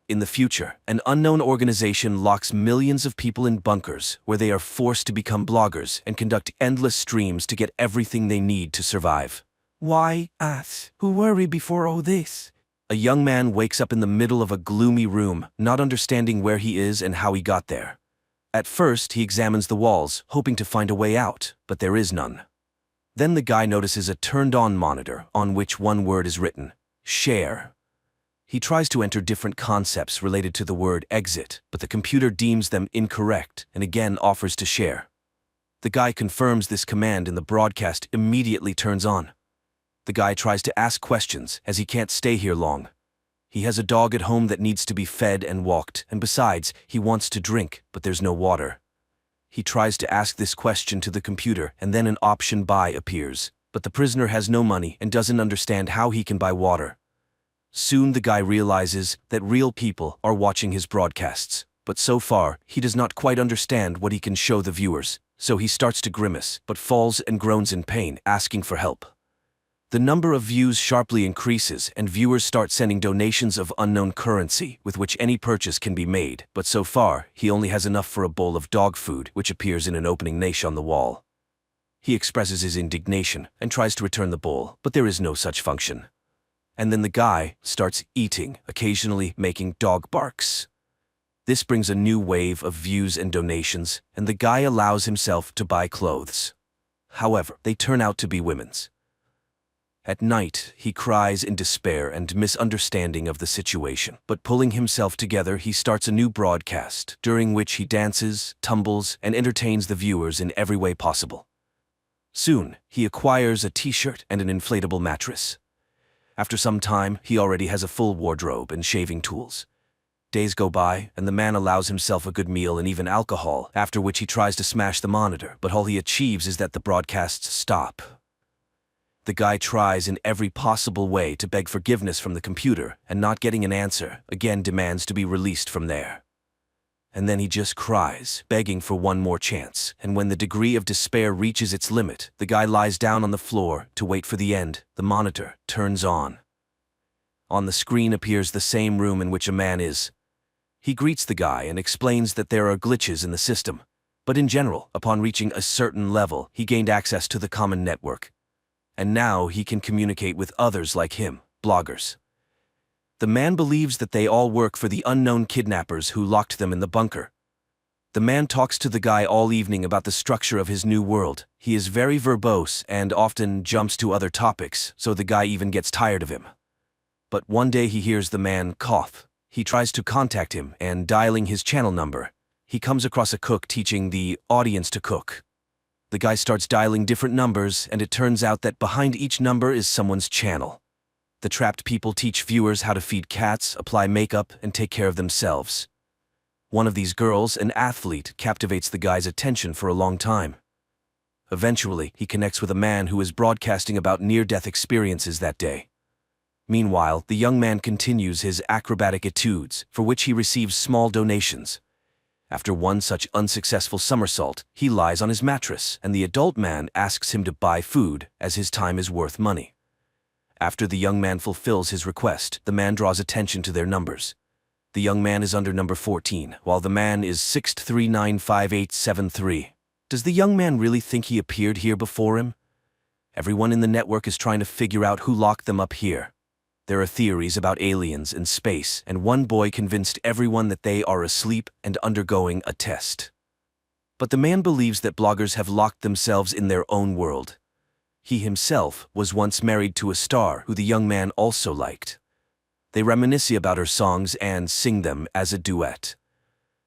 In the future, an unknown organization locks millions of people in bunkers where they are forced to become bloggers and conduct endless streams to get everything they need to survive. Why us? Who were we before all this? A young man wakes up in the middle of a gloomy room, not understanding where he is and how he got there. At first, he examines the walls, hoping to find a way out, but there is none. Then the guy notices a turned-on monitor on which one word is written: share. He tries to enter different concepts related to the word exit, but the computer deems them incorrect and again offers to share. The guy confirms this command and the broadcast immediately turns on. The guy tries to ask questions as he can't stay here long. He has a dog at home that needs to be fed and walked, and besides, he wants to drink, but there's no water. He tries to ask this question to the computer and then an option buy appears, but the prisoner has no money and doesn't understand how he can buy water. Soon the guy realizes that real people are watching his broadcasts, but so far he does not quite understand what he can show the viewers, so he starts to grimace but falls and groans in pain, asking for help. The number of views sharply increases and viewers start sending donations of unknown currency with which any purchase can be made, but so far he only has enough for a bowl of dog food which appears in an opening niche on the wall. He expresses his indignation and tries to return the bowl, but there is no such function. And then the guy starts eating, occasionally making dog barks. This brings a new wave of views and donations, and the guy allows himself to buy clothes. However, they turn out to be women's. At night, he cries in despair and misunderstanding of the situation, but pulling himself together, he starts a new broadcast, during which he dances, tumbles, and entertains the viewers in every way possible. Soon, he acquires a t-shirt and an inflatable mattress. After some time, he already has a full wardrobe and shaving tools. Days go by, and the man allows himself a good meal and even alcohol, after which he tries to smash the monitor, but all he achieves is that the broadcasts stop. The guy tries in every possible way to beg forgiveness from the computer, and not getting an answer, again demands to be released from there. And then he just cries, begging for one more chance, and when the degree of despair reaches its limit, the guy lies down on the floor to wait for the end. The monitor turns on. On the screen appears the same room in which a man is. He greets the guy and explains that there are glitches in the system, but in general, upon reaching a certain level, he gained access to the common network. And now he can communicate with others like him, bloggers. The man believes that they all work for the unknown kidnappers who locked them in the bunker. The man talks to the guy all evening about the structure of his new world. He is very verbose and often jumps to other topics, so the guy even gets tired of him. But one day he hears the man cough. He tries to contact him and dialing his channel number, he comes across a cook teaching the audience to cook. The guy starts dialing different numbers and it turns out that behind each number is someone's channel. The trapped people teach viewers how to feed cats, apply makeup, and take care of themselves. One of these girls, an athlete, captivates the guy's attention for a long time. Eventually, he connects with a man who is broadcasting about near-death experiences that day. Meanwhile, the young man continues his acrobatic etudes, for which he receives small donations. After one such unsuccessful somersault, he lies on his mattress, and the adult man asks him to buy food, as his time is worth money. After the young man fulfills his request, the man draws attention to their numbers. The young man is under number 14, while the man is 6395873. Does the young man really think he appeared here before him? Everyone in the network is trying to figure out who locked them up here. There are theories about aliens and space, and one boy convinced everyone that they are asleep and undergoing a test. But the man believes that bloggers have locked themselves in their own world. He himself was once married to a star who the young man also liked. They reminisce about her songs and sing them as a duet.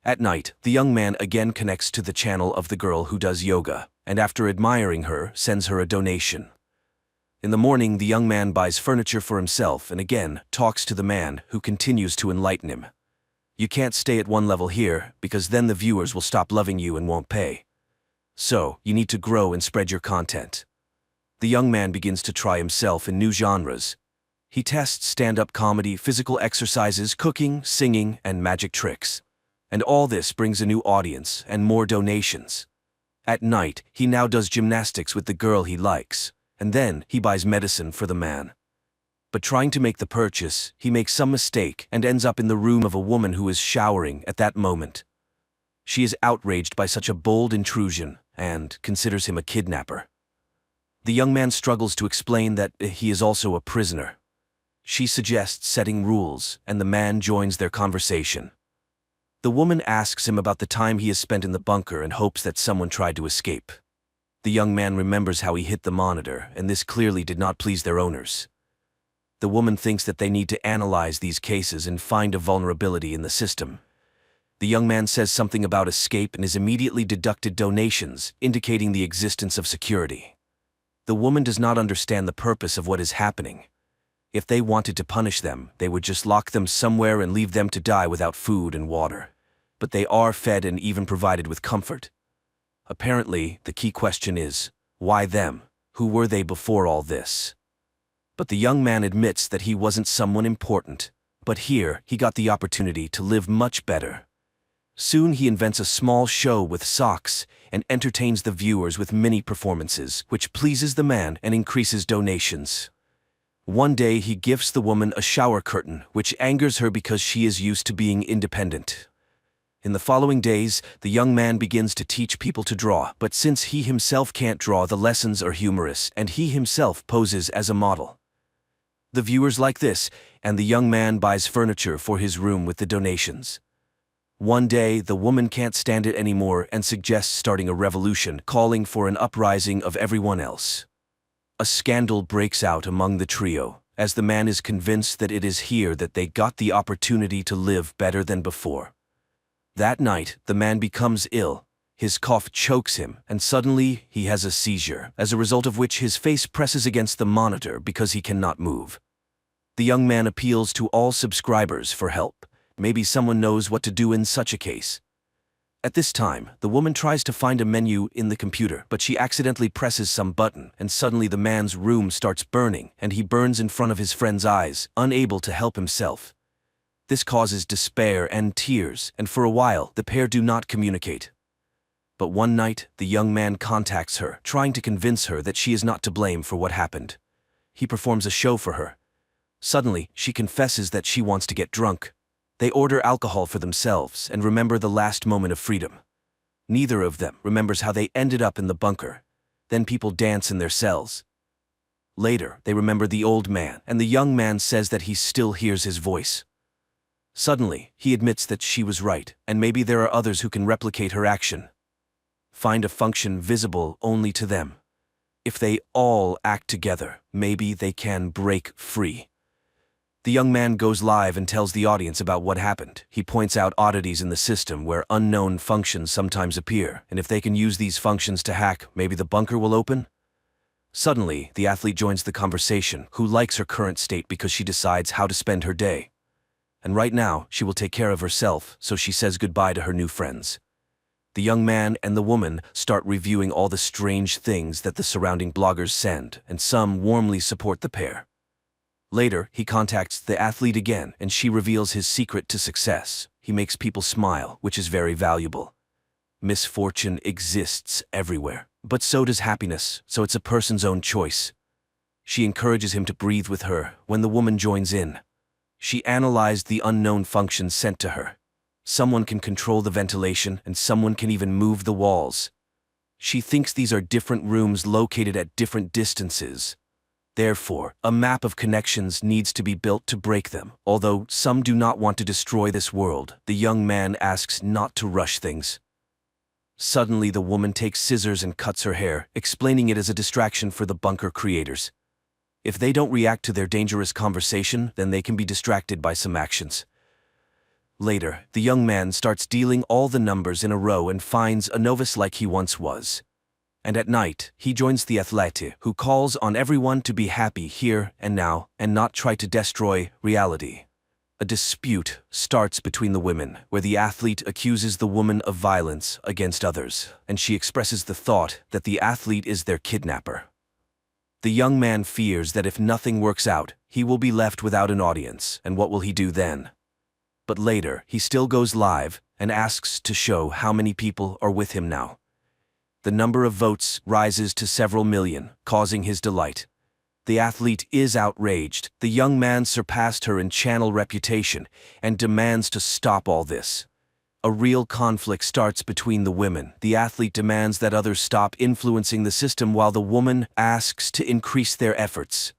At night, the young man again connects to the channel of the girl who does yoga, and after admiring her, sends her a donation. In the morning, the young man buys furniture for himself and again talks to the man who continues to enlighten him. You can't stay at one level here because then the viewers will stop loving you and won't pay. So, you need to grow and spread your content. The young man begins to try himself in new genres. He tests stand-up comedy, physical exercises, cooking, singing, and magic tricks. And all this brings a new audience and more donations. At night, he now does gymnastics with the girl he likes, and then he buys medicine for the man. But trying to make the purchase, he makes some mistake and ends up in the room of a woman who is showering at that moment. She is outraged by such a bold intrusion and considers him a kidnapper. The young man struggles to explain that he is also a prisoner. She suggests setting rules, and the man joins their conversation. The woman asks him about the time he has spent in the bunker and hopes that someone tried to escape. The young man remembers how he hit the monitor, and this clearly did not please their owners. The woman thinks that they need to analyze these cases and find a vulnerability in the system. The young man says something about escape and is immediately deducted donations, indicating the existence of security. The woman does not understand the purpose of what is happening. If they wanted to punish them, they would just lock them somewhere and leave them to die without food and water. But they are fed and even provided with comfort. Apparently, the key question is, why them? Who were they before all this? But the young man admits that he wasn't someone important. But here, he got the opportunity to live much better. Soon he invents a small show with socks and entertains the viewers with mini performances, which pleases the man and increases donations. One day he gifts the woman a shower curtain, which angers her because she is used to being independent. In the following days, the young man begins to teach people to draw, but since he himself can't draw, the lessons are humorous, and he himself poses as a model. The viewers like this, and the young man buys furniture for his room with the donations. One day, the woman can't stand it anymore and suggests starting a revolution, calling for an uprising of everyone else. A scandal breaks out among the trio, as the man is convinced that it is here that they got the opportunity to live better than before. That night, the man becomes ill. His cough chokes him, and suddenly he has a seizure, as a result of which his face presses against the monitor because he cannot move. The young man appeals to all subscribers for help. Maybe someone knows what to do in such a case. At this time, the woman tries to find a menu in the computer, but she accidentally presses some button, and suddenly the man's room starts burning, and he burns in front of his friend's eyes, unable to help himself. This causes despair and tears, and for a while, the pair do not communicate. But one night, the young man contacts her, trying to convince her that she is not to blame for what happened. He performs a show for her. Suddenly, she confesses that she wants to get drunk. They order alcohol for themselves and remember the last moment of freedom. Neither of them remembers how they ended up in the bunker. Then people dance in their cells. Later, they remember the old man, and the young man says that he still hears his voice. Suddenly, he admits that she was right, and maybe there are others who can replicate her action. Find a function visible only to them. If they all act together, maybe they can break free. The young man goes live and tells the audience about what happened. He points out oddities in the system where unknown functions sometimes appear, and if they can use these functions to hack, maybe the bunker will open? Suddenly, the athlete joins the conversation, who likes her current state because she decides how to spend her day. And right now, she will take care of herself, so she says goodbye to her new friends. The young man and the woman start reviewing all the strange things that the surrounding bloggers send, and some warmly support the pair. Later, he contacts the athlete again, and she reveals his secret to success. He makes people smile, which is very valuable. Misfortune exists everywhere, but so does happiness, so it's a person's own choice. She encourages him to breathe with her when the woman joins in. She analyzed the unknown functions sent to her. Someone can control the ventilation, and someone can even move the walls. She thinks these are different rooms located at different distances. Therefore, a map of connections needs to be built to break them. Although some do not want to destroy this world, the young man asks not to rush things. Suddenly, the woman takes scissors and cuts her hair, explaining it as a distraction for the bunker creators. If they don't react to their dangerous conversation, then they can be distracted by some actions. Later, the young man starts dealing all the numbers in a row and finds a novice like he once was. And at night, he joins the athlete, who calls on everyone to be happy here and now and not try to destroy reality. A dispute starts between the women, where the athlete accuses the woman of violence against others, and she expresses the thought that the athlete is their kidnapper. The young man fears that if nothing works out, he will be left without an audience, and what will he do then? But later, he still goes live and asks to show how many people are with him now. The number of votes rises to several million, causing his delight. The athlete is outraged. The young man surpassed her in channel reputation and demands to stop all this. A real conflict starts between the women. The athlete demands that others stop influencing the system while the woman asks to increase their efforts.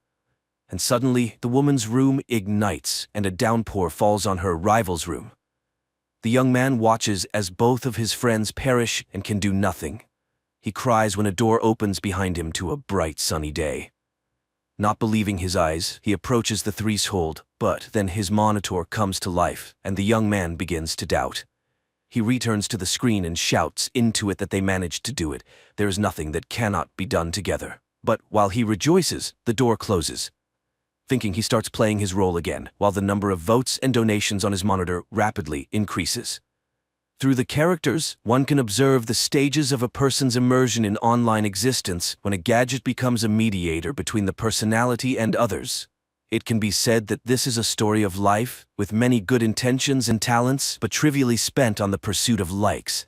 And suddenly, the woman's room ignites and a downpour falls on her rival's room. The young man watches as both of his friends perish and can do nothing. He cries when a door opens behind him to a bright sunny day. Not believing his eyes, he approaches the threshold, but then his monitor comes to life and the young man begins to doubt. He returns to the screen and shouts into it that they managed to do it. There is nothing that cannot be done together. But while he rejoices, the door closes. Thinking, he starts playing his role again, while the number of votes and donations on his monitor rapidly increases. Through the characters, one can observe the stages of a person's immersion in online existence when a gadget becomes a mediator between the personality and others. It can be said that this is a story of life, with many good intentions and talents, but trivially spent on the pursuit of likes.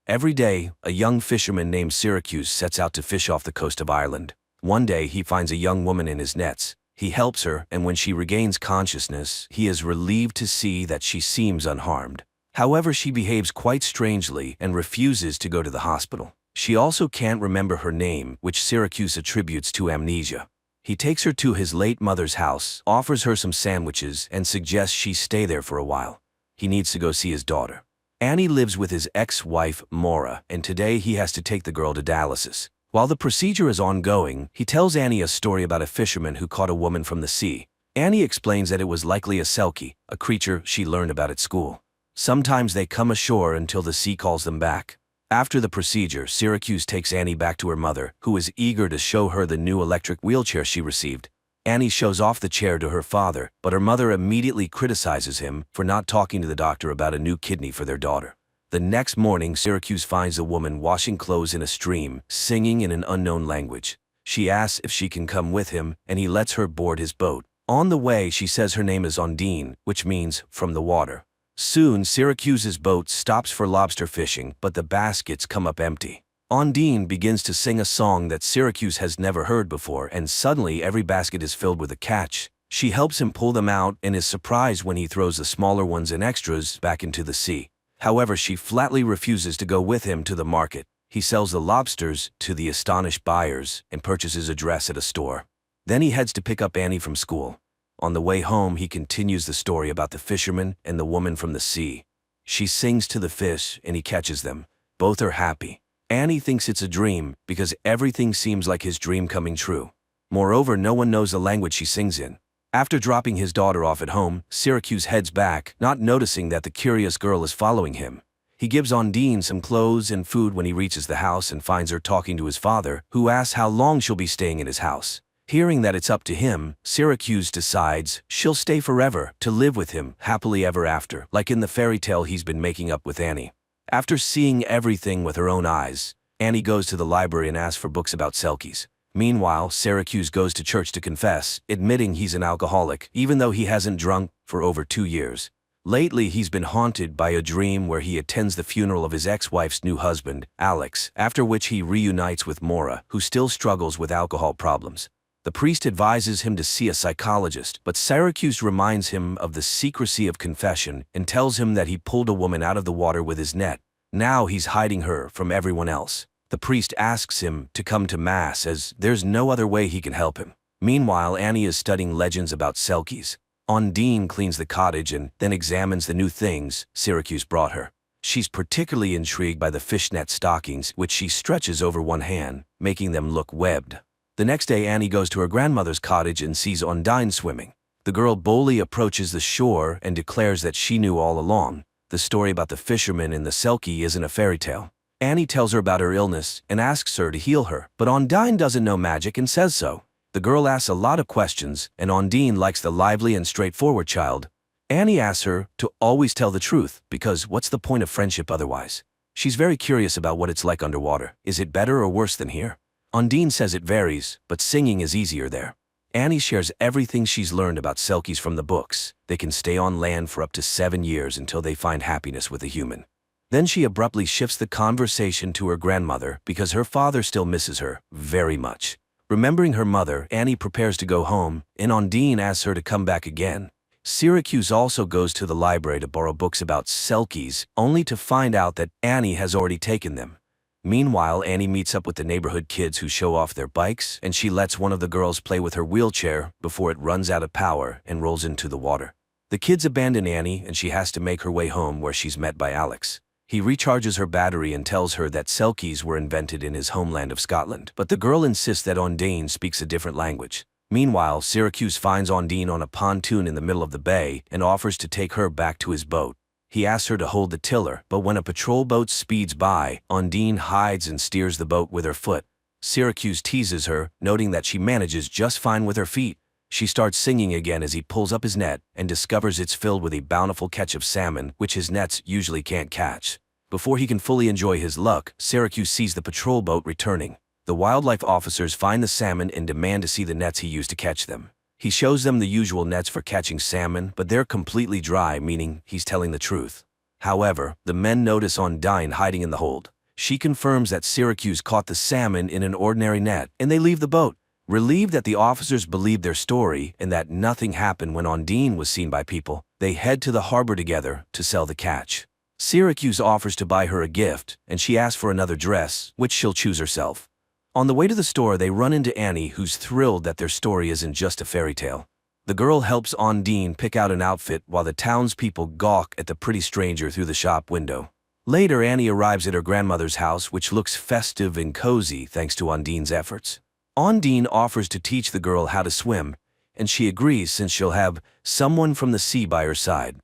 Every day, a young fisherman named Syracuse sets out to fish off the coast of Ireland. One day, he finds a young woman in his nets. He helps her, and when she regains consciousness, he is relieved to see that she seems unharmed. However, she behaves quite strangely and refuses to go to the hospital. She also can't remember her name, which Syracuse attributes to amnesia. He takes her to his late mother's house, offers her some sandwiches, and suggests she stay there for a while. He needs to go see his daughter. Annie lives with his ex-wife, Maura, and today he has to take the girl to dialysis. While the procedure is ongoing, he tells Annie a story about a fisherman who caught a woman from the sea. Annie explains that it was likely a selkie, a creature she learned about at school. Sometimes they come ashore until the sea calls them back. After the procedure, Syracuse takes Annie back to her mother, who is eager to show her the new electric wheelchair she received. Annie shows off the chair to her father, but her mother immediately criticizes him for not talking to the doctor about a new kidney for their daughter. The next morning, Syracuse finds a woman washing clothes in a stream, singing in an unknown language. She asks if she can come with him, and he lets her board his boat. On the way, she says her name is Ondine, which means from the water. Soon, Syracuse's boat stops for lobster fishing, but the baskets come up empty. Ondine begins to sing a song that Syracuse has never heard before, and suddenly every basket is filled with a catch. She helps him pull them out and is surprised when he throws the smaller ones and extras back into the sea. However, she flatly refuses to go with him to the market. He sells the lobsters to the astonished buyers and purchases a dress at a store. Then he heads to pick up Annie from school. On the way home, he continues the story about the fisherman and the woman from the sea. She sings to the fish and he catches them. Both are happy. Annie thinks it's a dream because everything seems like his dream coming true. Moreover, no one knows the language she sings in. After dropping his daughter off at home, Syracuse heads back, not noticing that the curious girl is following him. He gives Ondine some clothes and food when he reaches the house and finds her talking to his father, who asks how long she'll be staying in his house. Hearing that it's up to him, Syracuse decides she'll stay forever to live with him happily ever after, like in the fairy tale he's been making up with Annie. After seeing everything with her own eyes, Annie goes to the library and asks for books about selkies. Meanwhile, Syracuse goes to church to confess, admitting he's an alcoholic, even though he hasn't drunk for over 2 years. Lately, he's been haunted by a dream where he attends the funeral of his ex-wife's new husband, Alex, after which he reunites with Maura, who still struggles with alcohol problems. The priest advises him to see a psychologist, but Syracuse reminds him of the secrecy of confession and tells him that he pulled a woman out of the water with his net. Now he's hiding her from everyone else. The priest asks him to come to Mass as there's no other way he can help him. Meanwhile, Annie is studying legends about selkies. Ondine cleans the cottage and then examines the new things Syracuse brought her. She's particularly intrigued by the fishnet stockings, which she stretches over one hand, making them look webbed. The next day, Annie goes to her grandmother's cottage and sees Ondine swimming. The girl boldly approaches the shore and declares that she knew all along. The story about the fisherman and the selkie isn't a fairy tale. Annie tells her about her illness and asks her to heal her, but Ondine doesn't know magic and says so. The girl asks a lot of questions, and Ondine likes the lively and straightforward child. Annie asks her to always tell the truth, because what's the point of friendship otherwise? She's very curious about what it's like underwater. Is it better or worse than here? Ondine says it varies, but singing is easier there. Annie shares everything she's learned about selkies from the books. They can stay on land for up to 7 years until they find happiness with a human. Then she abruptly shifts the conversation to her grandmother because her father still misses her very much. Remembering her mother, Annie prepares to go home, and Ondine asks her to come back again. Syracuse also goes to the library to borrow books about Selkies, only to find out that Annie has already taken them. Meanwhile, Annie meets up with the neighborhood kids who show off their bikes, and she lets one of the girls play with her wheelchair before it runs out of power and rolls into the water. The kids abandon Annie, and she has to make her way home where she's met by Alex. He recharges her battery and tells her that Selkies were invented in his homeland of Scotland, but the girl insists that Ondine speaks a different language. Meanwhile, Syracuse finds Ondine on a pontoon in the middle of the bay and offers to take her back to his boat. He asks her to hold the tiller, but when a patrol boat speeds by, Ondine hides and steers the boat with her foot. Syracuse teases her, noting that she manages just fine with her feet. She starts singing again as he pulls up his net and discovers it's filled with a bountiful catch of salmon, which his nets usually can't catch. Before he can fully enjoy his luck, Syracuse sees the patrol boat returning. The wildlife officers find the salmon and demand to see the nets he used to catch them. He shows them the usual nets for catching salmon, but they're completely dry, meaning he's telling the truth. However, the men notice Ondine hiding in the hold. She confirms that Syracuse caught the salmon in an ordinary net, and they leave the boat. Relieved that the officers believe their story and that nothing happened when Ondine was seen by people, they head to the harbor together to sell the catch. Syracuse offers to buy her a gift, and she asks for another dress, which she'll choose herself. On the way to the store, they run into Annie, who's thrilled that their story isn't just a fairy tale. The girl helps Ondine pick out an outfit while the townspeople gawk at the pretty stranger through the shop window. Later, Annie arrives at her grandmother's house, which looks festive and cozy thanks to Ondine's efforts. Ondine offers to teach the girl how to swim, and she agrees since she'll have someone from the sea by her side.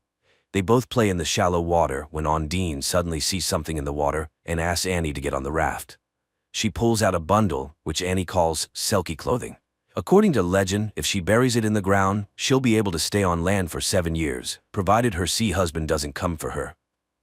They both play in the shallow water when Ondine suddenly sees something in the water and asks Annie to get on the raft. She pulls out a bundle, which Annie calls Selkie clothing. According to legend, if she buries it in the ground, she'll be able to stay on land for 7 years, provided her sea husband doesn't come for her.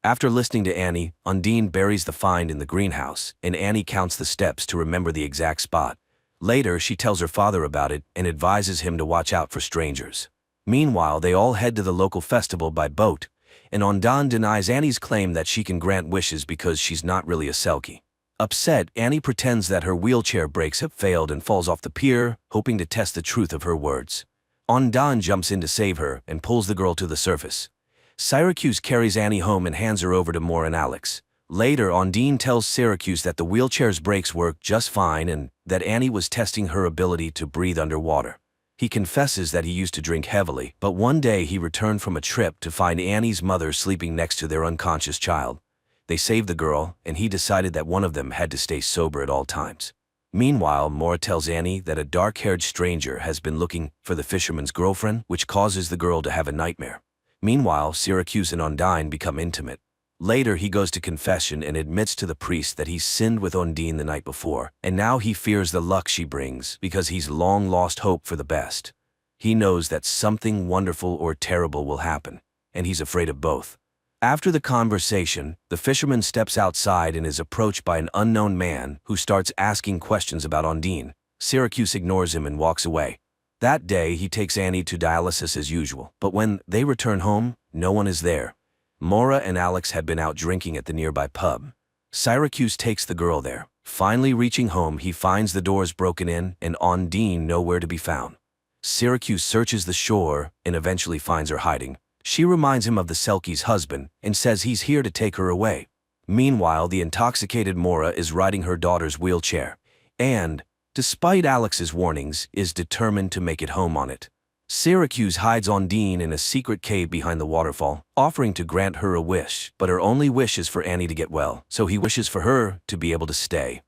After listening to Annie, Ondine buries the find in the greenhouse, and Annie counts the steps to remember the exact spot. Later, she tells her father about it and advises him to watch out for strangers. Meanwhile, they all head to the local festival by boat, and Ondine denies Annie's claim that she can grant wishes because she's not really a Selkie. Upset, Annie pretends that her wheelchair brakes have failed and falls off the pier, hoping to test the truth of her words. Ondine jumps in to save her and pulls the girl to the surface. Syracuse carries Annie home and hands her over to Moore and Alex. Later, Ondine tells Syracuse that the wheelchair's brakes work just fine and that Annie was testing her ability to breathe underwater. He confesses that he used to drink heavily, but one day he returned from a trip to find Annie's mother sleeping next to their unconscious child. They saved the girl, and he decided that one of them had to stay sober at all times. Meanwhile, Moore tells Annie that a dark-haired stranger has been looking for the fisherman's girlfriend, which causes the girl to have a nightmare. Meanwhile, Syracuse and Ondine become intimate. Later, he goes to confession and admits to the priest that he sinned with Ondine the night before, and now he fears the luck she brings because he's long lost hope for the best. He knows that something wonderful or terrible will happen, and he's afraid of both. After the conversation, the fisherman steps outside and is approached by an unknown man who starts asking questions about Ondine. Syracuse ignores him and walks away. That day, he takes Annie to dialysis as usual, but when they return home, no one is there. Maura and Alex had been out drinking at the nearby pub. Syracuse takes the girl there. Finally reaching home, he finds the doors broken in and Ondine nowhere to be found. Syracuse searches the shore and eventually finds her hiding. She reminds him of the Selkie's husband and says he's here to take her away. Meanwhile, the intoxicated Maura is riding her daughter's wheelchair and, despite Alex's warnings, is determined to make it home on it. Syracuse hides Ondine in a secret cave behind the waterfall, offering to grant her a wish, but her only wish is for Annie to get well, so he wishes for her to be able to stay.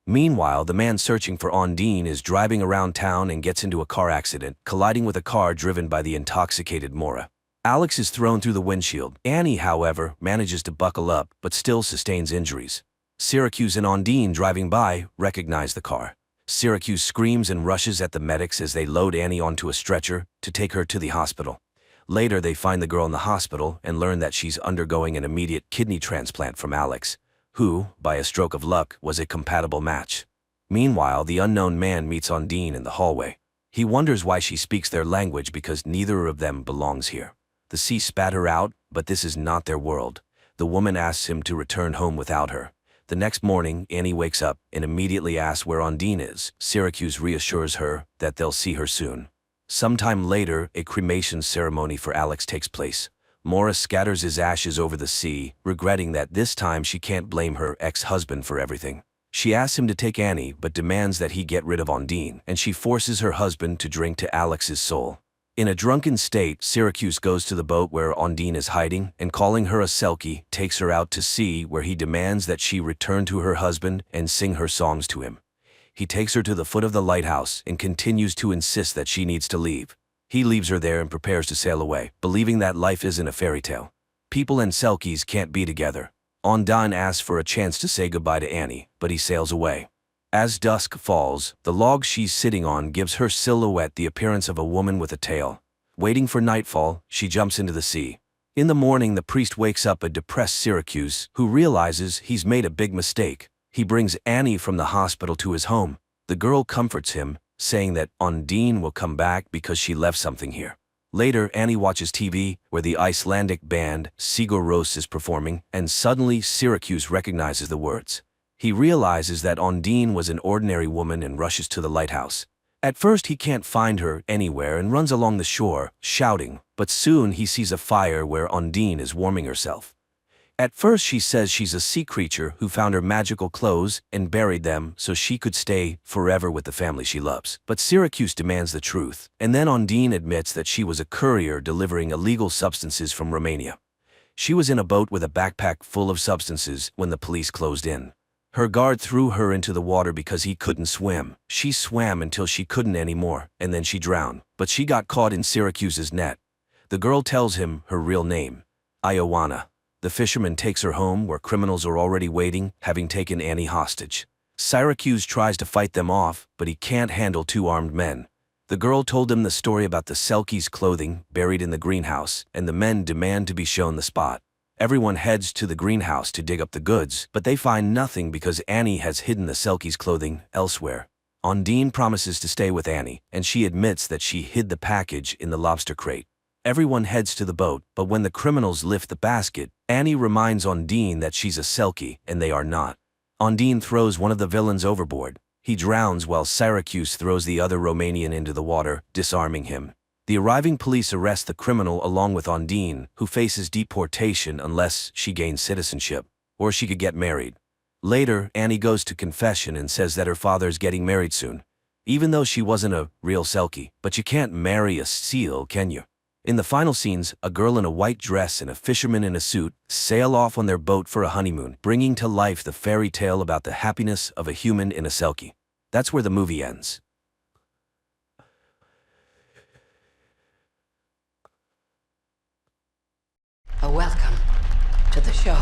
Meanwhile, the man searching for Ondine is driving around town and gets into a car accident, colliding with a car driven by the intoxicated Maura. Alex is thrown through the windshield. Annie, however, manages to buckle up, but still sustains injuries. Syracuse and Ondine, driving by, recognize the car. Syracuse screams and rushes at the medics as they load Annie onto a stretcher to take her to the hospital. Later, they find the girl in the hospital and learn that she's undergoing an immediate kidney transplant from Alex, who, by a stroke of luck, was a compatible match. Meanwhile, the unknown man meets Ondine in the hallway. He wonders why she speaks their language because neither of them belongs here. The sea spat her out, but this is not their world. The woman asks him to return home without her. The next morning, Annie wakes up and immediately asks where Undine is. Syracuse reassures her that they'll see her soon. Sometime later, a cremation ceremony for Alex takes place. Maura scatters his ashes over the sea, regretting that this time she can't blame her ex-husband for everything. She asks him to take Annie but demands that he get rid of Undine, and she forces her husband to drink to Alex's soul. In a drunken state, Syracuse goes to the boat where Undine is hiding and, calling her a Selkie, takes her out to sea where he demands that she return to her husband and sing her songs to him. He takes her to the foot of the lighthouse and continues to insist that she needs to leave. He leaves her there and prepares to sail away, believing that life isn't a fairy tale. People and Selkies can't be together. Undine asks for a chance to say goodbye to Annie, but he sails away. As dusk falls, the log she's sitting on gives her silhouette the appearance of a woman with a tail. Waiting for nightfall, she jumps into the sea. In the morning, the priest wakes up a depressed Syracuse, who realizes he's made a big mistake. He brings Annie from the hospital to his home. The girl comforts him, saying that Undine will come back because she left something here. Later, Annie watches TV, where the Icelandic band Sigur Rós is performing, and suddenly Syracuse recognizes the words. He realizes that Undine was an ordinary woman and rushes to the lighthouse. At first, he can't find her anywhere and runs along the shore, shouting, but soon he sees a fire where Undine is warming herself. At first, she says she's a sea creature who found her magical clothes and buried them so she could stay forever with the family she loves. But Syracuse demands the truth, and then Undine admits that she was a courier delivering illegal substances from Romania. She was in a boat with a backpack full of substances when the police closed in. Her guard threw her into the water because he couldn't swim. She swam until she couldn't anymore, and then she drowned. But she got caught in Syracuse's net. The girl tells him her real name, Ioana. The fisherman takes her home where criminals are already waiting, having taken Annie hostage. Syracuse tries to fight them off, but he can't handle two armed men. The girl told him the story about the Selkie's clothing buried in the greenhouse, and the men demand to be shown the spot. Everyone heads to the greenhouse to dig up the goods, but they find nothing because Annie has hidden the Selkie's clothing elsewhere. Undine promises to stay with Annie, and she admits that she hid the package in the lobster crate. Everyone heads to the boat, but when the criminals lift the basket, Annie reminds Undine that she's a Selkie, and they are not. Undine throws one of the villains overboard. He drowns while Syracuse throws the other Romanian into the water, disarming him. The arriving police arrest the criminal along with Undine, who faces deportation unless she gains citizenship, or she could get married. Later, Annie goes to confession and says that her father's getting married soon. Even though she wasn't a real Selkie, but you can't marry a seal, can you? In the final scenes, a girl in a white dress and a fisherman in a suit sail off on their boat for a honeymoon, bringing to life the fairy tale about the happiness of a human in a Selkie. That's where the movie ends. Welcome to the show.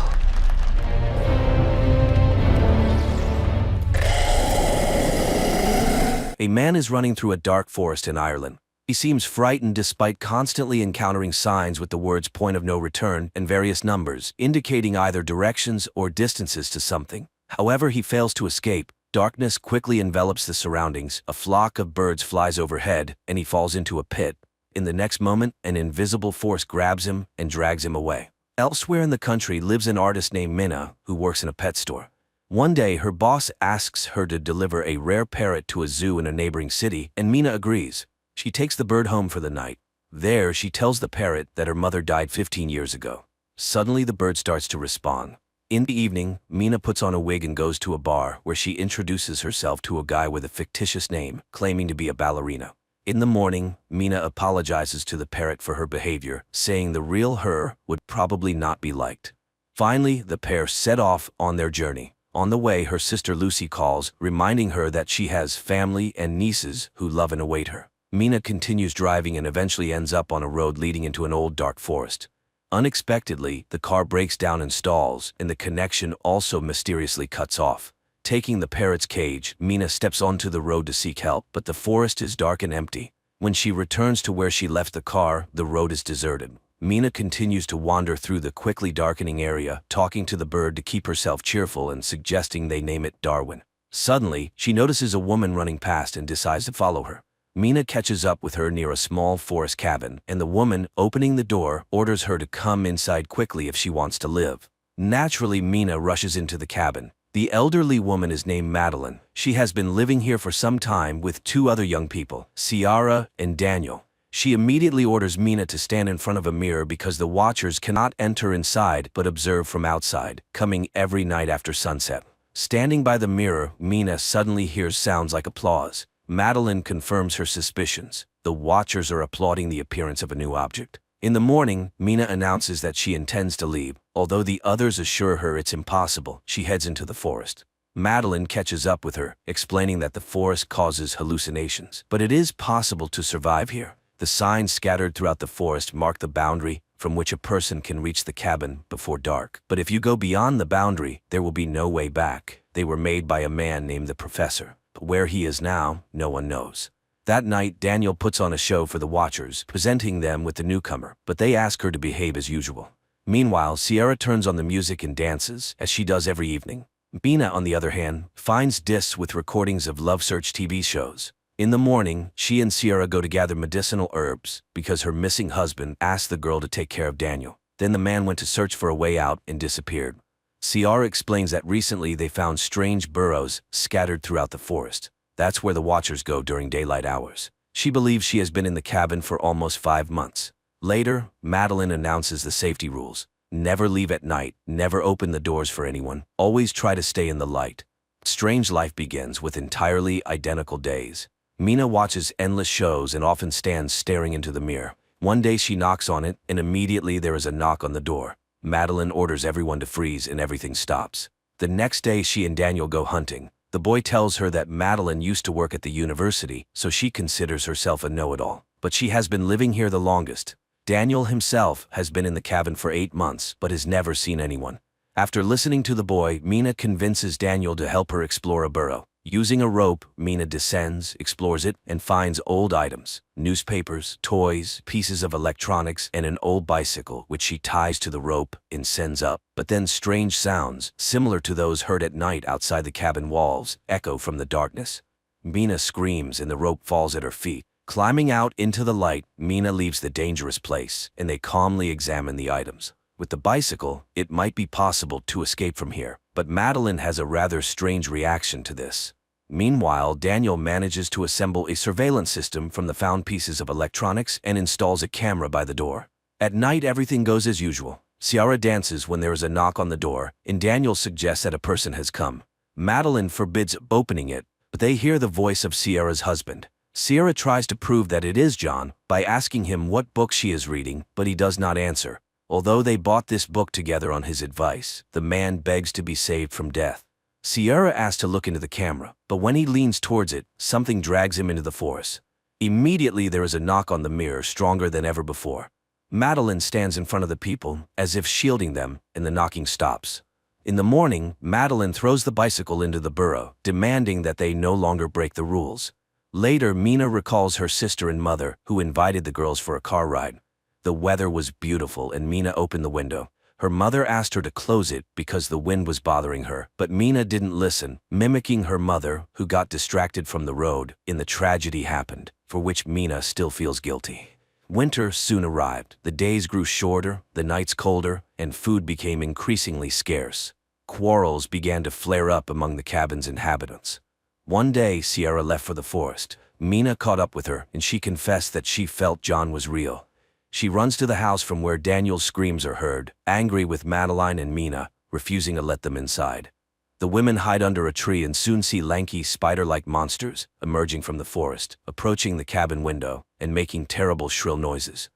A man is running through a dark forest in Ireland. He seems frightened despite constantly encountering signs with the words "point of no return" and various numbers, indicating either directions or distances to something. However, he fails to escape. Darkness quickly envelops the surroundings, a flock of birds flies overhead, and he falls into a pit. In the next moment, an invisible force grabs him and drags him away. Elsewhere in the country lives an artist named Minna, who works in a pet store. One day, her boss asks her to deliver a rare parrot to a zoo in a neighboring city, and Minna agrees. She takes the bird home for the night. There, she tells the parrot that her mother died 15 years ago. Suddenly, the bird starts to respond. In the evening, Minna puts on a wig and goes to a bar where she introduces herself to a guy with a fictitious name, claiming to be a ballerina. In the morning, Minna apologizes to the parrot for her behavior, saying the real her would probably not be liked. Finally, the pair set off on their journey. On the way, her sister Lucy calls, reminding her that she has family and nieces who love and await her. Minna continues driving and eventually ends up on a road leading into an old dark forest. Unexpectedly, the car breaks down and stalls, and the connection also mysteriously cuts off. Taking the parrot's cage, Minna steps onto the road to seek help, but the forest is dark and empty. When she returns to where she left the car, the road is deserted. Minna continues to wander through the quickly darkening area, talking to the bird to keep herself cheerful and suggesting they name it Darwin. Suddenly, she notices a woman running past and decides to follow her. Minna catches up with her near a small forest cabin, and the woman, opening the door, orders her to come inside quickly if she wants to live. Naturally, Mina rushes into the cabin. The elderly woman is named Madeline. She has been living here for some time with two other young people, Ciara and Daniel. She immediately orders Mina to stand in front of a mirror because the watchers cannot enter inside but observe from outside, coming every night after sunset. Standing by the mirror, Mina suddenly hears sounds like applause. Madeline confirms her suspicions. The watchers are applauding the appearance of a new object. In the morning, Mina announces that she intends to leave. Although the others assure her it's impossible, she heads into the forest. Madeline catches up with her, explaining that the forest causes hallucinations. But it is possible to survive here. The signs scattered throughout the forest mark the boundary from which a person can reach the cabin before dark. But if you go beyond the boundary, there will be no way back. They were made by a man named the Professor. But where he is now, no one knows. That night, Daniel puts on a show for the watchers, presenting them with the newcomer, but they ask her to behave as usual. Meanwhile, Ciara turns on the music and dances, as she does every evening. Mina, on the other hand, finds discs with recordings of Love Search TV shows. In the morning, she and Ciara go to gather medicinal herbs, because her missing husband asked the girl to take care of Daniel. Then the man went to search for a way out and disappeared. Ciara explains that recently they found strange burrows scattered throughout the forest. That's where the watchers go during daylight hours. She believes she has been in the cabin for almost 5 months. Later, Madeline announces the safety rules. Never leave at night, never open the doors for anyone, always try to stay in the light. Strange life begins with entirely identical days. Mina watches endless shows and often stands staring into the mirror. One day she knocks on it, and immediately there is a knock on the door. Madeline orders everyone to freeze and everything stops. The next day she and Daniel go hunting. The boy tells her that Madeline used to work at the university, so she considers herself a know-it-all. But she has been living here the longest. Daniel himself has been in the cabin for 8 months, but has never seen anyone. After listening to the boy, Mina convinces Daniel to help her explore a burrow. Using a rope, Mina descends, explores it, and finds old items, newspapers, toys, pieces of electronics, and an old bicycle, which she ties to the rope and sends up. But then strange sounds, similar to those heard at night outside the cabin walls, echo from the darkness. Mina screams and the rope falls at her feet. Climbing out into the light, Mina leaves the dangerous place, and they calmly examine the items. With the bicycle, it might be possible to escape from here, but Madeline has a rather strange reaction to this. Meanwhile, Daniel manages to assemble a surveillance system from the found pieces of electronics and installs a camera by the door. At night, everything goes as usual. Ciara dances when there is a knock on the door, and Daniel suggests that a person has come. Madeline forbids opening it, but they hear the voice of Ciara's husband. Ciara tries to prove that it is John by asking him what book she is reading, but he does not answer. Although they bought this book together on his advice, the man begs to be saved from death. Ciara asks to look into the camera, but when he leans towards it, something drags him into the forest. Immediately there is a knock on the mirror, stronger than ever before. Madeline stands in front of the people, as if shielding them, and the knocking stops. In the morning, Madeline throws the bicycle into the burrow, demanding that they no longer break the rules. Later, Mina recalls her sister and mother, who invited the girls for a car ride. The weather was beautiful and Mina opened the window. Her mother asked her to close it because the wind was bothering her, but Mina didn't listen, mimicking her mother, who got distracted from the road. The tragedy happened, for which Mina still feels guilty. Winter soon arrived. The days grew shorter, the nights colder, and food became increasingly scarce. Quarrels began to flare up among the cabin's inhabitants. One day, Ciara left for the forest. Mina caught up with her, and she confessed that she felt John was real. She runs to the house from where Daniel's screams are heard, angry with Madeline and Mina, refusing to let them inside. The women hide under a tree and soon see lanky, spider-like monsters emerging from the forest, approaching the cabin window, and making terrible shrill noises.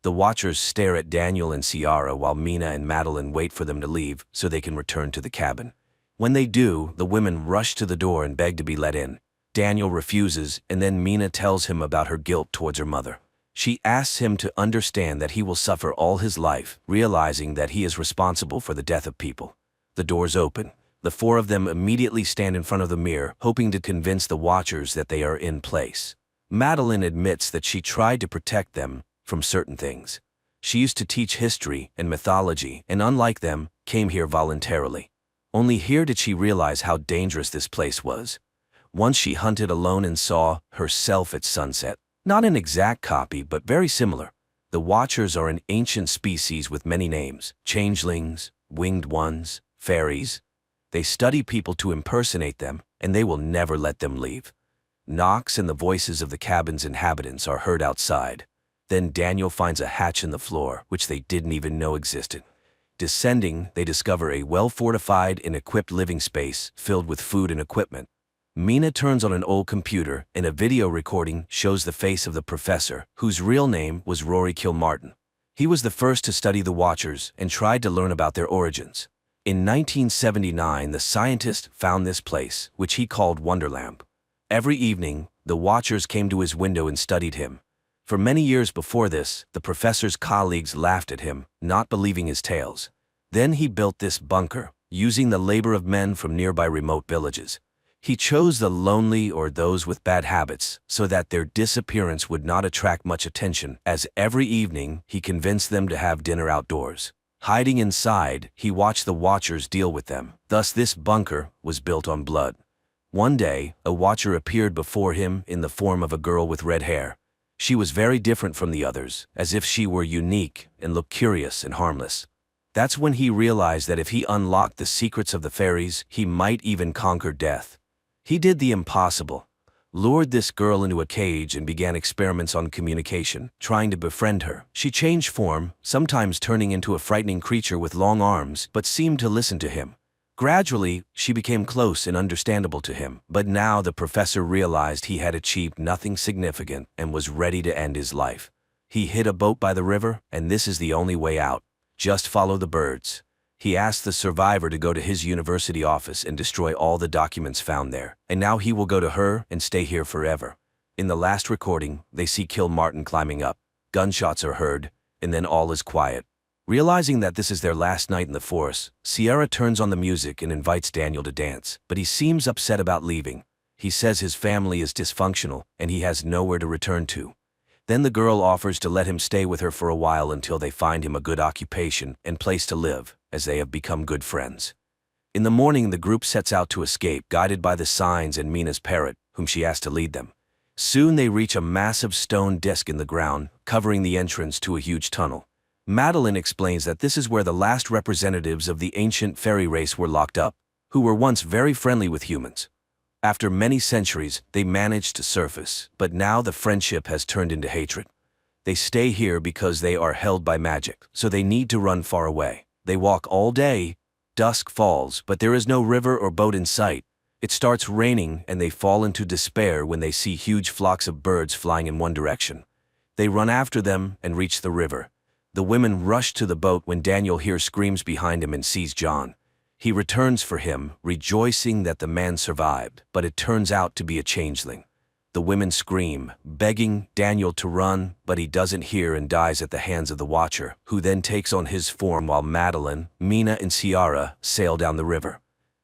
The watchers stare at Daniel and Ciara while Mina and Madeline wait for them to leave so they can return to the cabin. When they do, the women rush to the door and beg to be let in. Daniel refuses, and then Mina tells him about her guilt towards her mother. She asks him to understand that he will suffer all his life, realizing that he is responsible for the death of people. The doors open. The four of them immediately stand in front of the mirror, hoping to convince the watchers that they are in place. Madeline admits that she tried to protect them from certain things. She used to teach history and mythology, and unlike them, came here voluntarily. Only here did she realize how dangerous this place was. Once she hunted alone and saw herself at sunset. Not an exact copy, but very similar. The Watchers are an ancient species with many names: changelings, winged ones, fairies. They study people to impersonate them, and they will never let them leave. Knocks and the voices of the cabin's inhabitants are heard outside. Then Daniel finds a hatch in the floor, which they didn't even know existed. Descending, they discover a well-fortified and equipped living space filled with food and equipment. Mina turns on an old computer, and a video recording shows the face of the professor, whose real name was Rory Kilmartin. He was the first to study the Watchers and tried to learn about their origins. In 1979, the scientist found this place, which he called Wonderlamp. Every evening, the Watchers came to his window and studied him. For many years before this, the professor's colleagues laughed at him, not believing his tales. Then he built this bunker, using the labor of men from nearby remote villages. He chose the lonely or those with bad habits so that their disappearance would not attract much attention, as every evening he convinced them to have dinner outdoors. Hiding inside, he watched the Watchers deal with them. Thus this bunker was built on blood. One day, a Watcher appeared before him in the form of a girl with red hair. She was very different from the others, as if she were unique and looked curious and harmless. That's when he realized that if he unlocked the secrets of the fairies, he might even conquer death. He did the impossible, lured this girl into a cage and began experiments on communication, trying to befriend her. She changed form, sometimes turning into a frightening creature with long arms, but seemed to listen to him. Gradually, she became close and understandable to him, but now the professor realized he had achieved nothing significant and was ready to end his life. He hid a boat by the river, and this is the only way out. Just follow the birds. He asked the survivor to go to his university office and destroy all the documents found there, and now he will go to her and stay here forever. In the last recording, they see Kilmartin climbing up. Gunshots are heard, and then all is quiet. Realizing that this is their last night in the forest, Sierra turns on the music and invites Daniel to dance, but he seems upset about leaving. He says his family is dysfunctional and he has nowhere to return to. Then the girl offers to let him stay with her for a while until they find him a good occupation and place to live, as they have become good friends. In the morning, the group sets out to escape, guided by the signs and Mina's parrot, whom she asked to lead them. Soon they reach a massive stone disc in the ground, covering the entrance to a huge tunnel. Madeline explains that this is where the last representatives of the ancient fairy race were locked up, who were once very friendly with humans. After many centuries, they managed to surface, but now the friendship has turned into hatred. They stay here because they are held by magic, so they need to run far away. They walk all day. Dusk falls, but there is no river or boat in sight. It starts raining, and they fall into despair when they see huge flocks of birds flying in one direction. They run after them and reach the river. The women rush to the boat when Daniel hears screams behind him and sees John. He returns for him, rejoicing that the man survived, but it turns out to be a changeling. The women scream, begging Daniel to run, but he doesn't hear and dies at the hands of the Watcher, who then takes on his form while Madeline, Mina, and Ciara sail down the river.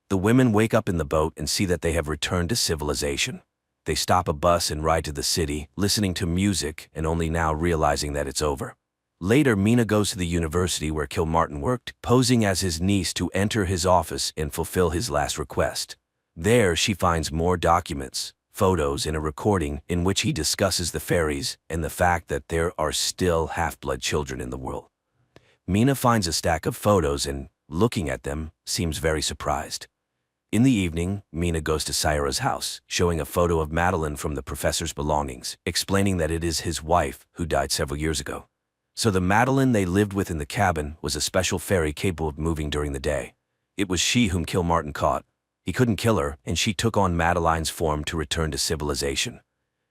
The women wake up in the boat and see that they have returned to civilization. They stop a bus and ride to the city, listening to music and only now realizing that it's over. Later, Mina goes to the university where Kilmartin worked, posing as his niece to enter his office and fulfill his last request. There, she finds more documents, photos, and a recording in which he discusses the fairies and the fact that there are still half-blood children in the world. Mina finds a stack of photos and, looking at them, seems very surprised. In the evening, Mina goes to Ciara's house, showing a photo of Madeline from the professor's belongings, explaining that it is his wife who died several years ago. So the Madeline they lived with in the cabin was a special fairy capable of moving during the day. It was she whom Kilmartin caught. He couldn't kill her, and she took on Madeline's form to return to civilization.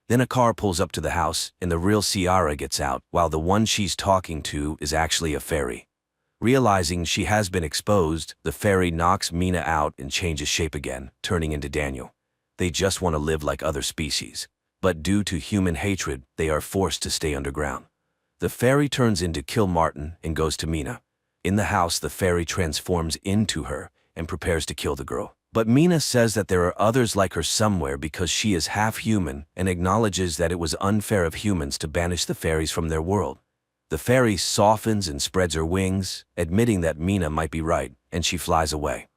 Then a car pulls up to the house, and the real Ciara gets out, while the one she's talking to is actually a fairy. Realizing she has been exposed, the fairy knocks Mina out and changes shape again, turning into Daniel. They just want to live like other species, but due to human hatred, they are forced to stay underground. The fairy turns into Kilmartin and goes to Mina. In the house, the fairy transforms into her and prepares to kill the girl. But Mina says that there are others like her somewhere because she is half human and acknowledges that it was unfair of humans to banish the fairies from their world. The fairy softens and spreads her wings, admitting that Mina might be right, and she flies away.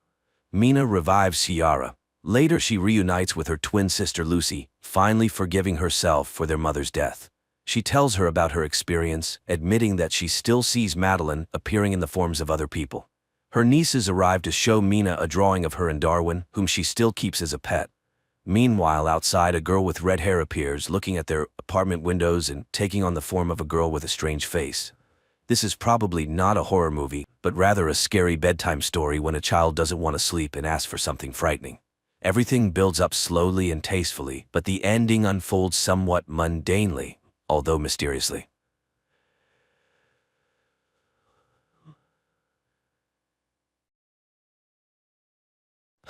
Mina revives Ciara. Later, she reunites with her twin sister Lucy, finally forgiving herself for their mother's death. She tells her about her experience, admitting that she still sees Madeline appearing in the forms of other people. Her nieces arrive to show Mina a drawing of her and Darwin, whom she still keeps as a pet. Meanwhile, outside, a girl with red hair appears, looking at their apartment windows and taking on the form of a girl with a strange face. This is probably not a horror movie, but rather a scary bedtime story when a child doesn't want to sleep and asks for something frightening. Everything builds up slowly and tastefully, but the ending unfolds somewhat mundanely, although mysteriously.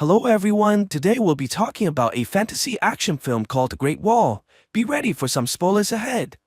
Hello everyone, today we'll be talking about a fantasy action film called The Great Wall. Be ready for some spoilers ahead.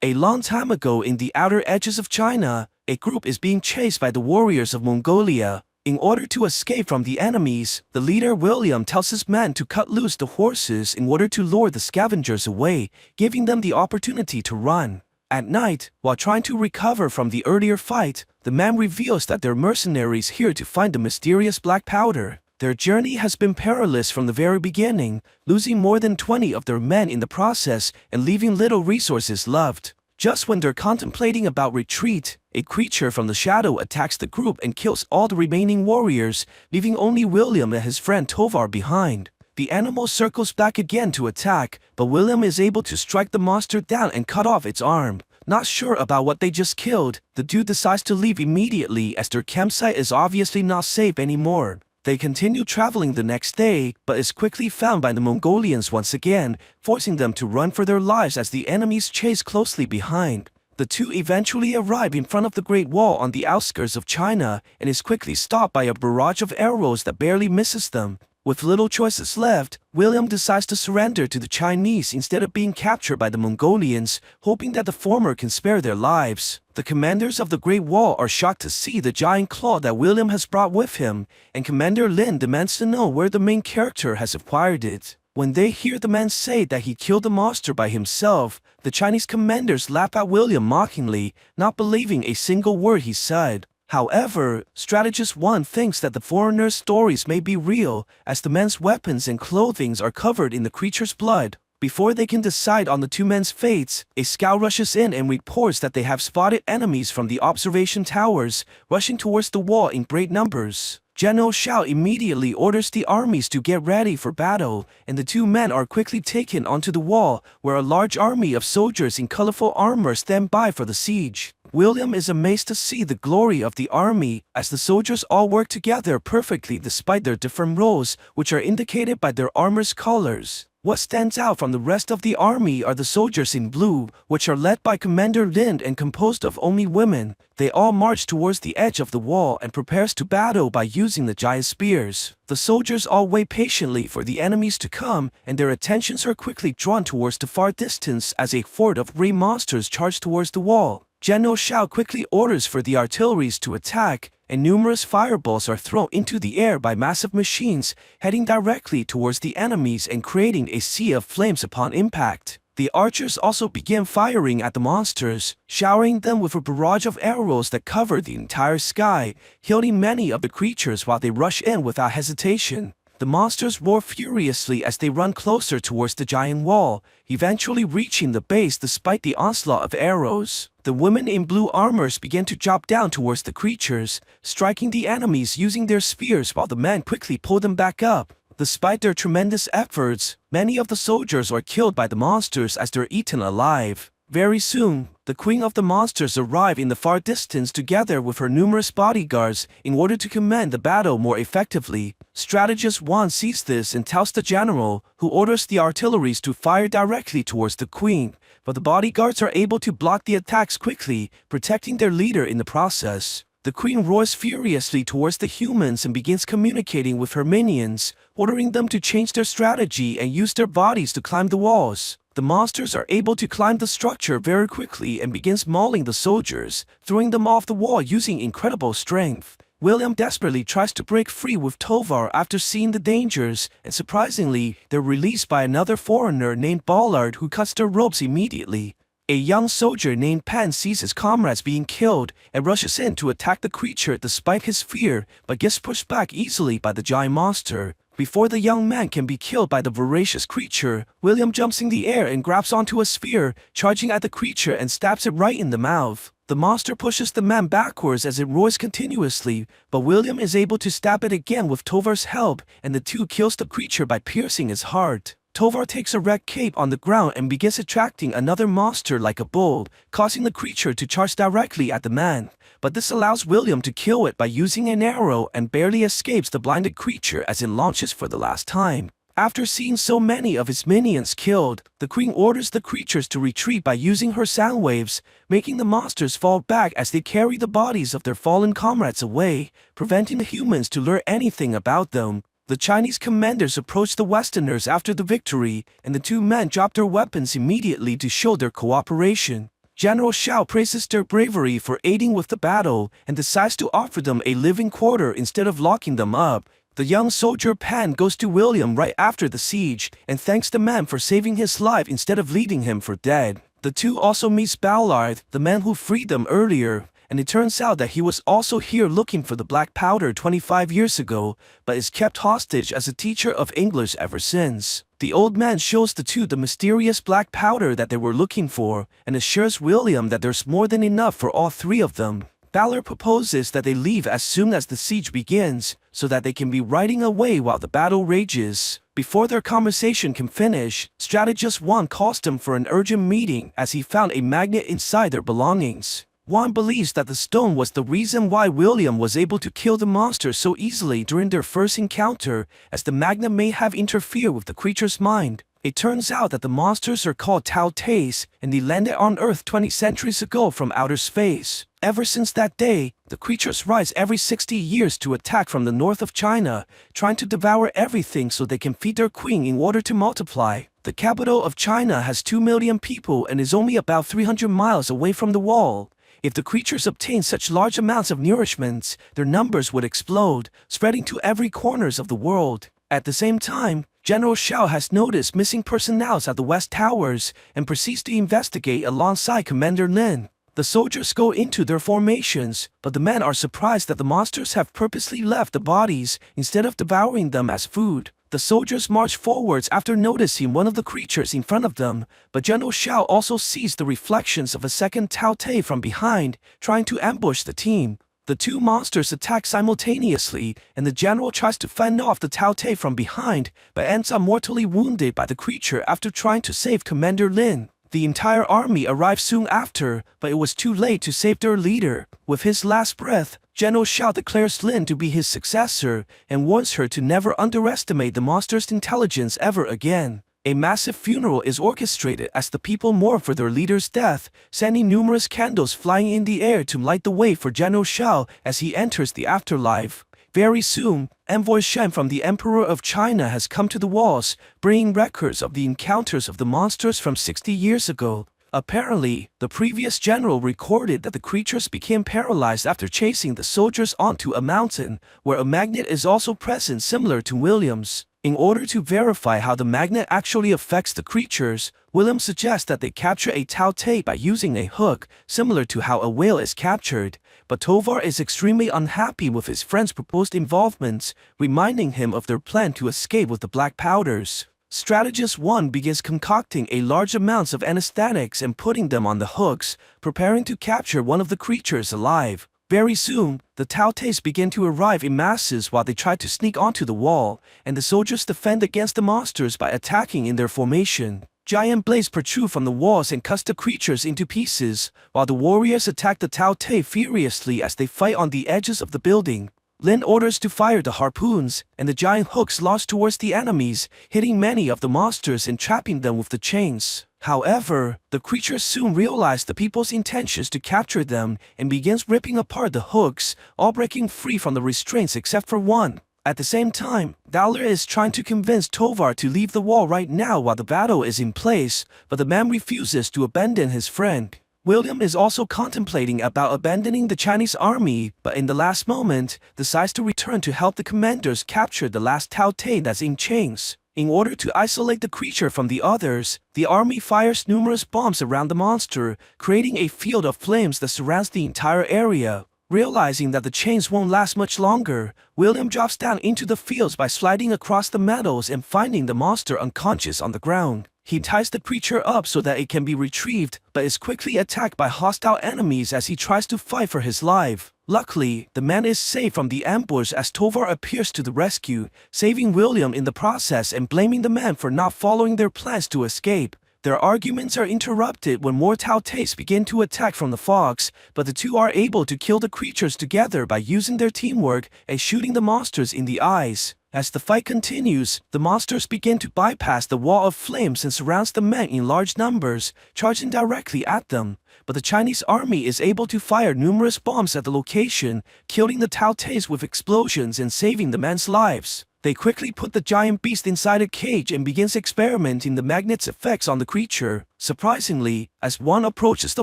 A long time ago in the outer edges of China, a group is being chased by the warriors of Mongolia. In order to escape from the enemies, the leader William tells his men to cut loose the horses in order to lure the scavengers away, giving them the opportunity to run. At night, while trying to recover from the earlier fight, the man reveals that they're mercenaries here to find the mysterious black powder. Their journey has been perilous from the very beginning, losing more than 20 of their men in the process and leaving little resources left. Just when they're contemplating about retreat, a creature from the shadow attacks the group and kills all the remaining warriors, leaving only William and his friend Tovar behind. The animal circles back again to attack, but William is able to strike the monster down and cut off its arm. Not sure about what they just killed, the dude decides to leave immediately as their campsite is obviously not safe anymore. They continue traveling the next day, but is quickly found by the Mongolians once again, forcing them to run for their lives as the enemies chase closely behind. The two eventually arrive in front of the Great Wall on the outskirts of China and is quickly stopped by a barrage of arrows that barely misses them. With little choices left, William decides to surrender to the Chinese instead of being captured by the Mongolians, hoping that the former can spare their lives. The commanders of the Great Wall are shocked to see the giant claw that William has brought with him, and Commander Lin demands to know where the main character has acquired it. When they hear the man say that he killed the monster by himself, the Chinese commanders laugh at William mockingly, not believing a single word he said. However, Strategist 1 thinks that the foreigner's stories may be real, as the men's weapons and clothing are covered in the creature's blood. Before they can decide on the two men's fates, a scout rushes in and reports that they have spotted enemies from the observation towers, rushing towards the wall in great numbers. General Xiao immediately orders the armies to get ready for battle, and the two men are quickly taken onto the wall, where a large army of soldiers in colorful armor stand by for the siege. William is amazed to see the glory of the army, as the soldiers all work together perfectly despite their different roles, which are indicated by their armor's colors. What stands out from the rest of the army are the soldiers in blue, which are led by Commander Lin and composed of only women. They all march towards the edge of the wall and prepares to battle by using the giant spears. The soldiers all wait patiently for the enemies to come, and their attentions are quickly drawn towards the far distance as a horde of gray monsters charge towards the wall. General Xiao quickly orders for the artilleries to attack, and numerous fireballs are thrown into the air by massive machines, heading directly towards the enemies and creating a sea of flames upon impact. The archers also begin firing at the monsters, showering them with a barrage of arrows that cover the entire sky, killing many of the creatures while they rush in without hesitation. The monsters roar furiously as they run closer towards the giant wall, eventually reaching the base despite the onslaught of arrows. The women in blue armors begin to drop down towards the creatures, striking the enemies using their spears while the men quickly pull them back up. Despite their tremendous efforts, many of the soldiers are killed by the monsters as they're eaten alive. Very soon, the queen of the monsters arrive in the far distance together with her numerous bodyguards in order to command the battle more effectively. Strategist 1 sees this and tells the general, who orders the artilleries to fire directly towards the queen, but the bodyguards are able to block the attacks quickly, protecting their leader in the process. The queen roars furiously towards the humans and begins communicating with her minions, ordering them to change their strategy and use their bodies to climb the walls. The monsters are able to climb the structure very quickly and begins mauling the soldiers, throwing them off the wall using incredible strength. William desperately tries to break free with Tovar after seeing the dangers, and surprisingly, they're released by another foreigner named Ballard who cuts their ropes immediately. A young soldier named Pan sees his comrades being killed and rushes in to attack the creature despite his fear, but gets pushed back easily by the giant monster. Before the young man can be killed by the voracious creature, William jumps in the air and grabs onto a spear, charging at the creature and stabs it right in the mouth. The monster pushes the man backwards as it roars continuously, but William is able to stab it again with Tovar's help, and the two kills the creature by piercing its heart. Tovar takes a red cape on the ground and begins attracting another monster like a bull, causing the creature to charge directly at the man. But this allows William to kill it by using an arrow and barely escapes the blinded creature as it launches for the last time. After seeing so many of his minions killed, the queen orders the creatures to retreat by using her sound waves, making the monsters fall back as they carry the bodies of their fallen comrades away, preventing the humans to learn anything about them. The Chinese commanders approach the Westerners after the victory, and the two men drop their weapons immediately to show their cooperation. General Xiao praises their bravery for aiding with the battle and decides to offer them a living quarter instead of locking them up. The young soldier Pan goes to William right after the siege and thanks the man for saving his life instead of leaving him for dead. The two also meet Ballard, the man who freed them earlier, and it turns out that he was also here looking for the black powder 25 years ago, but is kept hostage as a teacher of English ever since. The old man shows the two the mysterious black powder that they were looking for, and assures William that there's more than enough for all three of them. Ballard proposes that they leave as soon as the siege begins, so that they can be riding away while the battle rages. Before their conversation can finish, Strategist Juan calls them for an urgent meeting as he found a magnet inside their belongings. Juan believes that the stone was the reason why William was able to kill the monster so easily during their first encounter, as the magnet may have interfered with the creature's mind. It turns out that the monsters are called Tao Tais, and they landed on Earth 20 centuries ago from outer space. Ever since that day, the creatures rise every 60 years to attack from the north of China, trying to devour everything so they can feed their queen in order to multiply. The capital of China has 2 million people and is only about 300 miles away from the wall. If the creatures obtain such large amounts of nourishment, their numbers would explode, spreading to every corners of the world. At the same time, General Xiao has noticed missing personnel at the West Towers and proceeds to investigate alongside Commander Lin. The soldiers go into their formations, but the men are surprised that the monsters have purposely left the bodies instead of devouring them as food. The soldiers march forwards after noticing one of the creatures in front of them, but General Xiao also sees the reflections of a second Tao Te from behind, trying to ambush the team. The two monsters attack simultaneously, and the general tries to fend off the Tao Te from behind, but ends up mortally wounded by the creature after trying to save Commander Lin. The entire army arrived soon after, but it was too late to save their leader. With his last breath, General Xiao declares Lin to be his successor and warns her to never underestimate the monster's intelligence ever again. A massive funeral is orchestrated as the people mourn for their leader's death, sending numerous candles flying in the air to light the way for General Xiao as he enters the afterlife. Very soon, Envoy Shen from the Emperor of China has come to the walls, bringing records of the encounters of the monsters from 60 years ago. Apparently, the previous general recorded that the creatures became paralyzed after chasing the soldiers onto a mountain, where a magnet is also present similar to William's. In order to verify how the magnet actually affects the creatures, William suggests that they capture a Tao Te by using a hook, similar to how a whale is captured. But Tovar is extremely unhappy with his friend's proposed involvement, reminding him of their plan to escape with the black powders. Strategist 1 begins concocting a large amounts of anesthetics and putting them on the hooks, preparing to capture one of the creatures alive. Very soon, the Tao Tes begin to arrive in masses while they try to sneak onto the wall, and the soldiers defend against the monsters by attacking in their formation. Giant blades protrude from the walls and cut the creatures into pieces, while the warriors attack the Tao Te furiously as they fight on the edges of the building. Lin orders to fire the harpoons, and the giant hooks launch towards the enemies, hitting many of the monsters and trapping them with the chains. However, the creatures soon realize the people's intentions to capture them and begins ripping apart the hooks, all breaking free from the restraints except for one. At the same time, Dowler is trying to convince Tovar to leave the wall right now while the battle is in place, but the man refuses to abandon his friend. William is also contemplating about abandoning the Chinese army, but in the last moment, decides to return to help the commanders capture the last Tao Te that's in chains. In order to isolate the creature from the others, the army fires numerous bombs around the monster, creating a field of flames that surrounds the entire area. Realizing that the chains won't last much longer, William drops down into the fields by sliding across the metals and finding the monster unconscious on the ground. He ties the creature up so that it can be retrieved, but is quickly attacked by hostile enemies as he tries to fight for his life. Luckily, the man is saved from the ambush as Tovar appears to the rescue, saving William in the process and blaming the man for not following their plans to escape. Their arguments are interrupted when more Taotais begin to attack from the fogs, but the two are able to kill the creatures together by using their teamwork and shooting the monsters in the eyes. As the fight continues, the monsters begin to bypass the wall of flames and surrounds the men in large numbers, charging directly at them. But the Chinese army is able to fire numerous bombs at the location, killing the Taotais with explosions and saving the men's lives. They quickly put the giant beast inside a cage and begins experimenting the magnet's effects on the creature. Surprisingly, as one approaches the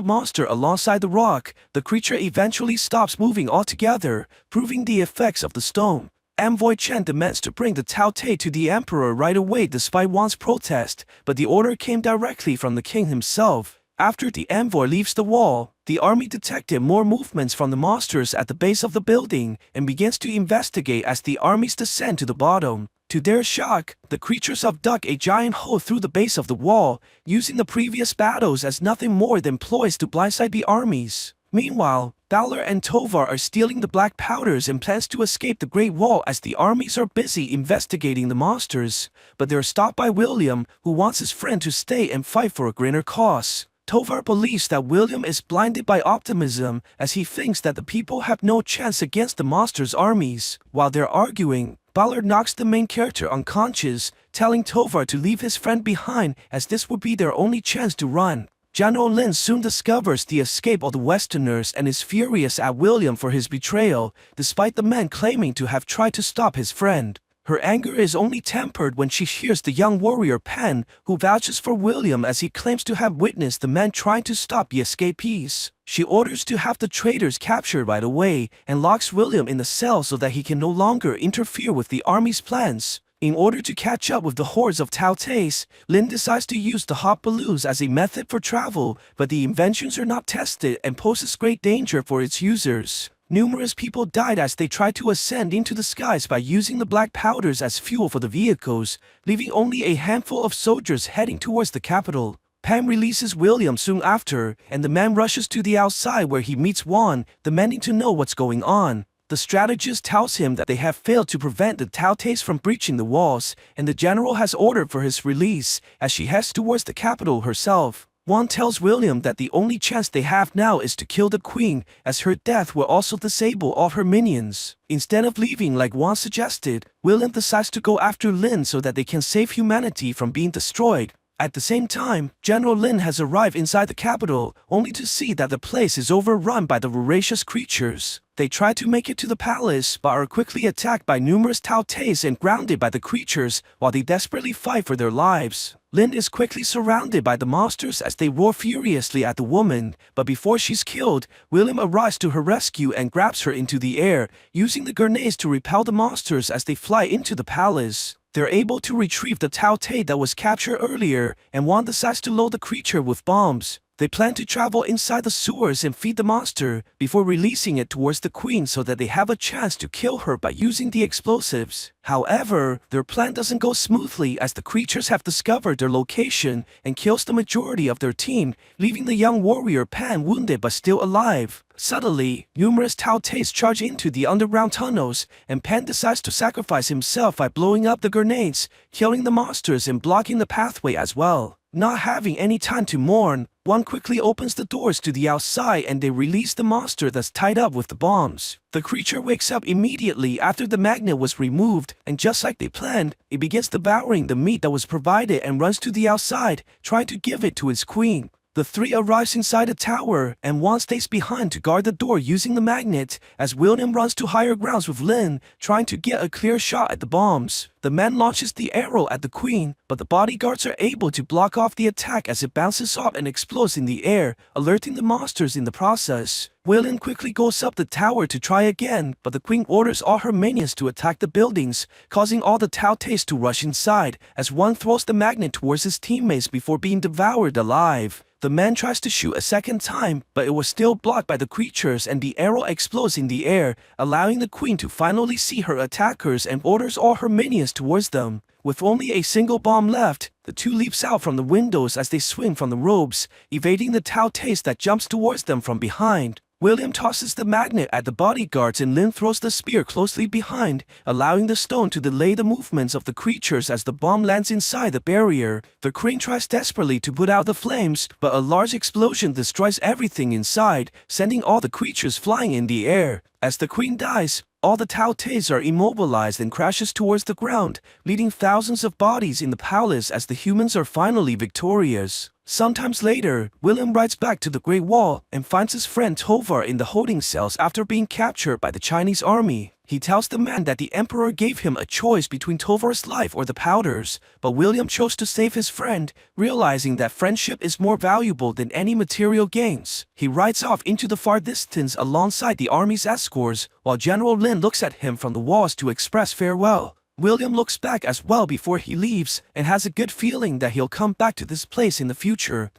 monster alongside the rock, the creature eventually stops moving altogether, proving the effects of the stone. Envoy Chen demands to bring the Taotai to the emperor right away despite Wan's protest, but the order came directly from the king himself. After the envoy leaves the wall, the army detected more movements from the monsters at the base of the building and begins to investigate as the armies descend to the bottom. To their shock, the creatures have dug a giant hole through the base of the wall, using the previous battles as nothing more than ploys to blindside the armies. Meanwhile, Balor and Tovar are stealing the black powders and plans to escape the Great Wall as the armies are busy investigating the monsters, but they're stopped by William, who wants his friend to stay and fight for a greater cause. Tovar believes that William is blinded by optimism as he thinks that the people have no chance against the monsters' armies. While they're arguing, Balor knocks the main character unconscious, telling Tovar to leave his friend behind as this would be their only chance to run. General Lin soon discovers the escape of the Westerners and is furious at William for his betrayal, despite the man claiming to have tried to stop his friend. Her anger is only tempered when she hears the young warrior Pan, who vouches for William as he claims to have witnessed the men trying to stop the escapees. She orders to have the traitors captured right away and locks William in the cell so that he can no longer interfere with the army's plans. In order to catch up with the hordes of Taotais, Lin decides to use the hot balloons as a method for travel, but the inventions are not tested and poses great danger for its users. Numerous people died as they tried to ascend into the skies by using the black powders as fuel for the vehicles, leaving only a handful of soldiers heading towards the capital. Pam releases William soon after, and the man rushes to the outside where he meets Wan, demanding to know what's going on. The strategist tells him that they have failed to prevent the Taotais from breaching the walls, and the general has ordered for his release as she heads towards the capital herself. Wan tells William that the only chance they have now is to kill the queen, as her death will also disable all her minions. Instead of leaving like Wan suggested, William decides to go after Lin so that they can save humanity from being destroyed. At the same time, General Lin has arrived inside the capital, only to see that the place is overrun by the voracious creatures. They try to make it to the palace, but are quickly attacked by numerous Taotais and grounded by the creatures, while they desperately fight for their lives. Lin is quickly surrounded by the monsters as they roar furiously at the woman, but before she's killed, William arrives to her rescue and grabs her into the air, using the grenades to repel the monsters as they fly into the palace. They're able to retrieve the Taotai that was captured earlier, and Wan decides to load the creature with bombs. They plan to travel inside the sewers and feed the monster before releasing it towards the queen so that they have a chance to kill her by using the explosives. However, their plan doesn't go smoothly as the creatures have discovered their location and kills the majority of their team, leaving the young warrior Pan wounded but still alive. Suddenly, numerous Taotais charge into the underground tunnels, and Pan decides to sacrifice himself by blowing up the grenades, killing the monsters and blocking the pathway as well. Not having any time to mourn, Wan quickly opens the doors to the outside and they release the monster that's tied up with the bombs. The creature wakes up immediately after the magnet was removed, and just like they planned, it begins devouring the meat that was provided and runs to the outside, trying to give it to its queen. The three arrives inside the tower, and Wan stays behind to guard the door using the magnet, as William runs to higher grounds with Lin, trying to get a clear shot at the bombs. The man launches the arrow at the queen, but the bodyguards are able to block off the attack as it bounces off and explodes in the air, alerting the monsters in the process. William quickly goes up the tower to try again, but the queen orders all her minions to attack the buildings, causing all the Taotais to rush inside, as one throws the magnet towards his teammates before being devoured alive. The man tries to shoot a second time, but it was still blocked by the creatures and the arrow explodes in the air, allowing the queen to finally see her attackers and orders all her minions towards them. With only a single bomb left, the two leaps out from the windows as they swing from the ropes, evading the Tao Taste that jumps towards them from behind. William tosses the magnet at the bodyguards and Lin throws the spear closely behind, allowing the stone to delay the movements of the creatures as the bomb lands inside the barrier. The crane tries desperately to put out the flames, but a large explosion destroys everything inside, sending all the creatures flying in the air. As the queen dies, all the Tao Tes are immobilized and crashes towards the ground, leaving thousands of bodies in the palace as the humans are finally victorious. Sometimes later, William rides back to the Great Wall and finds his friend Tovar in the holding cells after being captured by the Chinese army. He tells the man that the emperor gave him a choice between Tovar's life or the powders, but William chose to save his friend, realizing that friendship is more valuable than any material gains. He rides off into the far distance alongside the army's escorts, while General Lin looks at him from the walls to express farewell. William looks back as well before he leaves and has a good feeling that he'll come back to this place in the future.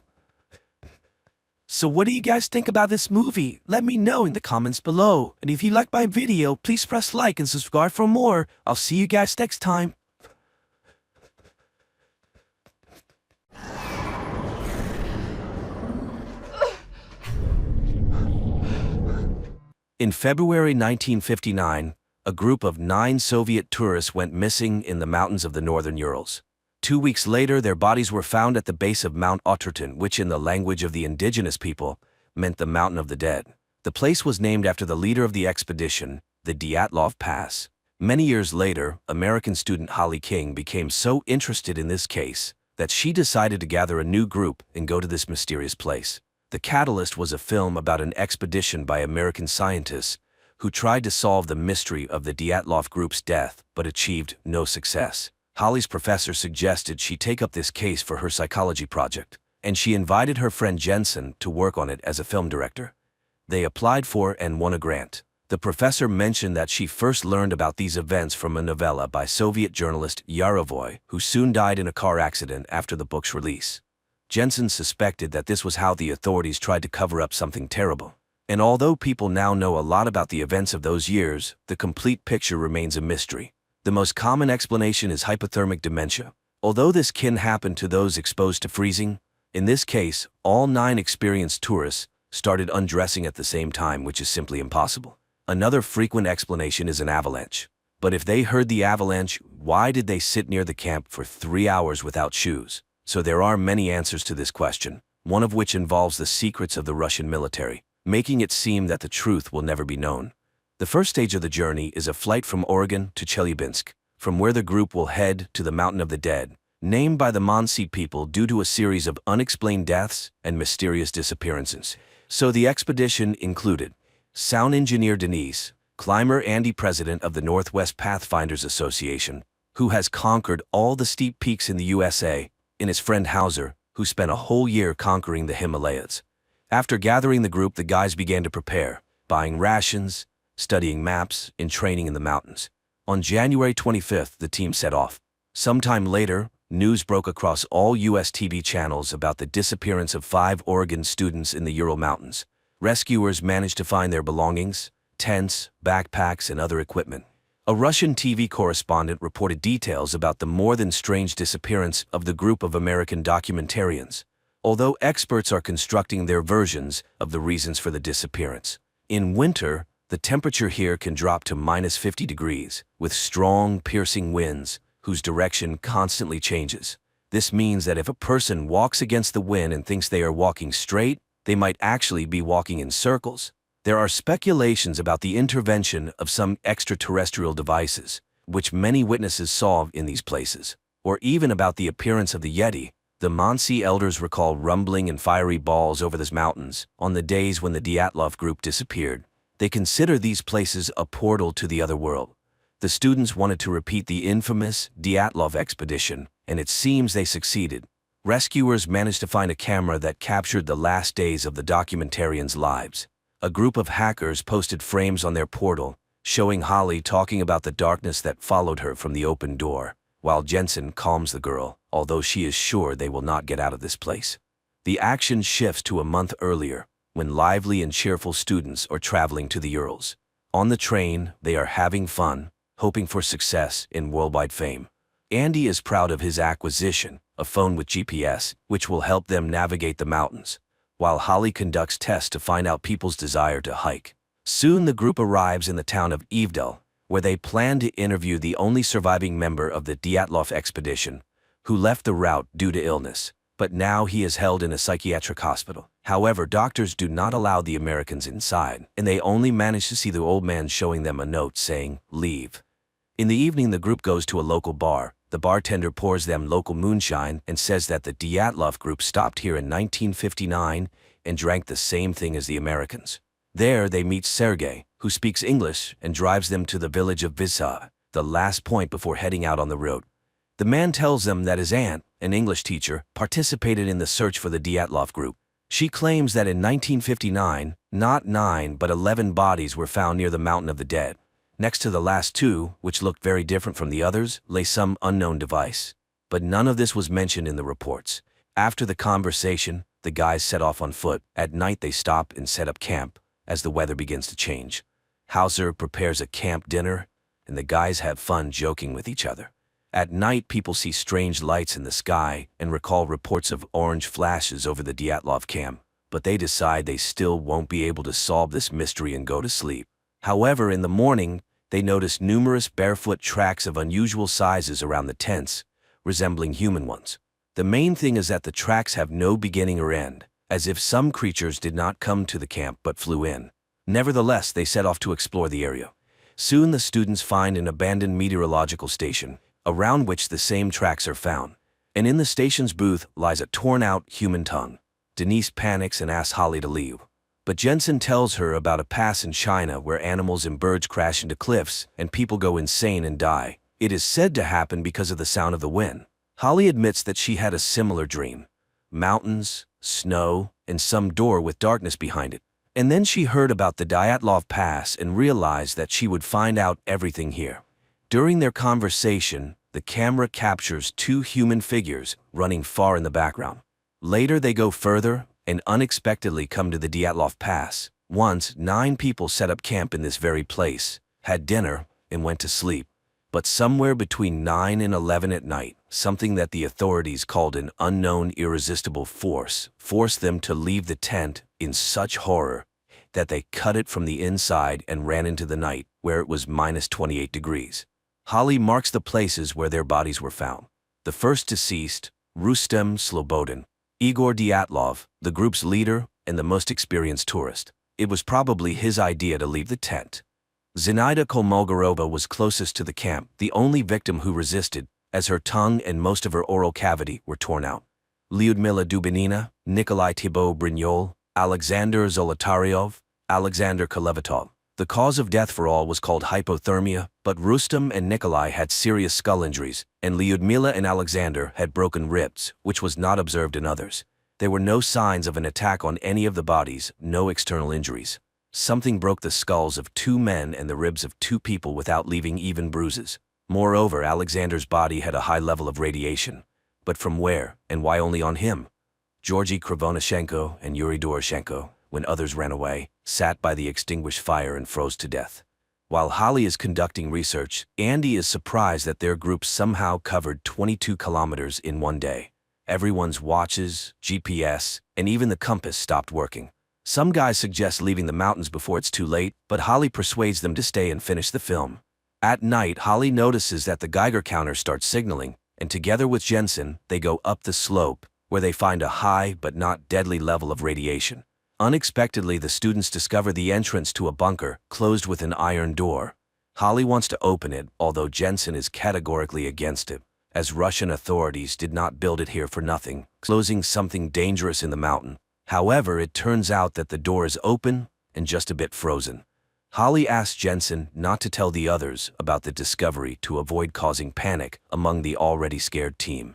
So what do you guys think about this movie? Let me know in the comments below. And if you like my video, please press like and subscribe for more. I'll see you guys next time. In February 1959, a group of 9 Soviet tourists went missing in the mountains of the northern Urals. 2 weeks later, their bodies were found at the base of Mount Oturton, which in the language of the indigenous people meant the Mountain of the Dead. The place was named after the leader of the expedition, the Dyatlov Pass. Many years later, American student Holly King became so interested in this case that she decided to gather a new group and go to this mysterious place. The catalyst was a film about an expedition by American scientists who tried to solve the mystery of the Dyatlov group's death but achieved no success. Holly's professor suggested she take up this case for her psychology project, and she invited her friend Jensen to work on it as a film director. They applied for and won a grant. The professor mentioned that she first learned about these events from a novella by Soviet journalist Yarovoy, who soon died in a car accident after the book's release. Jensen suspected that this was how the authorities tried to cover up something terrible. And although people now know a lot about the events of those years, the complete picture remains a mystery. The most common explanation is hypothermic dementia. Although this can happen to those exposed to freezing, in this case, all 9 experienced tourists started undressing at the same time, which is simply impossible. Another frequent explanation is an avalanche. But if they heard the avalanche, why did they sit near the camp for 3 hours without shoes? So there are many answers to this question, one of which involves the secrets of the Russian military, making it seem that the truth will never be known. The first stage of the journey is a flight from Oregon to Chelyabinsk, from where the group will head to the Mountain of the Dead, named by the Mansi people due to a series of unexplained deaths and mysterious disappearances. So the expedition included sound engineer Denise, climber Andy, president of the Northwest Pathfinders Association, who has conquered all the steep peaks in the USA, and his friend Hauser, who spent a whole year conquering the Himalayas. After gathering the group, the guys began to prepare, buying rations, studying maps, and training in the mountains. On January 25th, the team set off. Sometime later, news broke across all U.S. TV channels about the disappearance of 5 Oregon students in the Ural Mountains. Rescuers managed to find their belongings, tents, backpacks, and other equipment. A Russian TV correspondent reported details about the more than strange disappearance of the group of American documentarians, although experts are constructing their versions of the reasons for the disappearance. In winter, the temperature here can drop to -50 degrees, with strong, piercing winds, whose direction constantly changes. This means that if a person walks against the wind and thinks they are walking straight, they might actually be walking in circles. There are speculations about the intervention of some extraterrestrial devices, which many witnesses saw in these places, or even about the appearance of the Yeti. The Mansi elders recall rumbling and fiery balls over the mountains on the days when the Dyatlov group disappeared. They consider these places a portal to the other world. The students wanted to repeat the infamous Dyatlov expedition, and it seems they succeeded. Rescuers managed to find a camera that captured the last days of the documentarians' lives. A group of hackers posted frames on their portal, showing Holly talking about the darkness that followed her from the open door, while Jensen calms the girl, although she is sure they will not get out of this place. The action shifts to a month earlier, when lively and cheerful students are traveling to the Urals. On the train, they are having fun, hoping for success and worldwide fame. Andy is proud of his acquisition, a phone with GPS, which will help them navigate the mountains, while Holly conducts tests to find out people's desire to hike. Soon the group arrives in the town of Evedell, where they plan to interview the only surviving member of the Dyatlov expedition, who left the route due to illness, but now he is held in a psychiatric hospital. However, doctors do not allow the Americans inside, and they only manage to see the old man showing them a note saying, "Leave." In the evening, the group goes to a local bar. The bartender pours them local moonshine and says that the Dyatlov group stopped here in 1959 and drank the same thing as the Americans. There, they meet Sergei, who speaks English and drives them to the village of Visa, the last point before heading out on the road. The man tells them that his aunt, an English teacher, participated in the search for the Dyatlov group. She claims that in 1959, not 9 but 11 bodies were found near the Mountain of the Dead. Next to the last two, which looked very different from the others, lay some unknown device. But none of this was mentioned in the reports. After the conversation, the guys set off on foot. At night they stop and set up camp, as the weather begins to change. Hauser prepares a camp dinner, and the guys have fun joking with each other. At night, people see strange lights in the sky and recall reports of orange flashes over the Dyatlov camp, but they decide they still won't be able to solve this mystery and go to sleep. However, in the morning, they notice numerous barefoot tracks of unusual sizes around the tents, resembling human ones. The main thing is that the tracks have no beginning or end, as if some creatures did not come to the camp but flew in. Nevertheless, they set off to explore the area. Soon the students find an abandoned meteorological station, around which the same tracks are found, and in the station's booth lies a torn-out human tongue. Denise panics and asks Holly to leave, but Jensen tells her about a pass in China where animals and birds crash into cliffs and people go insane and die. It is said to happen because of the sound of the wind. Holly admits that she had a similar dream. Mountains, snow, and some door with darkness behind it. And then she heard about the Dyatlov Pass and realized that she would find out everything here. During their conversation, the camera captures two human figures running far in the background. Later they go further and unexpectedly come to the Dyatlov Pass. Once, 9 people set up camp in this very place, had dinner, and went to sleep. But somewhere between 9 and 11 at night, something that the authorities called an unknown irresistible force forced them to leave the tent in such horror that they cut it from the inside and ran into the night, where it was minus 28 degrees. Holly marks the places where their bodies were found. The first deceased, Rustem Slobodin, Igor Dyatlov, the group's leader and the most experienced tourist. It was probably his idea to leave the tent. Zinaida Kolmogorova was closest to the camp, the only victim who resisted, as her tongue and most of her oral cavity were torn out. Lyudmila Dubinina, Nikolai Thibault Brignol, Alexander Zolotaryov, Alexander Kolevatov. The cause of death for all was called hypothermia, but Rustem and Nikolai had serious skull injuries, and Lyudmila and Alexander had broken ribs, which was not observed in others. There were no signs of an attack on any of the bodies, no external injuries. Something broke the skulls of 2 men and the ribs of 2 people without leaving even bruises. Moreover, Alexander's body had a high level of radiation. But from where, and why only on him? Georgy Krivonashenko and Yuri Doroshenko, when others ran away, sat by the extinguished fire and froze to death. While Holly is conducting research, Andy is surprised that their group somehow covered 22 kilometers in one day. Everyone's watches, GPS, and even the compass stopped working. Some guys suggest leaving the mountains before it's too late, but Holly persuades them to stay and finish the film. At night, Holly notices that the Geiger counter starts signaling, and together with Jensen, they go up the slope, where they find a high but not deadly level of radiation. Unexpectedly, the students discover the entrance to a bunker, closed with an iron door. Holly wants to open it, although Jensen is categorically against it, as Russian authorities did not build it here for nothing, closing something dangerous in the mountain. However, it turns out that the door is open and just a bit frozen. Holly asks Jensen not to tell the others about the discovery to avoid causing panic among the already scared team.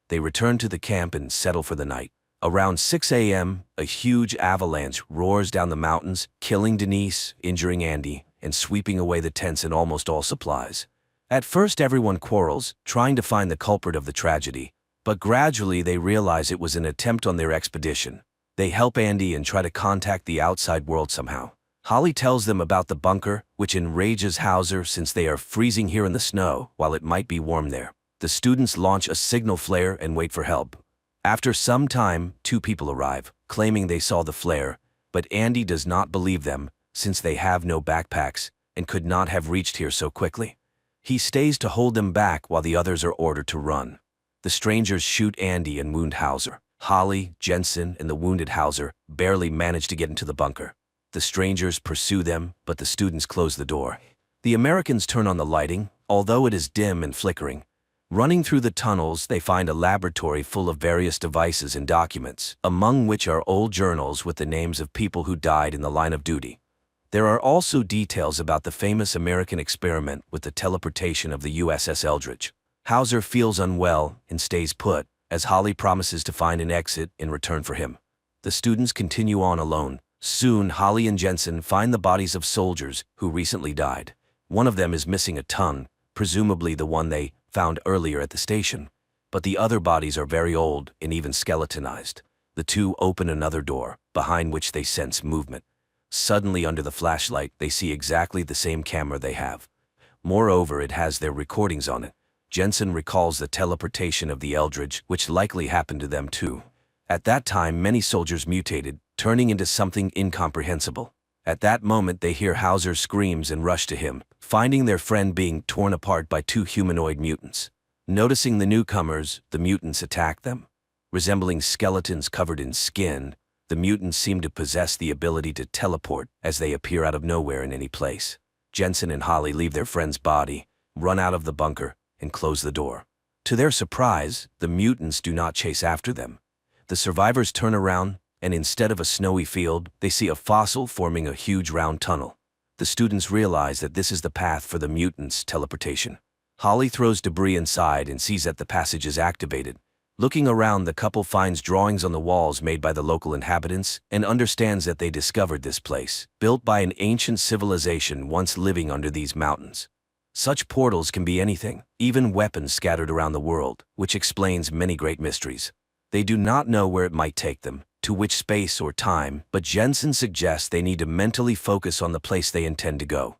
They return to the camp and settle for the night. Around 6 a.m., a huge avalanche roars down the mountains, killing Denise, injuring Andy, and sweeping away the tents and almost all supplies. At first, everyone quarrels, trying to find the culprit of the tragedy, but gradually they realize it was an attempt on their expedition. They help Andy and try to contact the outside world somehow. Holly tells them about the bunker, which enrages Hauser since they are freezing here in the snow, while it might be warm there. The students launch a signal flare and wait for help. After some time, 2 people arrive, claiming they saw the flare, but Andy does not believe them since they have no backpacks and could not have reached here so quickly. He stays to hold them back while the others are ordered to run. The strangers shoot Andy and wound Hauser. Holly, Jensen, and the wounded Hauser barely manage to get into the bunker. The strangers pursue them, but the students close the door. The Americans turn on the lighting, although it is dim and flickering. Running through the tunnels, they find a laboratory full of various devices and documents, among which are old journals with the names of people who died in the line of duty. There are also details about the famous American experiment with the teleportation of the USS Eldridge. Hauser feels unwell and stays put, as Holly promises to find an exit in return for him. The students continue on alone. Soon, Holly and Jensen find the bodies of soldiers who recently died. One of them is missing a tongue, presumably the one they found earlier at the station. But the other bodies are very old and even skeletonized. The 2 open another door, behind which they sense movement. Suddenly, under the flashlight, they see exactly the same camera they have. Moreover, it has their recordings on it. Jensen recalls the teleportation of the Eldridge, which likely happened to them too. At that time, many soldiers mutated, turning into something incomprehensible. At that moment, they hear Hauser's screams and rush to him, finding their friend being torn apart by 2 humanoid mutants. Noticing the newcomers, the mutants attack them. Resembling skeletons covered in skin, the mutants seem to possess the ability to teleport as they appear out of nowhere in any place. Jensen and Holly leave their friend's body, run out of the bunker, and close the door. To their surprise, the mutants do not chase after them. The survivors turn around, and instead of a snowy field, they see a fossil forming a huge round tunnel. The students realize that this is the path for the mutants' teleportation. Holly throws debris inside and sees that the passage is activated. Looking around, the couple finds drawings on the walls made by the local inhabitants and understands that they discovered this place, built by an ancient civilization once living under these mountains. Such portals can be anything, even weapons scattered around the world, which explains many great mysteries. They do not know where it might take them, to which space or time, but Jensen suggests they need to mentally focus on the place they intend to go.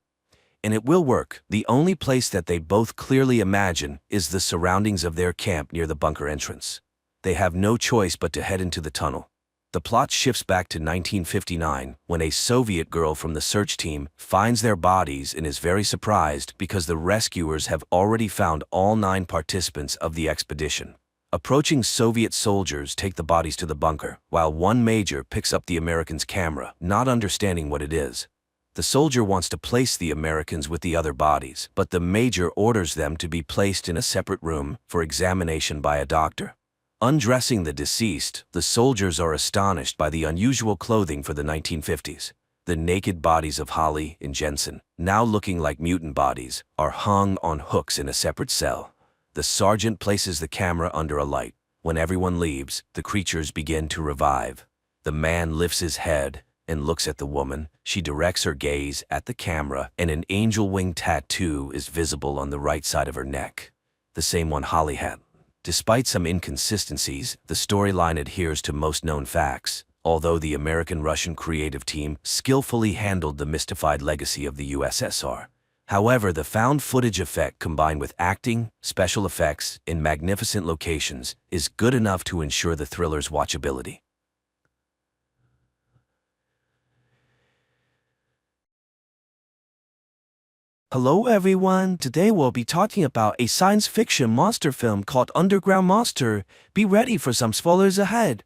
And it will work. The only place that they both clearly imagine is the surroundings of their camp near the bunker entrance. They have no choice but to head into the tunnel. The plot shifts back to 1959, when a Soviet girl from the search team finds their bodies and is very surprised because the rescuers have already found all 9 participants of the expedition. Approaching Soviet soldiers take the bodies to the bunker, while one major picks up the Americans' camera, not understanding what it is. The soldier wants to place the Americans with the other bodies, but the major orders them to be placed in a separate room for examination by a doctor. Undressing the deceased, the soldiers are astonished by the unusual clothing for the 1950s. The naked bodies of Holly and Jensen, now looking like mutant bodies, are hung on hooks in a separate cell. The sergeant places the camera under a light. When everyone leaves, the creatures begin to revive. The man lifts his head and looks at the woman. She directs her gaze at the camera, and an angel wing tattoo is visible on the right side of her neck, the same one Holly had. Despite some inconsistencies, the storyline adheres to most known facts, although the American-Russian creative team skillfully handled the mystified legacy of the USSR. However, the found footage effect combined with acting, special effects, and magnificent locations is good enough to ensure the thriller's watchability. Hello everyone, today we'll be talking about a science fiction monster film called Underground Monster. Be ready for some spoilers ahead.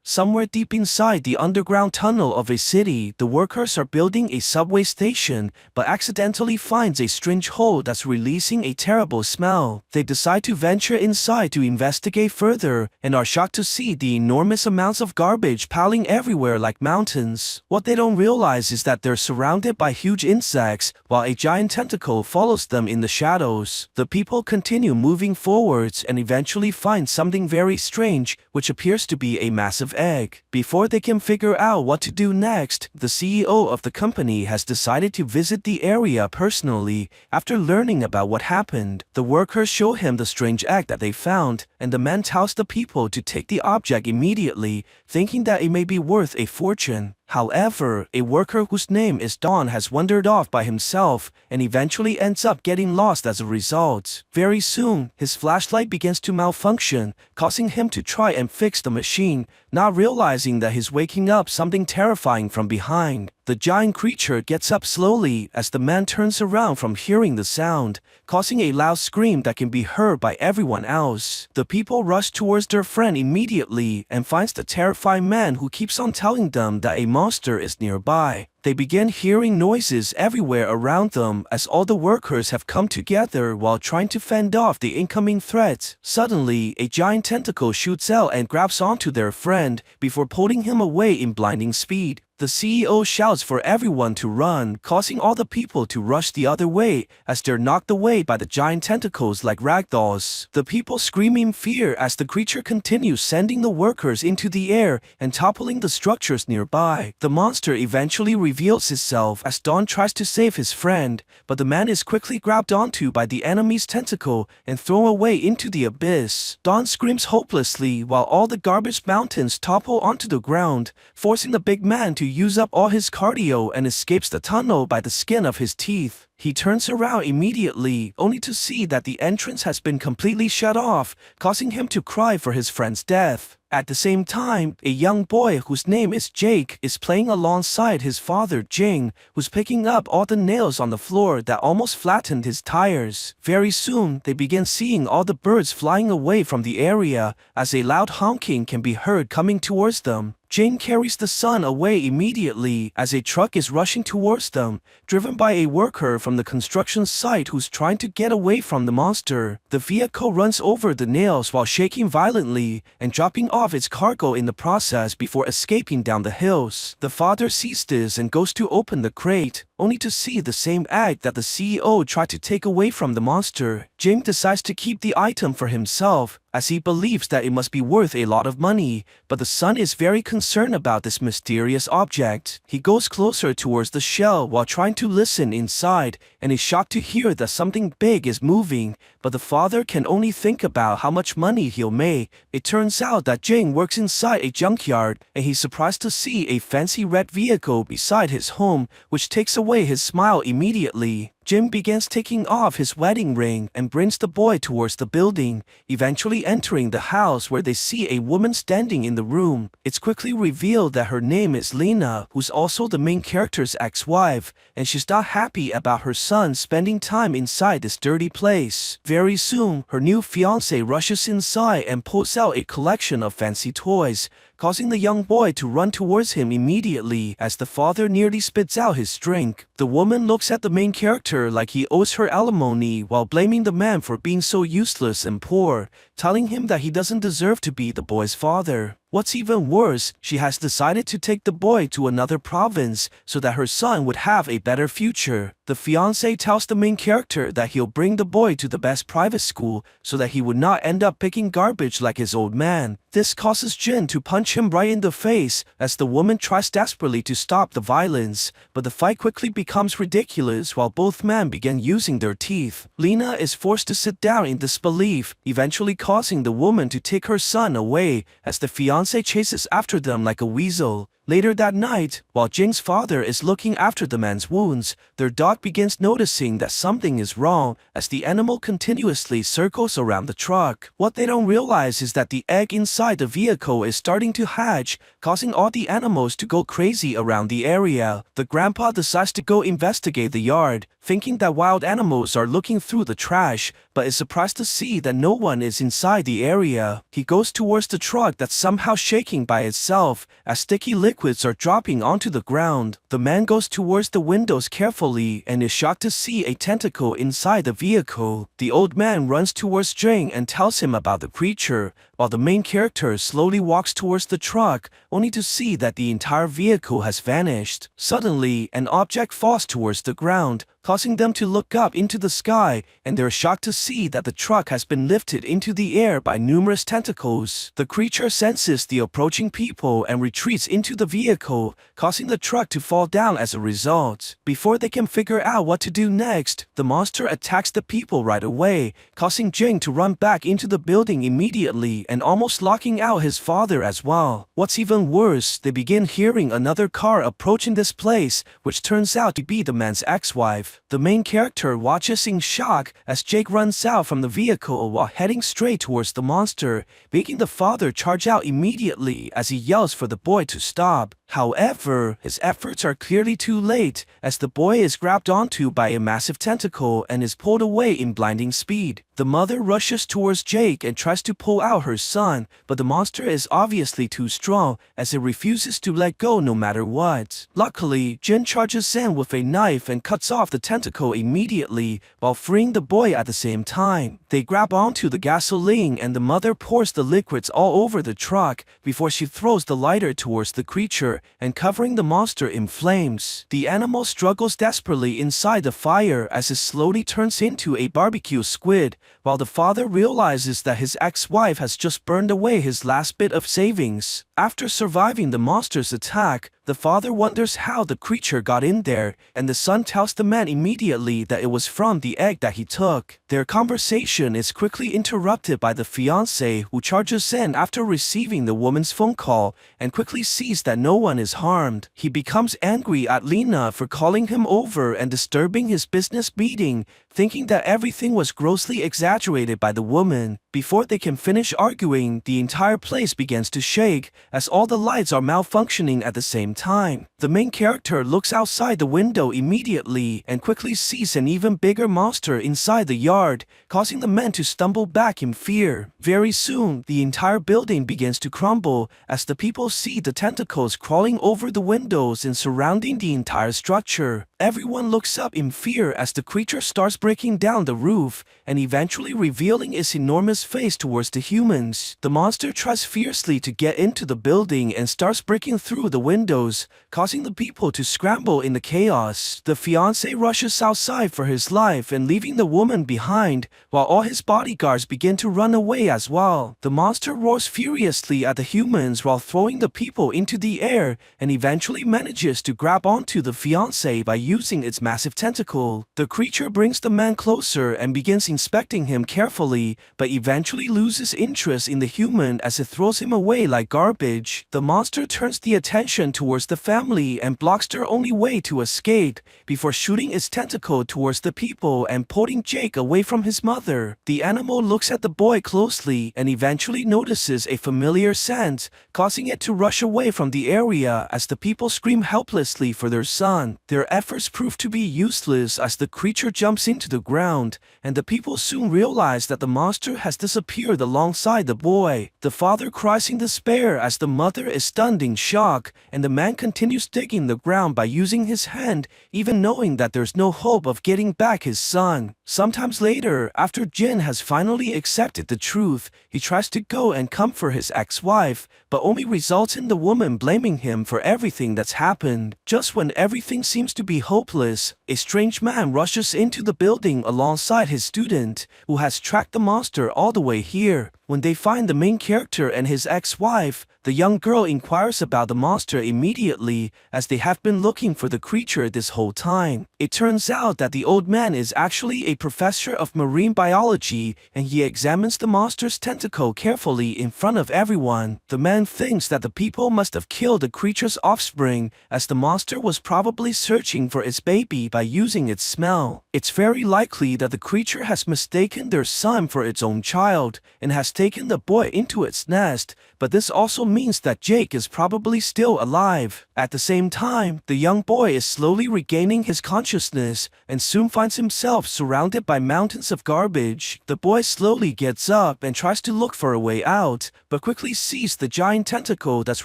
Somewhere deep inside the underground tunnel of a city, the workers are building a subway station, but accidentally finds a strange hole that's releasing a terrible smell. They decide to venture inside to investigate further, and are shocked to see the enormous amounts of garbage piling everywhere like mountains. What they don't realize is that they're surrounded by huge insects, while a giant tentacle follows them in the shadows. The people continue moving forwards and eventually find something very strange, which appears to be a massive egg. Before they can figure out what to do next, the CEO of the company has decided to visit the area personally. After learning about what happened, the workers show him the strange egg that they found, and the man tells the people to take the object immediately, thinking that it may be worth a fortune. However, a worker whose name is Don has wandered off by himself and eventually ends up getting lost as a result. Very soon, his flashlight begins to malfunction, causing him to try and fix the machine, not realizing that he's waking up something terrifying from behind. The giant creature gets up slowly as the man turns around from hearing the sound, causing a loud scream that can be heard by everyone else. The people rush towards their friend immediately and finds the terrifying man who keeps on telling them that a monster is nearby. They begin hearing noises everywhere around them as all the workers have come together while trying to fend off the incoming threat. Suddenly, a giant tentacle shoots out and grabs onto their friend before pulling him away in blinding speed. The CEO shouts for everyone to run, causing all the people to rush the other way as they're knocked away by the giant tentacles like ragdolls. The people scream in fear as the creature continues sending the workers into the air and toppling the structures nearby. The monster eventually reveals itself as Don tries to save his friend, but the man is quickly grabbed onto by the enemy's tentacle and thrown away into the abyss. Don screams hopelessly while all the garbage mountains topple onto the ground, forcing the big man to use up all his cardio and escapes the tunnel by the skin of his teeth. He turns around immediately, only to see that the entrance has been completely shut off, causing him to cry for his friend's death. At the same time, a young boy whose name is Jake is playing alongside his father Jing, who's picking up all the nails on the floor that almost flattened his tires. Very soon, they begin seeing all the birds flying away from the area as a loud honking can be heard coming towards them. Jane carries the son away immediately as a truck is rushing towards them, driven by a worker from the construction site who's trying to get away from the monster. The vehicle runs over the nails while shaking violently and dropping off its cargo in the process before escaping down the hills. The father sees this and goes to open the crate, only to see the same act that the CEO tried to take away from the monster. Jim decides to keep the item for himself, as he believes that it must be worth a lot of money, but the son is very concerned about this mysterious object. He goes closer towards the shell while trying to listen inside, and is shocked to hear that something big is moving, but the father can only think about how much money he'll make. It turns out that Jing works inside a junkyard, and he's surprised to see a fancy red vehicle beside his home, which takes away his smile immediately. Jim begins taking off his wedding ring and brings the boy towards the building, eventually entering the house where they see a woman standing in the room. It's quickly revealed that her name is Lena, who's also the main character's ex-wife, and she's not happy about her son spending time inside this dirty place. Very soon, her new fiancé rushes inside and pulls out a collection of fancy toys, causing the young boy to run towards him immediately as the father nearly spits out his drink. The woman looks at the main character like he owes her alimony while blaming the man for being so useless and poor, telling him that he doesn't deserve to be the boy's father. What's even worse, she has decided to take the boy to another province so that her son would have a better future. The fiancé tells the main character that he'll bring the boy to the best private school so that he would not end up picking garbage like his old man. This causes Jin to punch him right in the face as the woman tries desperately to stop the violence, but the fight quickly becomes ridiculous while both men begin using their teeth. Lena is forced to sit down in disbelief, eventually causing the woman to take her son away as the fiancé chases after them like a weasel. Later that night, while Jing's father is looking after the man's wounds, their dog begins noticing that something is wrong as the animal continuously circles around the truck. What they don't realize is that the egg inside the vehicle is starting to hatch, causing all the animals to go crazy around the area. The grandpa decides to go investigate the yard, thinking that wild animals are looking through the trash, but is surprised to see that no one is inside the area. He goes towards the truck that's somehow shaking by itself as sticky liquids are dropping onto the ground. The man goes towards the windows carefully and is shocked to see a tentacle inside the vehicle. The old man runs towards Jing and tells him about the creature, while the main character slowly walks towards the truck, only to see that the entire vehicle has vanished. Suddenly, an object falls towards the ground, causing them to look up into the sky, and they're shocked to see that the truck has been lifted into the air by numerous tentacles. The creature senses the approaching people and retreats into the vehicle, causing the truck to fall down as a result. Before they can figure out what to do next, the monster attacks the people right away, causing Jing to run back into the building immediately and almost locking out his father as well. What's even worse, they begin hearing another car approaching this place, which turns out to be the man's ex-wife. The main character watches in shock as Jake runs out from the vehicle while heading straight towards the monster, making the father charge out immediately as he yells for the boy to stop. However, his efforts are clearly too late as the boy is grabbed onto by a massive tentacle and is pulled away in blinding speed. The mother rushes towards Jake and tries to pull out her son, but the monster is obviously too strong as it refuses to let go no matter what. Luckily, Jin charges in with a knife and cuts off the tentacle immediately while freeing the boy at the same time. They grab onto the gasoline and the mother pours the liquids all over the truck before she throws the lighter towards the creature and covering the monster in flames. The animal struggles desperately inside the fire as it slowly turns into a barbecue squid, while the father realizes that his ex-wife has just burned away his last bit of savings. After surviving the monster's attack, the father wonders how the creature got in there, and the son tells the man immediately that it was from the egg that he took. Their conversation is quickly interrupted by the fiancé, who charges in after receiving the woman's phone call and quickly sees that no one is harmed. He becomes angry at Lena for calling him over and disturbing his business meeting, thinking that everything was grossly exaggerated by the woman. Before they can finish arguing, the entire place begins to shake as all the lights are malfunctioning at the same time. The main character looks outside the window immediately and quickly sees an even bigger monster inside the yard, causing the men to stumble back in fear. Very soon, the entire building begins to crumble as the people see the tentacles crawling over the windows and surrounding the entire structure. Everyone looks up in fear as the creature starts breaking down the roof and eventually revealing its enormous face towards the humans. The monster tries fiercely to get into the building and starts breaking through the windows, causing the people to scramble in the chaos. The fiancé rushes outside for his life and leaving the woman behind, while all his bodyguards begin to run away as well. The monster roars furiously at the humans while throwing the people into the air and eventually manages to grab onto the fiancé by using its massive tentacle. The creature brings the man closer and begins inspecting him carefully, but eventually loses interest in the human as it throws him away like garbage. The monster turns the attention towards the family and blocks their only way to escape before shooting its tentacle towards the people and pulling Jake away from his mother. The animal looks at the boy closely and eventually notices a familiar scent, causing it to rush away from the area as the people scream helplessly for their son. Their efforts prove to be useless as the creature jumps into the ground, and the people soon realize that the monster has disappeared alongside the boy. The father cries in despair as the mother is stunned in shock, and the man continues digging the ground by using his hand, even knowing that there's no hope of getting back his son. Sometimes later, after Jin has finally accepted the truth, he tries to go and comfort his ex-wife, but only results in the woman blaming him for everything that's happened. Just when everything seems to be hopeless, a strange man rushes into the building alongside his student, who has tracked the monster all the way here. When they find the main character and his ex-wife, the young girl inquires about the monster immediately as they have been looking for the creature this whole time. It turns out that the old man is actually a professor of marine biology and he examines the monster's tentacle carefully in front of everyone. The man thinks that the people must have killed the creature's offspring as the monster was probably searching for its baby by using its smell. It's very likely that the creature has mistaken their son for its own child and has taken the boy into its nest, but this also means that Jake is probably still alive. At the same time, the young boy is slowly regaining his consciousness and soon finds himself surrounded by mountains of garbage. The boy slowly gets up and tries to look for a way out, but quickly sees the giant tentacle that's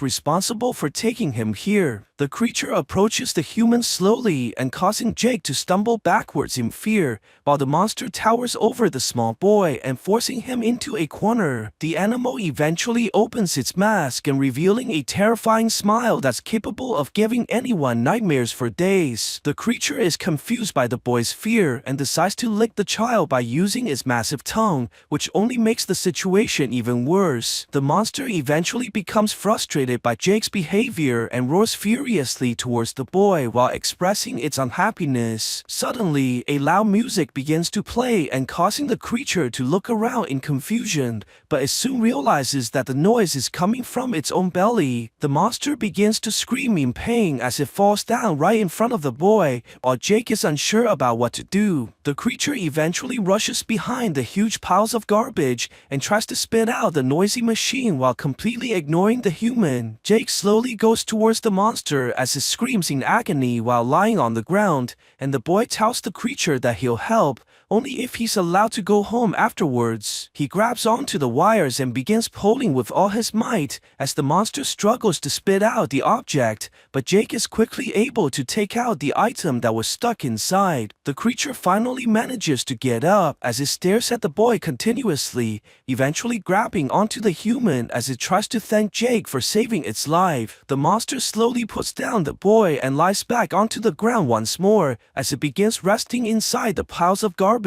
responsible for taking him here. The creature approaches the human slowly and causing Jake to stumble backwards in fear, while the monster towers over the small boy and forcing him into a corner. The animal eventually opens its mask and revealing a terrifying smile that's capable of giving anyone nightmares for days. The creature is confused by the boy's fear and decides to lick the child by using its massive tongue, which only makes the situation even worse. The monster eventually becomes frustrated by Jake's behavior and roars furiously furiously towards the boy while expressing its unhappiness. Suddenly, a loud music begins to play and causing the creature to look around in confusion, but it soon realizes that the noise is coming from its own belly. The monster begins to scream in pain as it falls down right in front of the boy, while Jake is unsure about what to do. The creature eventually rushes behind the huge piles of garbage and tries to spit out the noisy machine while completely ignoring the human. Jake slowly goes towards the monster as it screams in agony while lying on the ground, and the boy tells the creature that he'll help, only if he's allowed to go home afterwards. He grabs onto the wires and begins pulling with all his might as the monster struggles to spit out the object, but Jake is quickly able to take out the item that was stuck inside. The creature finally manages to get up as it stares at the boy continuously, eventually grabbing onto the human as it tries to thank Jake for saving its life. The monster slowly puts down the boy and lies back onto the ground once more as it begins resting inside the piles of garbage.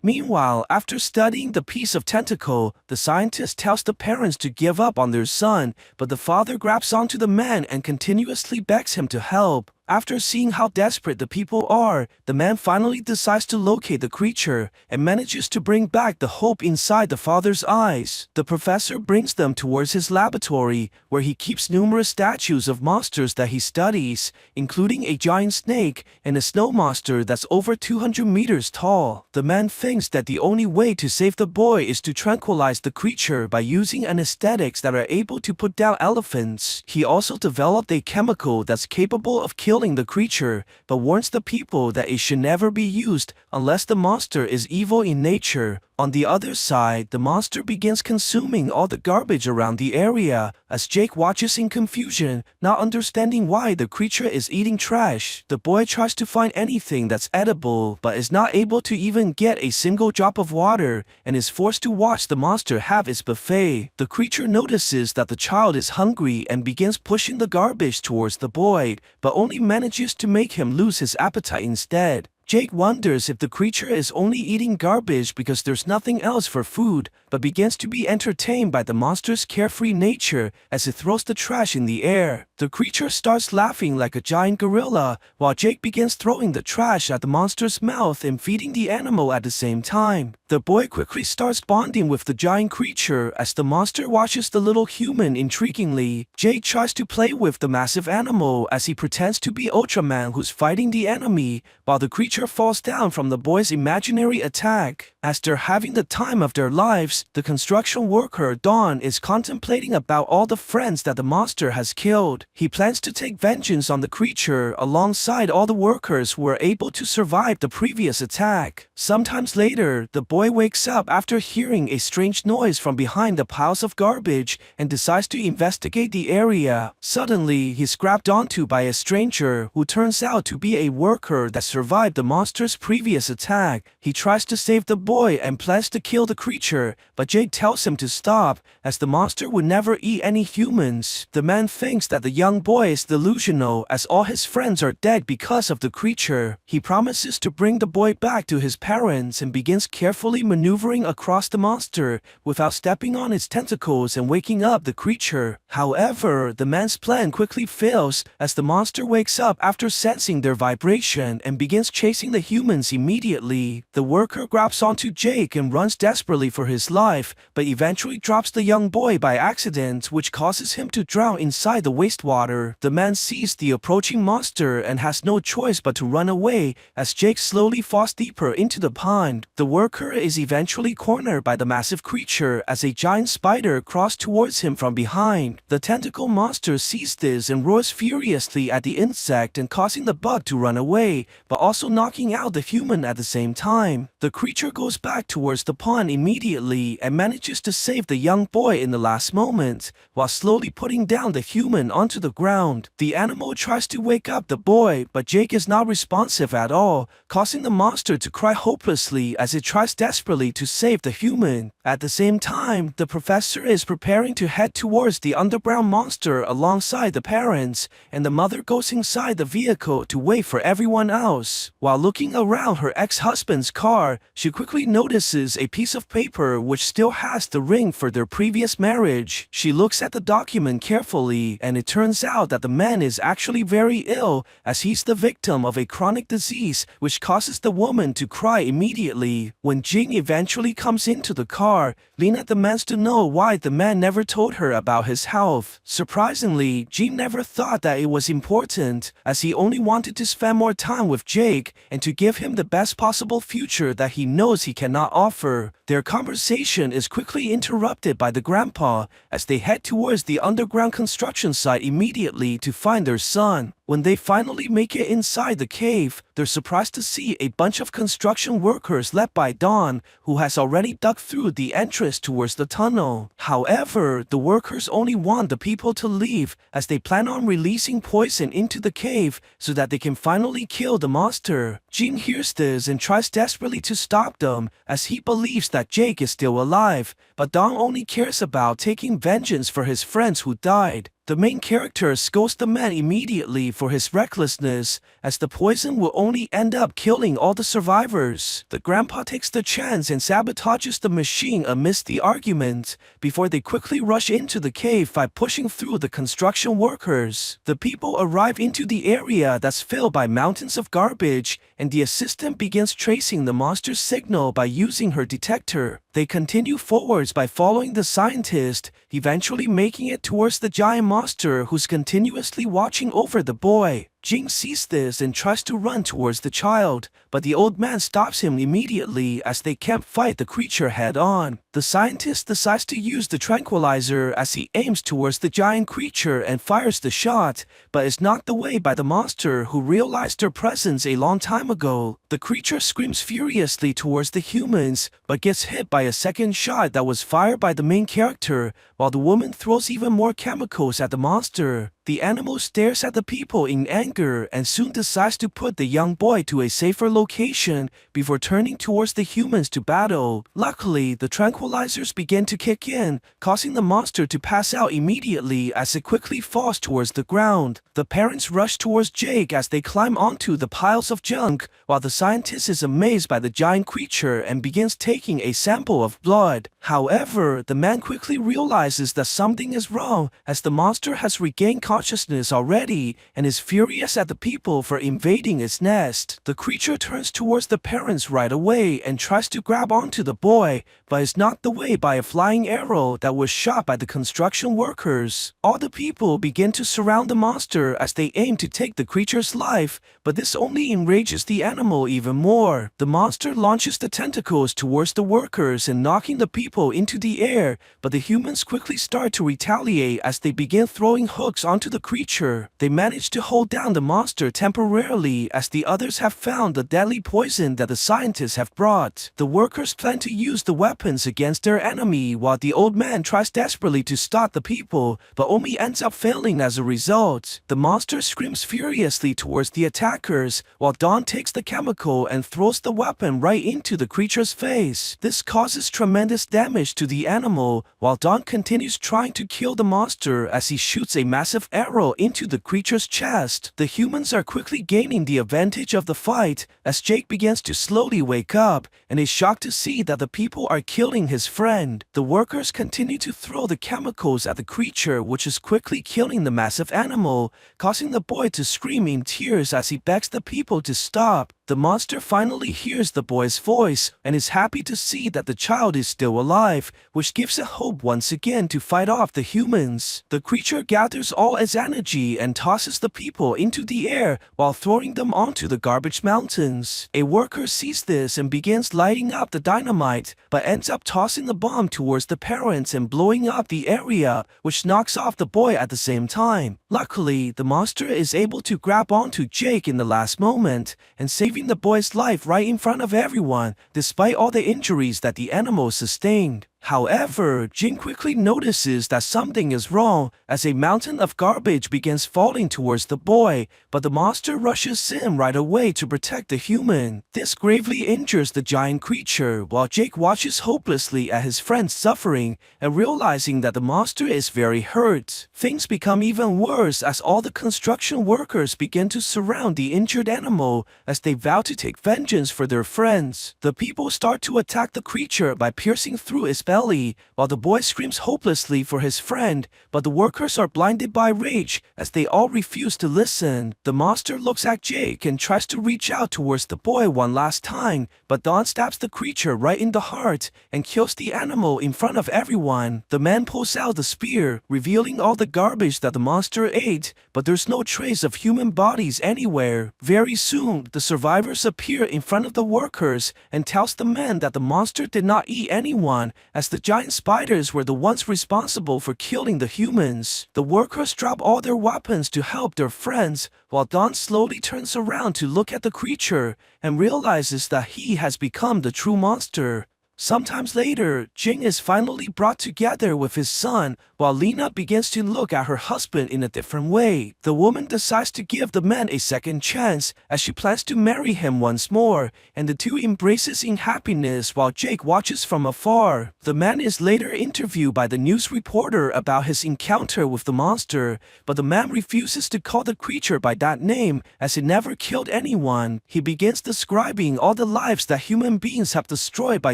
Meanwhile, after studying the piece of tentacle, the scientist tells the parents to give up on their son, but the father grabs onto the man and continuously begs him to help. After seeing how desperate the people are, the man finally decides to locate the creature and manages to bring back the hope inside the father's eyes. The professor brings them towards his laboratory, where he keeps numerous statues of monsters that he studies, including a giant snake and a snow monster that's over 200 meters tall. The man thinks that the only way to save the boy is to tranquilize the creature by using anesthetics that are able to put down elephants. He also developed a chemical that's capable of killing the creature, but warns the people that it should never be used unless the monster is evil in nature. On the other side, the monster begins consuming all the garbage around the area as Jake watches in confusion, not understanding why the creature is eating trash. The boy tries to find anything that's edible, but is not able to even get a single drop of water and is forced to watch the monster have its buffet. The creature notices that the child is hungry and begins pushing the garbage towards the boy, but only manages to make him lose his appetite instead. Jake wonders if the creature is only eating garbage because there's nothing else for food, but begins to be entertained by the monster's carefree nature as it throws the trash in the air. The creature starts laughing like a giant gorilla, while Jake begins throwing the trash at the monster's mouth and feeding the animal at the same time. The boy quickly starts bonding with the giant creature as the monster watches the little human intriguingly. Jake tries to play with the massive animal as he pretends to be Ultraman who's fighting the enemy, while the creature falls down from the boy's imaginary attack. As they're having the time of their lives, the construction worker Dawn is contemplating about all the friends that the monster has killed. He plans to take vengeance on the creature alongside all the workers who were able to survive the previous attack. Sometimes later, the boy wakes up after hearing a strange noise from behind the piles of garbage and decides to investigate the area. Suddenly, he's grabbed onto by a stranger who turns out to be a worker that survived the monster's previous attack. He tries to save the boy and plans to kill the creature, but Jake tells him to stop, as the monster would never eat any humans. The man thinks that the young boy is delusional as all his friends are dead because of the creature. He promises to bring the boy back to his parents and begins carefully maneuvering across the monster without stepping on its tentacles and waking up the creature. However, the man's plan quickly fails as the monster wakes up after sensing their vibration and begins chasing the humans immediately. The worker grabs onto Jake and runs desperately for his life, but eventually drops the young boy by accident, which causes him to drown inside the wastewater. The man sees the approaching monster and has no choice but to run away as Jake slowly falls deeper into the pond. The worker is eventually cornered by the massive creature as a giant spider crawls towards him from behind. The tentacle monster sees this and roars furiously at the insect and causing the bug to run away, but also knocking out the human at the same time. The creature goes back towards the pond immediately and manages to save the young boy in the last moment, while slowly putting down the human onto the ground. The animal tries to wake up the boy, but Jake is not responsive at all, causing the monster to cry hopelessly as it tries desperately to save the human. At the same time, the professor is preparing to head towards the underground monster alongside the parents, and the mother goes inside the vehicle to wait for everyone else. While While looking around her ex-husband's car, she quickly notices a piece of paper which still has the ring for their previous marriage. She looks at the document carefully, and it turns out that the man is actually very ill, as he's the victim of a chronic disease which causes the woman to cry immediately. When Jing eventually comes into the car, Lena demands to know why the man never told her about his health. Surprisingly, Jing never thought that it was important, as he only wanted to spend more time with Jake and to give him the best possible future that he knows he cannot offer. Their conversation is quickly interrupted by the grandpa as they head towards the underground construction site immediately to find their son. When they finally make it inside the cave, they're surprised to see a bunch of construction workers led by Dawn, who has already dug through the entrance towards the tunnel. However, the workers only want the people to leave, as they plan on releasing poison into the cave so that they can finally kill the monster. Jing hears this and tries desperately to stop them, as he believes that Jake is still alive, but Dawn only cares about taking vengeance for his friends who died. The main character scolds the man immediately for his recklessness, as the poison will only end up killing all the survivors. The grandpa takes the chance and sabotages the machine amidst the argument, before they quickly rush into the cave by pushing through the construction workers. The people arrive into the area that's filled by mountains of garbage, and the assistant begins tracing the monster's signal by using her detector. They continue forwards by following the scientist, eventually making it towards the giant monster who's continuously watching over the boy. Jing sees this and tries to run towards the child, but the old man stops him immediately as they can't fight the creature head-on. The scientist decides to use the tranquilizer as he aims towards the giant creature and fires the shot, but is knocked away by the monster, who realized their presence a long time ago. The creature screams furiously towards the humans, but gets hit by a second shot that was fired by the main character, while the woman throws even more chemicals at the monster. The animal stares at the people in anger and soon decides to put the young boy to a safer location before turning towards the humans to battle. Luckily, the tranquilizers begin to kick in, causing the monster to pass out immediately as it quickly falls towards the ground. The parents rush towards Jake as they climb onto the piles of junk, while the scientist is amazed by the giant creature and begins taking a sample of blood. However, the man quickly realizes that something is wrong, as the monster has regained consciousness already and is furious at the people for invading its nest. The creature turns towards the parents right away and tries to grab onto the boy, but is knocked away by a flying arrow that was shot by the construction workers. All the people begin to surround the monster as they aim to take the creature's life, but this only enrages the animal even more. The monster launches the tentacles towards the workers and knocking the people into the air, but the humans quickly start to retaliate as they begin throwing hooks onto the creature. They manage to hold down the monster temporarily, as the others have found the deadly poison that the scientists have brought. The workers plan to use the weapons against their enemy, while the old man tries desperately to stop the people, but only ends up failing as a result. The monster screams furiously towards the attackers, while Dawn takes the chemical and throws the weapon right into the creature's face. This causes tremendous damage to the animal, while Dawn continues trying to kill the monster as he shoots a massive arrow into the creature's chest. The humans are quickly gaining the advantage of the fight as Jake begins to slowly wake up and is shocked to see that the people are killing his friend. The workers continue to throw the chemicals at the creature, which is quickly killing the massive animal, causing the boy to scream in tears as he begs the people to stop. The monster finally hears the boy's voice and is happy to see that the child is still alive, which gives it hope once again to fight off the humans. The creature gathers all its energy and tosses the people into the air while throwing them onto the garbage mountains. A worker sees this and begins lighting up the dynamite, but ends up tossing the bomb towards the parents and blowing up the area, which knocks off the boy at the same time. Luckily, the monster is able to grab onto Jake in the last moment and saving the boy's life right in front of everyone, despite all the injuries that the animal sustained. However, Jing quickly notices that something is wrong as a mountain of garbage begins falling towards the boy, but the monster rushes in right away to protect the human. This gravely injures the giant creature, while Jake watches hopelessly at his friends suffering and realizing that the monster is very hurt. Things become even worse as all the construction workers begin to surround the injured animal as they vow to take vengeance for their friends. The people start to attack the creature by piercing through its belly, while the boy screams hopelessly for his friend, but the workers are blinded by rage as they all refuse to listen. The monster looks at Jake and tries to reach out towards the boy one last time, but Don stabs the creature right in the heart and kills the animal in front of everyone. The man pulls out the spear, revealing all the garbage that the monster ate, but there's no trace of human bodies anywhere. Very soon, the survivors appear in front of the workers and tells the men that the monster did not eat anyone, as the giant spiders were the ones responsible for killing the humans. The workers drop all their weapons to help their friends, while Don slowly turns around to look at the creature and realizes that he has become the true monster. Sometimes later, Jing is finally brought together with his son, while Lena begins to look at her husband in a different way. The woman decides to give the man a second chance as she plans to marry him once more, and the two embraces in happiness while Jake watches from afar. The man is later interviewed by the news reporter about his encounter with the monster, but the man refuses to call the creature by that name as it never killed anyone. He begins describing all the lives that human beings have destroyed by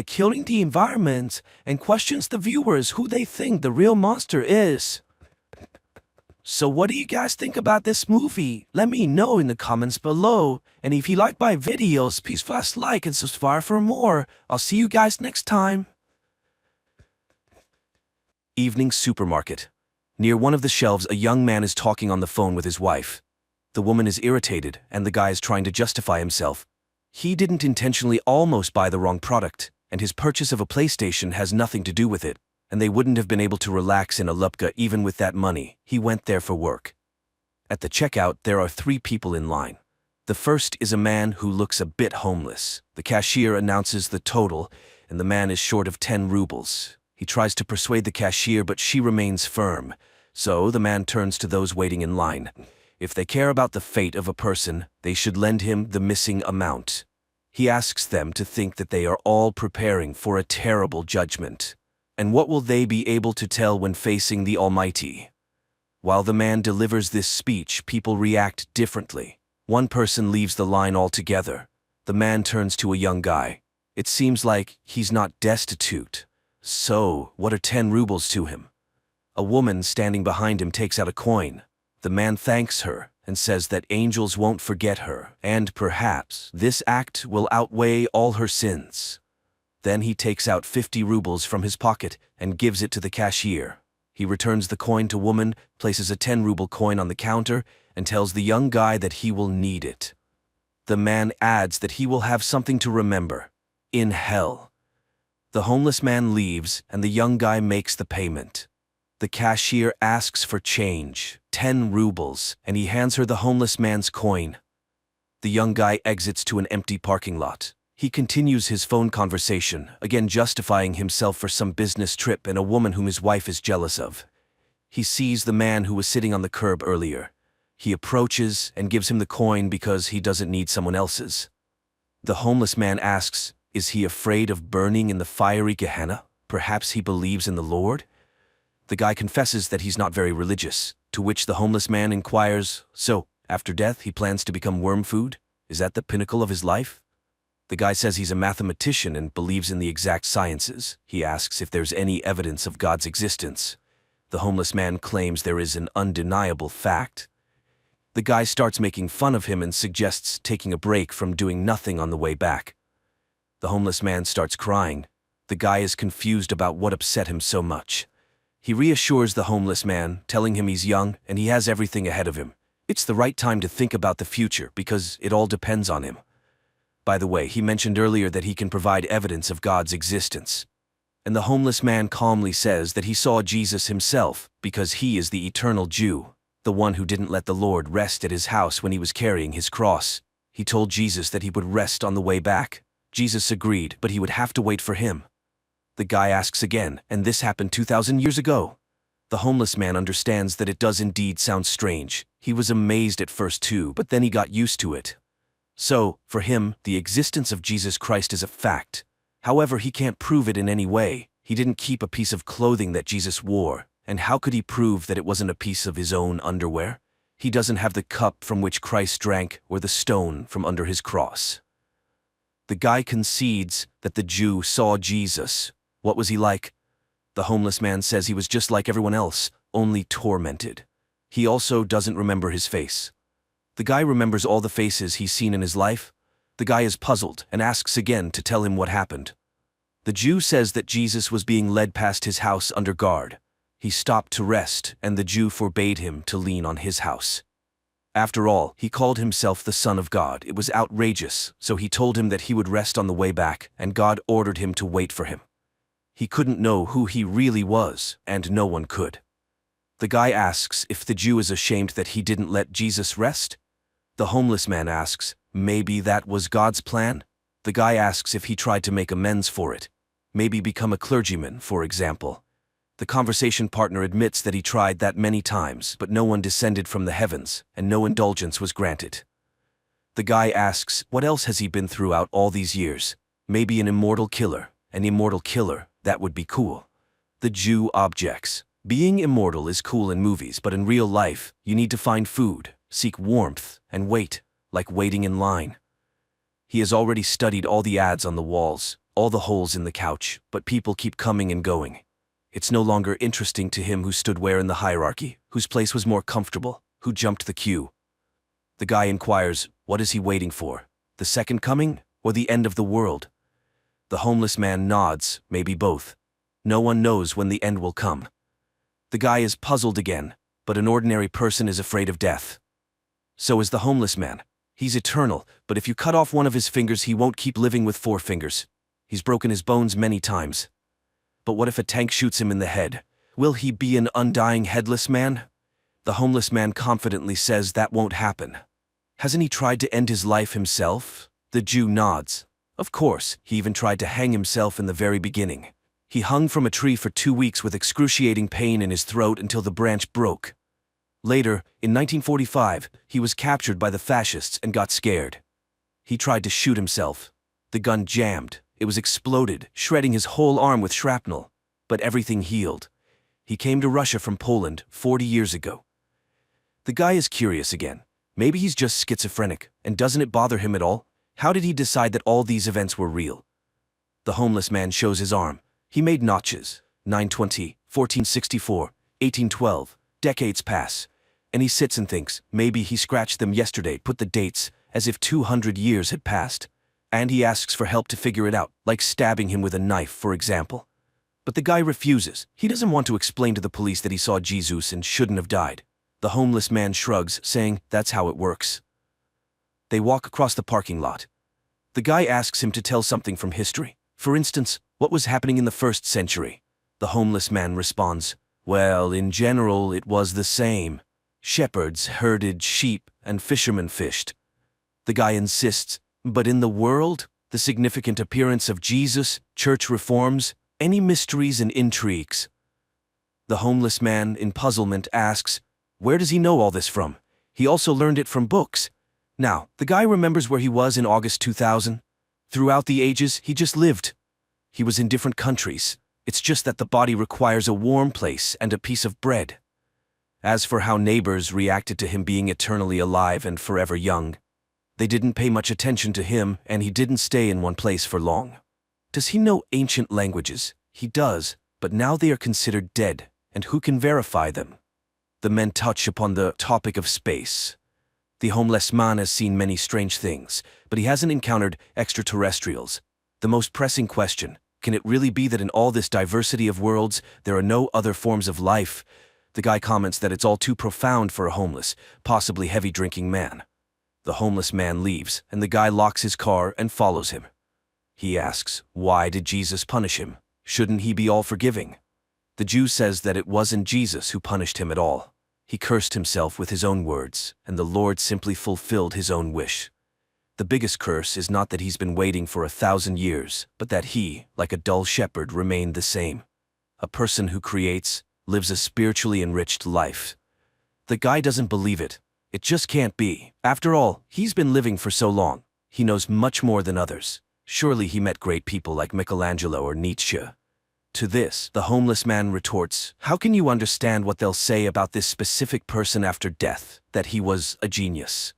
killing the environment and questions the viewers who they think the real monster is. So what do you guys think about this movie? Let me know in the comments below. And if you like my videos, please flash like and subscribe for more. I'll see you guys next time. Evening supermarket. Near one of the shelves, a young man is talking on the phone with his wife. The woman is irritated, and the guy is trying to justify himself. He didn't intentionally almost buy the wrong product, and his purchase of a PlayStation has nothing to do with it, and they wouldn't have been able to relax in a Lupka even with that money. He went there for work. At the checkout, there are 3 people in line. The first is a man who looks a bit homeless. The cashier announces the total, and the man is short of 10 rubles. He tries to persuade the cashier, but she remains firm. So the man turns to those waiting in line. If they care about the fate of a person, they should lend him the missing amount. He asks them to think that they are all preparing for a terrible judgment. And what will they be able to tell when facing the Almighty? While the man delivers this speech, people react differently. One person leaves the line altogether. The man turns to a young guy. It seems like he's not destitute. So, what are 10 rubles to him? A woman standing behind him takes out a coin. The man thanks her and says that angels won't forget her, and perhaps this act will outweigh all her sins. Then he takes out 50 rubles from his pocket and gives it to the cashier. He returns the coin to woman, places a 10-ruble coin on the counter, and tells the young guy that he will need it. The man adds that he will have something to remember in hell. The homeless man leaves, and the young guy makes the payment. The cashier asks for change, 10 rubles, and he hands her the homeless man's coin. The young guy exits to an empty parking lot. He continues his phone conversation, again justifying himself for some business trip and a woman whom his wife is jealous of. He sees the man who was sitting on the curb earlier. He approaches and gives him the coin because he doesn't need someone else's. The homeless man asks, is he afraid of burning in the fiery Gehenna? Perhaps he believes in the Lord? The guy confesses that he's not very religious, to which the homeless man inquires, so, after death he plans to become worm food? Is that the pinnacle of his life? The guy says he's a mathematician and believes in the exact sciences. He asks if there's any evidence of God's existence. The homeless man claims there is an undeniable fact. The guy starts making fun of him and suggests taking a break from doing nothing on the way back. The homeless man starts crying. The guy is confused about what upset him so much. He reassures the homeless man, telling him he's young and he has everything ahead of him. It's the right time to think about the future because it all depends on him. By the way, he mentioned earlier that he can provide evidence of God's existence. And the homeless man calmly says that he saw Jesus himself because he is the eternal Jew, the one who didn't let the Lord rest at his house when he was carrying his cross. He told Jesus that he would rest on the way back. Jesus agreed, but he would have to wait for him. The guy asks again, and this happened 2,000 years ago. The homeless man understands that it does indeed sound strange. He was amazed at first too, but then he got used to it. So, for him, the existence of Jesus Christ is a fact. However, he can't prove it in any way. He didn't keep a piece of clothing that Jesus wore, and how could he prove that it wasn't a piece of his own underwear? He doesn't have the cup from which Christ drank or the stone from under his cross. The guy concedes that the Jew saw Jesus. What was he like? The homeless man says he was just like everyone else, only tormented. He also doesn't remember his face. The guy remembers all the faces he's seen in his life. The guy is puzzled and asks again to tell him what happened. The Jew says that Jesus was being led past his house under guard. He stopped to rest, and the Jew forbade him to lean on his house. After all, he called himself the Son of God. It was outrageous, so he told him that he would rest on the way back, and God ordered him to wait for him. He couldn't know who he really was, and no one could. The guy asks if the Jew is ashamed that he didn't let Jesus rest. The homeless man asks, maybe that was God's plan? The guy asks if he tried to make amends for it. Maybe become a clergyman, for example. The conversation partner admits that he tried that many times, but no one descended from the heavens, and no indulgence was granted. The guy asks, what else has he been throughout all these years? Maybe an immortal killer. An immortal killer, that would be cool. The Jew objects. Being immortal is cool in movies, but in real life, you need to find food, seek warmth, and wait, like waiting in line. He has already studied all the ads on the walls, all the holes in the couch, but people keep coming and going. It's no longer interesting to him who stood where in the hierarchy, whose place was more comfortable, who jumped the queue. The guy inquires, what is he waiting for? The second coming, or the end of the world? The homeless man nods, maybe both. No one knows when the end will come. The guy is puzzled again, but an ordinary person is afraid of death. So is the homeless man. He's eternal, but if you cut off one of his fingers, he won't keep living with 4 fingers. He's broken his bones many times. But what if a tank shoots him in the head? Will he be an undying headless man? The homeless man confidently says that won't happen. Hasn't he tried to end his life himself? The Jew nods. Of course, he even tried to hang himself in the very beginning. He hung from a tree for 2 weeks with excruciating pain in his throat until the branch broke. Later, in 1945, he was captured by the fascists and got scared. He tried to shoot himself. The gun jammed. It was exploded, shredding his whole arm with shrapnel. But everything healed. He came to Russia from Poland 40 years ago. The guy is curious again. Maybe he's just schizophrenic, and doesn't it bother him at all? How did he decide that all these events were real? The homeless man shows his arm. He made notches. 920, 1464, 1812. Decades pass. And he sits and thinks, maybe he scratched them yesterday, put the dates, as if 200 years had passed. And he asks for help to figure it out, like stabbing him with a knife, for example. But the guy refuses. He doesn't want to explain to the police that he saw Jesus and shouldn't have died. The homeless man shrugs, saying, that's how it works. They walk across the parking lot. The guy asks him to tell something from history. For instance, what was happening in the 1st century? The homeless man responds, well, in general, it was the same. Shepherds herded sheep and fishermen fished. The guy insists, but in the world, the significant appearance of Jesus, church reforms, any mysteries and intrigues? The homeless man, in puzzlement, asks, where does he know all this from? He also learned it from books. Now, the guy remembers where he was in August 2000. Throughout the ages, he just lived. He was in different countries. It's just that the body requires a warm place and a piece of bread. As for how neighbors reacted to him being eternally alive and forever young, they didn't pay much attention to him, and he didn't stay in one place for long. Does he know ancient languages? He does, but now they are considered dead, and who can verify them? The men touch upon the topic of space. The homeless man has seen many strange things, but he hasn't encountered extraterrestrials. The most pressing question, can it really be that in all this diversity of worlds, there are no other forms of life? The guy comments that it's all too profound for a homeless, possibly heavy-drinking man. The homeless man leaves, and the guy locks his car and follows him. He asks, why did Jesus punish him? Shouldn't he be all-forgiving? The Jew says that it wasn't Jesus who punished him at all. He cursed himself with his own words, and the Lord simply fulfilled his own wish. The biggest curse is not that he's been waiting for 1,000 years, but that he, like a dull shepherd, remained the same. A person who creates, lives a spiritually enriched life. The guy doesn't believe it. It just can't be. After all, he's been living for so long. He knows much more than others. Surely he met great people like Michelangelo or Nietzsche. To this, the homeless man retorts, "How can you understand what they'll say about this specific person after death, that he was a genius?"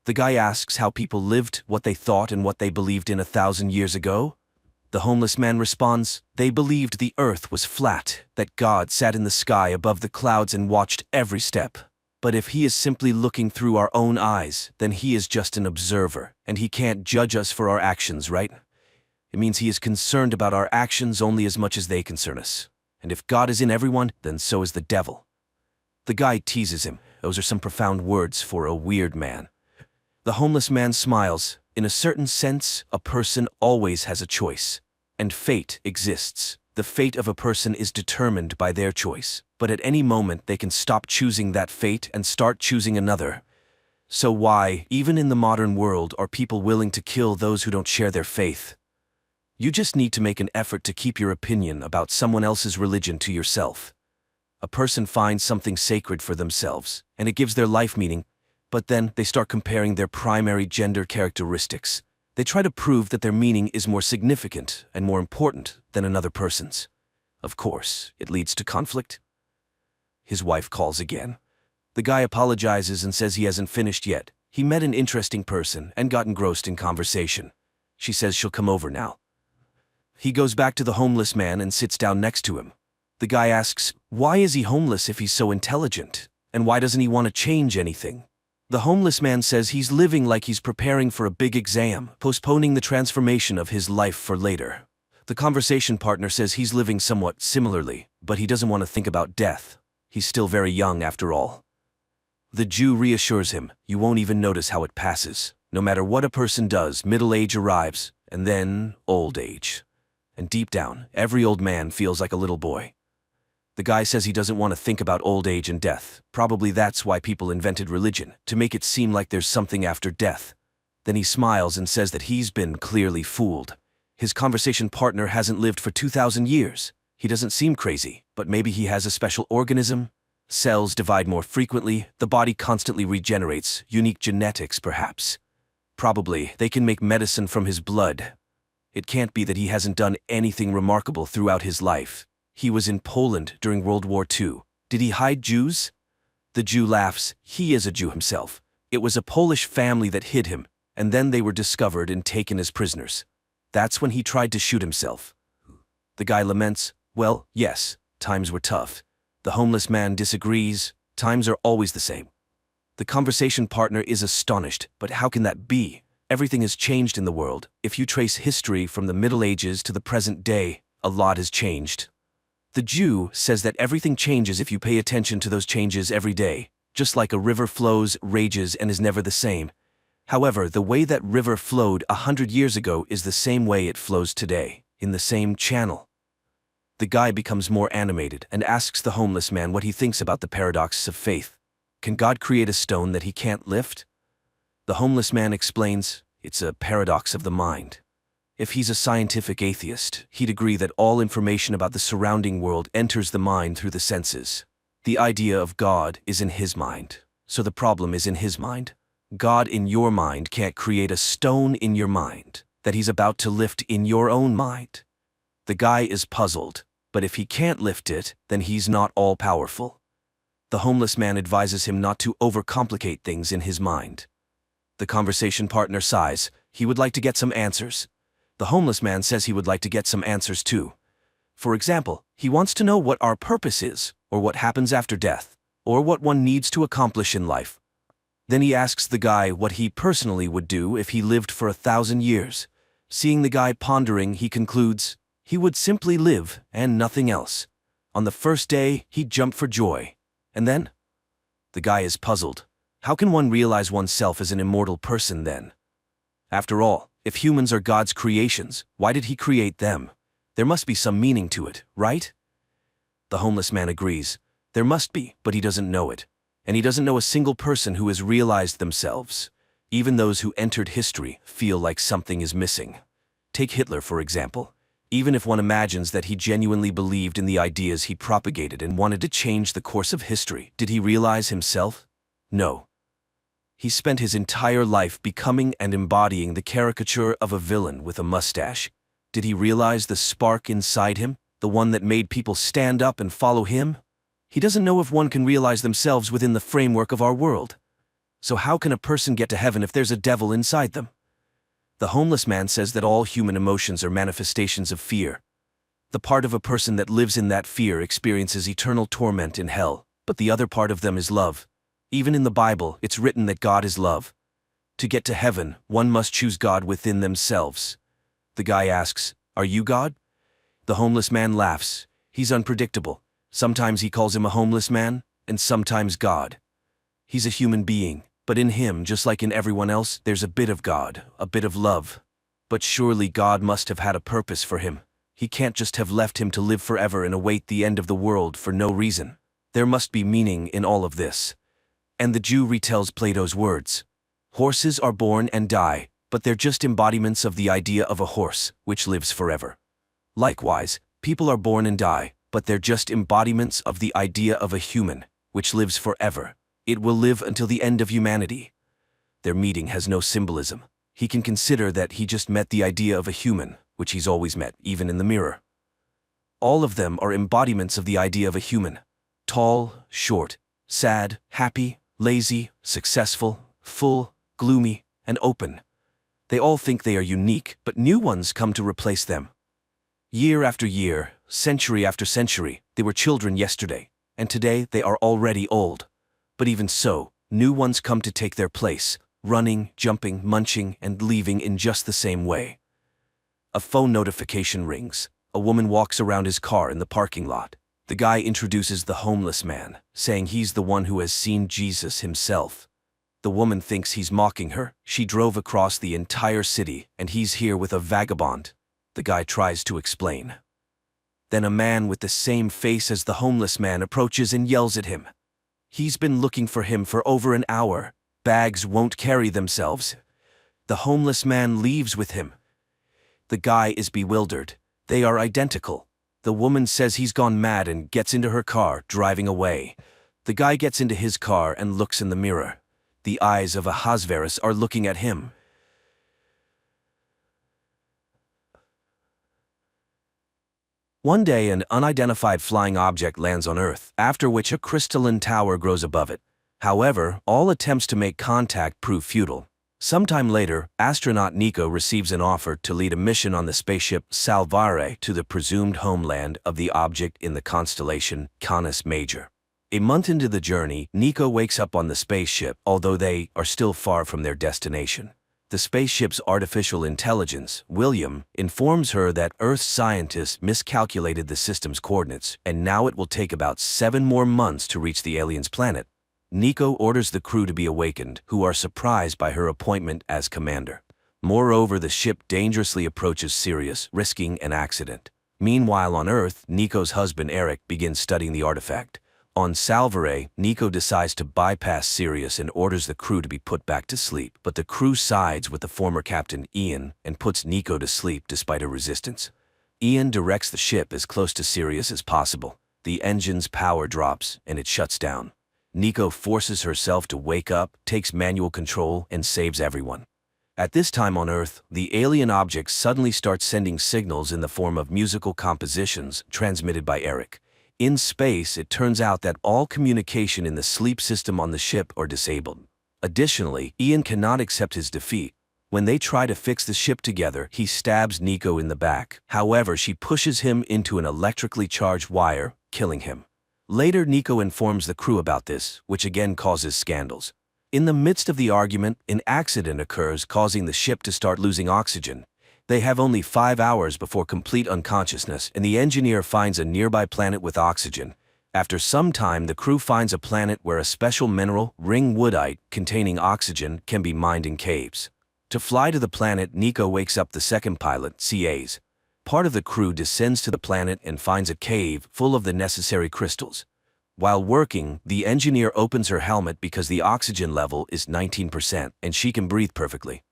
The guy asks how people lived, what they thought and what they believed in 1,000 years ago. The homeless man responds, "They believed the earth was flat, that God sat in the sky above the clouds and watched every step. But if he is simply looking through our own eyes, then he is just an observer, and he can't judge us for our actions, right? It means he is concerned about our actions only as much as they concern us. And if God is in everyone, then so is the devil." The guy teases him. Those are some profound words for a weird man. The homeless man smiles. In a certain sense, a person always has a choice. And fate exists. The fate of a person is determined by their choice. But at any moment they can stop choosing that fate and start choosing another. So why, even in the modern world, are people willing to kill those who don't share their faith? You just need to make an effort to keep your opinion about someone else's religion to yourself. A person finds something sacred for themselves, and it gives their life meaning, but then they start comparing their primary gender characteristics. They try to prove that their meaning is more significant and more important than another person's. Of course, it leads to conflict. His wife calls again. The guy apologizes and says he hasn't finished yet. He met an interesting person and got engrossed in conversation. She says she'll come over now. He goes back to the homeless man and sits down next to him. The guy asks, why is he homeless if he's so intelligent? And why doesn't he want to change anything? The homeless man says he's living like he's preparing for a big exam, postponing the transformation of his life for later. The conversation partner says he's living somewhat similarly, but he doesn't want to think about death. He's still very young after all. The Jew reassures him, you won't even notice how it passes. No matter what a person does, middle age arrives, and then old age. And deep down, every old man feels like a little boy. The guy says he doesn't want to think about old age and death. Probably that's why people invented religion, to make it seem like there's something after death. Then he smiles and says that he's been clearly fooled. His conversation partner hasn't lived for 2,000 years. He doesn't seem crazy, but maybe he has a special organism. Cells divide more frequently, the body constantly regenerates, unique genetics perhaps. Probably they can make medicine from his blood. It can't be that he hasn't done anything remarkable throughout his life. He was in Poland during World War II. Did he hide Jews? The Jew laughs. He is a Jew himself. It was a Polish family that hid him, and then they were discovered and taken as prisoners. That's when he tried to shoot himself. The guy laments, well, yes, times were tough. The homeless man disagrees. Times are always the same. The conversation partner is astonished, but how can that be? Everything has changed in the world. If you trace history from the Middle Ages to the present day, a lot has changed. The Jew says that everything changes if you pay attention to those changes every day, just like a river flows, rages, and is never the same. However, the way that river flowed 100 years ago is the same way it flows today, in the same channel. The guy becomes more animated and asks the homeless man what he thinks about the paradox of faith. Can God create a stone that he can't lift? The homeless man explains, it's a paradox of the mind. If he's a scientific atheist, he'd agree that all information about the surrounding world enters the mind through the senses. The idea of God is in his mind, so the problem is in his mind. God in your mind can't create a stone in your mind that he's about to lift in your own mind. The guy is puzzled, but if he can't lift it, then he's not all-powerful. The homeless man advises him not to overcomplicate things in his mind. The conversation partner sighs. He would like to get some answers. The homeless man says he would like to get some answers too. For example, he wants to know what our purpose is, or what happens after death, or what one needs to accomplish in life. Then he asks the guy what he personally would do if he lived for 1,000 years. Seeing the guy pondering, he concludes, he would simply live and nothing else. On the first day, he'd jump for joy. And then? The guy is puzzled. How can one realize oneself as an immortal person then? After all, if humans are God's creations, why did he create them? There must be some meaning to it, right? The homeless man agrees. There must be, but he doesn't know it. And he doesn't know a single person who has realized themselves. Even those who entered history feel like something is missing. Take Hitler, for example. Even if one imagines that he genuinely believed in the ideas he propagated and wanted to change the course of history, did he realize himself? No. He spent his entire life becoming and embodying the caricature of a villain with a mustache. Did he realize the spark inside him, the one that made people stand up and follow him? He doesn't know if one can realize themselves within the framework of our world. So how can a person get to heaven if there's a devil inside them? The homeless man says that all human emotions are manifestations of fear. The part of a person that lives in that fear experiences eternal torment in hell, but the other part of them is love. Even in the Bible, it's written that God is love. To get to heaven, one must choose God within themselves. The guy asks, "Are you God?" The homeless man laughs. He's unpredictable. Sometimes he calls him a homeless man, and sometimes God. He's a human being, but in him, just like in everyone else, there's a bit of God, a bit of love. But surely God must have had a purpose for him. He can't just have left him to live forever and await the end of the world for no reason. There must be meaning in all of this. And the Jew retells Plato's words. Horses are born and die, but they're just embodiments of the idea of a horse, which lives forever. Likewise, people are born and die, but they're just embodiments of the idea of a human, which lives forever. It will live until the end of humanity. Their meeting has no symbolism. He can consider that he just met the idea of a human, which he's always met, even in the mirror. All of them are embodiments of the idea of a human. Tall, short, sad, happy, lazy, successful, full, gloomy, and open. They all think they are unique, but new ones come to replace them. Year after year, century after century, they were children yesterday, and today they are already old. But even so, new ones come to take their place, running, jumping, munching, and leaving in just the same way. A phone notification rings. A woman walks around his car in the parking lot. The guy introduces the homeless man, saying he's the one who has seen Jesus himself. The woman thinks he's mocking her. She drove across the entire city, and he's here with a vagabond. The guy tries to explain. Then a man with the same face as the homeless man approaches and yells at him. He's been looking for him for over an hour. Bags won't carry themselves. The homeless man leaves with him. The guy is bewildered. They are identical. The woman says he's gone mad and gets into her car, driving away. The guy gets into his car and looks in the mirror. The eyes of Ahasuerus are looking at him. One day, an unidentified flying object lands on Earth, after which a crystalline tower grows above it. However, all attempts to make contact prove futile. Sometime later, astronaut Nico receives an offer to lead a mission on the spaceship Salvare to the presumed homeland of the object in the constellation Canis Major. A month into the journey, Nico wakes up on the spaceship, although they are still far from their destination. The spaceship's artificial intelligence, William, informs her that Earth's scientists miscalculated the system's coordinates, and now it will take about 7 more months to reach the alien's planet. Nico orders the crew to be awakened, who are surprised by her appointment as commander. Moreover, the ship dangerously approaches Sirius, risking an accident. Meanwhile on Earth, Nico's husband Eric begins studying the artifact. On Salvare, Nico decides to bypass Sirius and orders the crew to be put back to sleep, but the crew sides with the former captain Ian and puts Nico to sleep despite her resistance. Ian directs the ship as close to Sirius as possible. The engine's power drops and it shuts down. Nico forces herself to wake up, takes manual control, and saves everyone. At this time on Earth, the alien object suddenly starts sending signals in the form of musical compositions transmitted by Eric. In space, it turns out that all communication in the sleep system on the ship are disabled. Additionally, Ian cannot accept his defeat. When they try to fix the ship together, he stabs Nico in the back. However, she pushes him into an electrically charged wire, killing him. Later, Nico informs the crew about this, which again causes scandals. In the midst of the argument, an accident occurs, causing the ship to start losing oxygen. They have only 5 hours before complete unconsciousness, and the engineer finds a nearby planet with oxygen. After some time, the crew finds a planet where a special mineral, ring woodite, containing oxygen, can be mined in caves. To fly to the planet, Nico wakes up the second pilot, CAs. Part of the crew descends to the planet and finds a cave full of the necessary crystals. While working, the engineer opens her helmet because the oxygen level is 19% and she can breathe perfectly.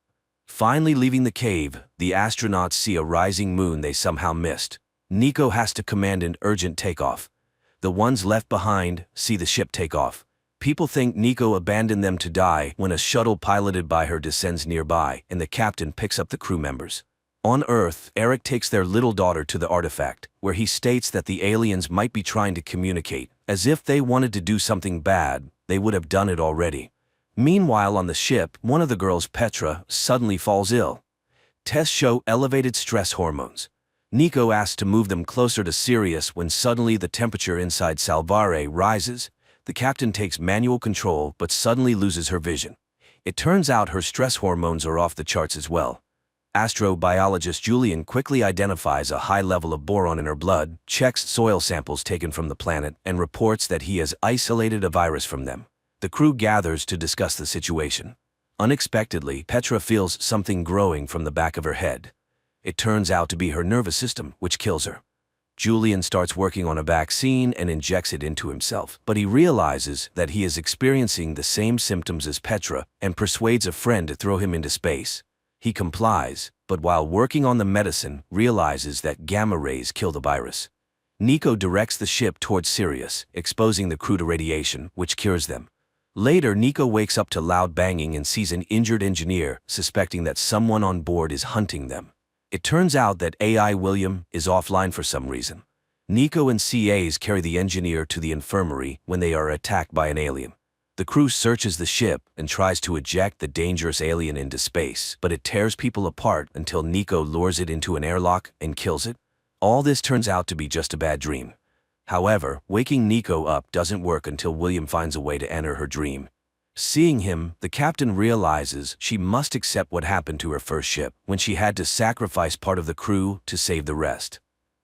Finally leaving the cave, the astronauts see a rising moon they somehow missed. Nico has to command an urgent takeoff. The ones left behind see the ship take off. People think Nico abandoned them to die when a shuttle piloted by her descends nearby and the captain picks up the crew members. On Earth, Eric takes their little daughter to the artifact, where he states that the aliens might be trying to communicate. As if they wanted to do something bad, they would have done it already. Meanwhile on the ship, one of the girls, Petra, suddenly falls ill. Tests show elevated stress hormones. Nico asks to move them closer to Sirius when suddenly the temperature inside Salvare rises. The captain takes manual control but suddenly loses her vision. It turns out her stress hormones are off the charts as well. Astrobiologist Julian quickly identifies a high level of boron in her blood, checks soil samples taken from the planet, and reports that he has isolated a virus from them. The crew gathers to discuss the situation. Unexpectedly, Petra feels something growing from the back of her head. It turns out to be her nervous system, which kills her. Julian starts working on a vaccine and injects it into himself, but he realizes that he is experiencing the same symptoms as Petra and persuades a friend to throw him into space. He complies, but while working on the medicine, realizes that gamma rays kill the virus. Nico directs the ship towards Sirius, exposing the crew to radiation, which cures them. Later, Nico wakes up to loud banging and sees an injured engineer, suspecting that someone on board is hunting them. It turns out that AI William is offline for some reason. Nico and CAs carry the engineer to the infirmary when they are attacked by an alien. The crew searches the ship and tries to eject the dangerous alien into space, but it tears people apart until Nico lures it into an airlock and kills it. All this turns out to be just a bad dream. However, waking Nico up doesn't work until William finds a way to enter her dream. Seeing him, the captain realizes she must accept what happened to her first ship when she had to sacrifice part of the crew to save the rest.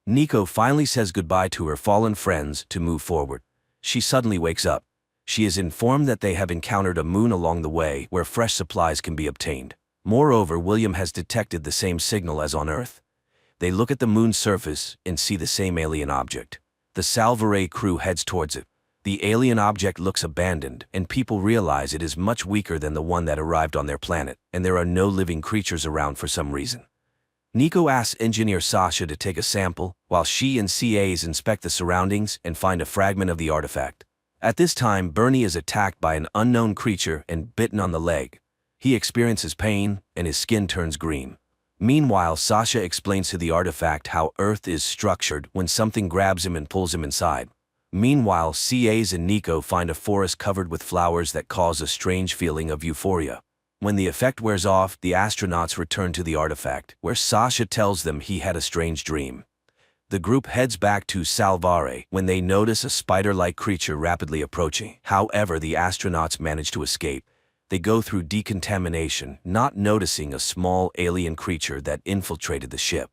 Nico finally says goodbye to her fallen friends to move forward. She suddenly wakes up. She is informed that they have encountered a moon along the way where fresh supplies can be obtained. Moreover, William has detected the same signal as on Earth. They look at the moon's surface and see the same alien object. The Salvare crew heads towards it. The alien object looks abandoned, and people realize it is much weaker than the one that arrived on their planet, and there are no living creatures around for some reason. Nico asks engineer Sasha to take a sample, while she and CAs inspect the surroundings and find a fragment of the artifact. At this time, Bernie is attacked by an unknown creature and bitten on the leg. He experiences pain, and his skin turns green. Meanwhile, Sasha explains to the artifact how Earth is structured when something grabs him and pulls him inside. Meanwhile, CAs and Nico find a forest covered with flowers that cause a strange feeling of euphoria. When the effect wears off, the astronauts return to the artifact, where Sasha tells them he had a strange dream. The group heads back to Salvare when they notice a spider-like creature rapidly approaching. However, the astronauts manage to escape. They go through decontamination, not noticing a small alien creature that infiltrated the ship.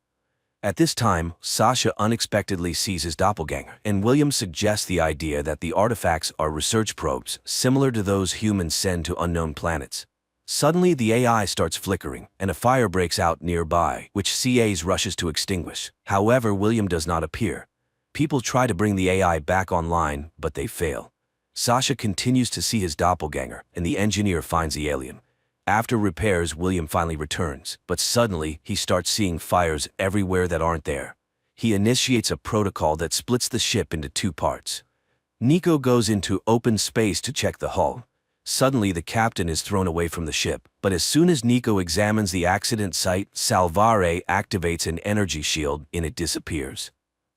At this time, Sasha unexpectedly sees his doppelganger, and William suggests the idea that the artifacts are research probes, similar to those humans send to unknown planets. Suddenly, the AI starts flickering, and a fire breaks out nearby, which CAs rushes to extinguish. However, William does not appear. People try to bring the AI back online, but they fail. Sasha continues to see his doppelganger, and the engineer finds the alien. After repairs, William finally returns, but suddenly, he starts seeing fires everywhere that aren't there. He initiates a protocol that splits the ship into two parts. Nico goes into open space to check the hull. Suddenly, the captain is thrown away from the ship, but as soon as Nico examines the accident site, Salvare activates an energy shield and it disappears.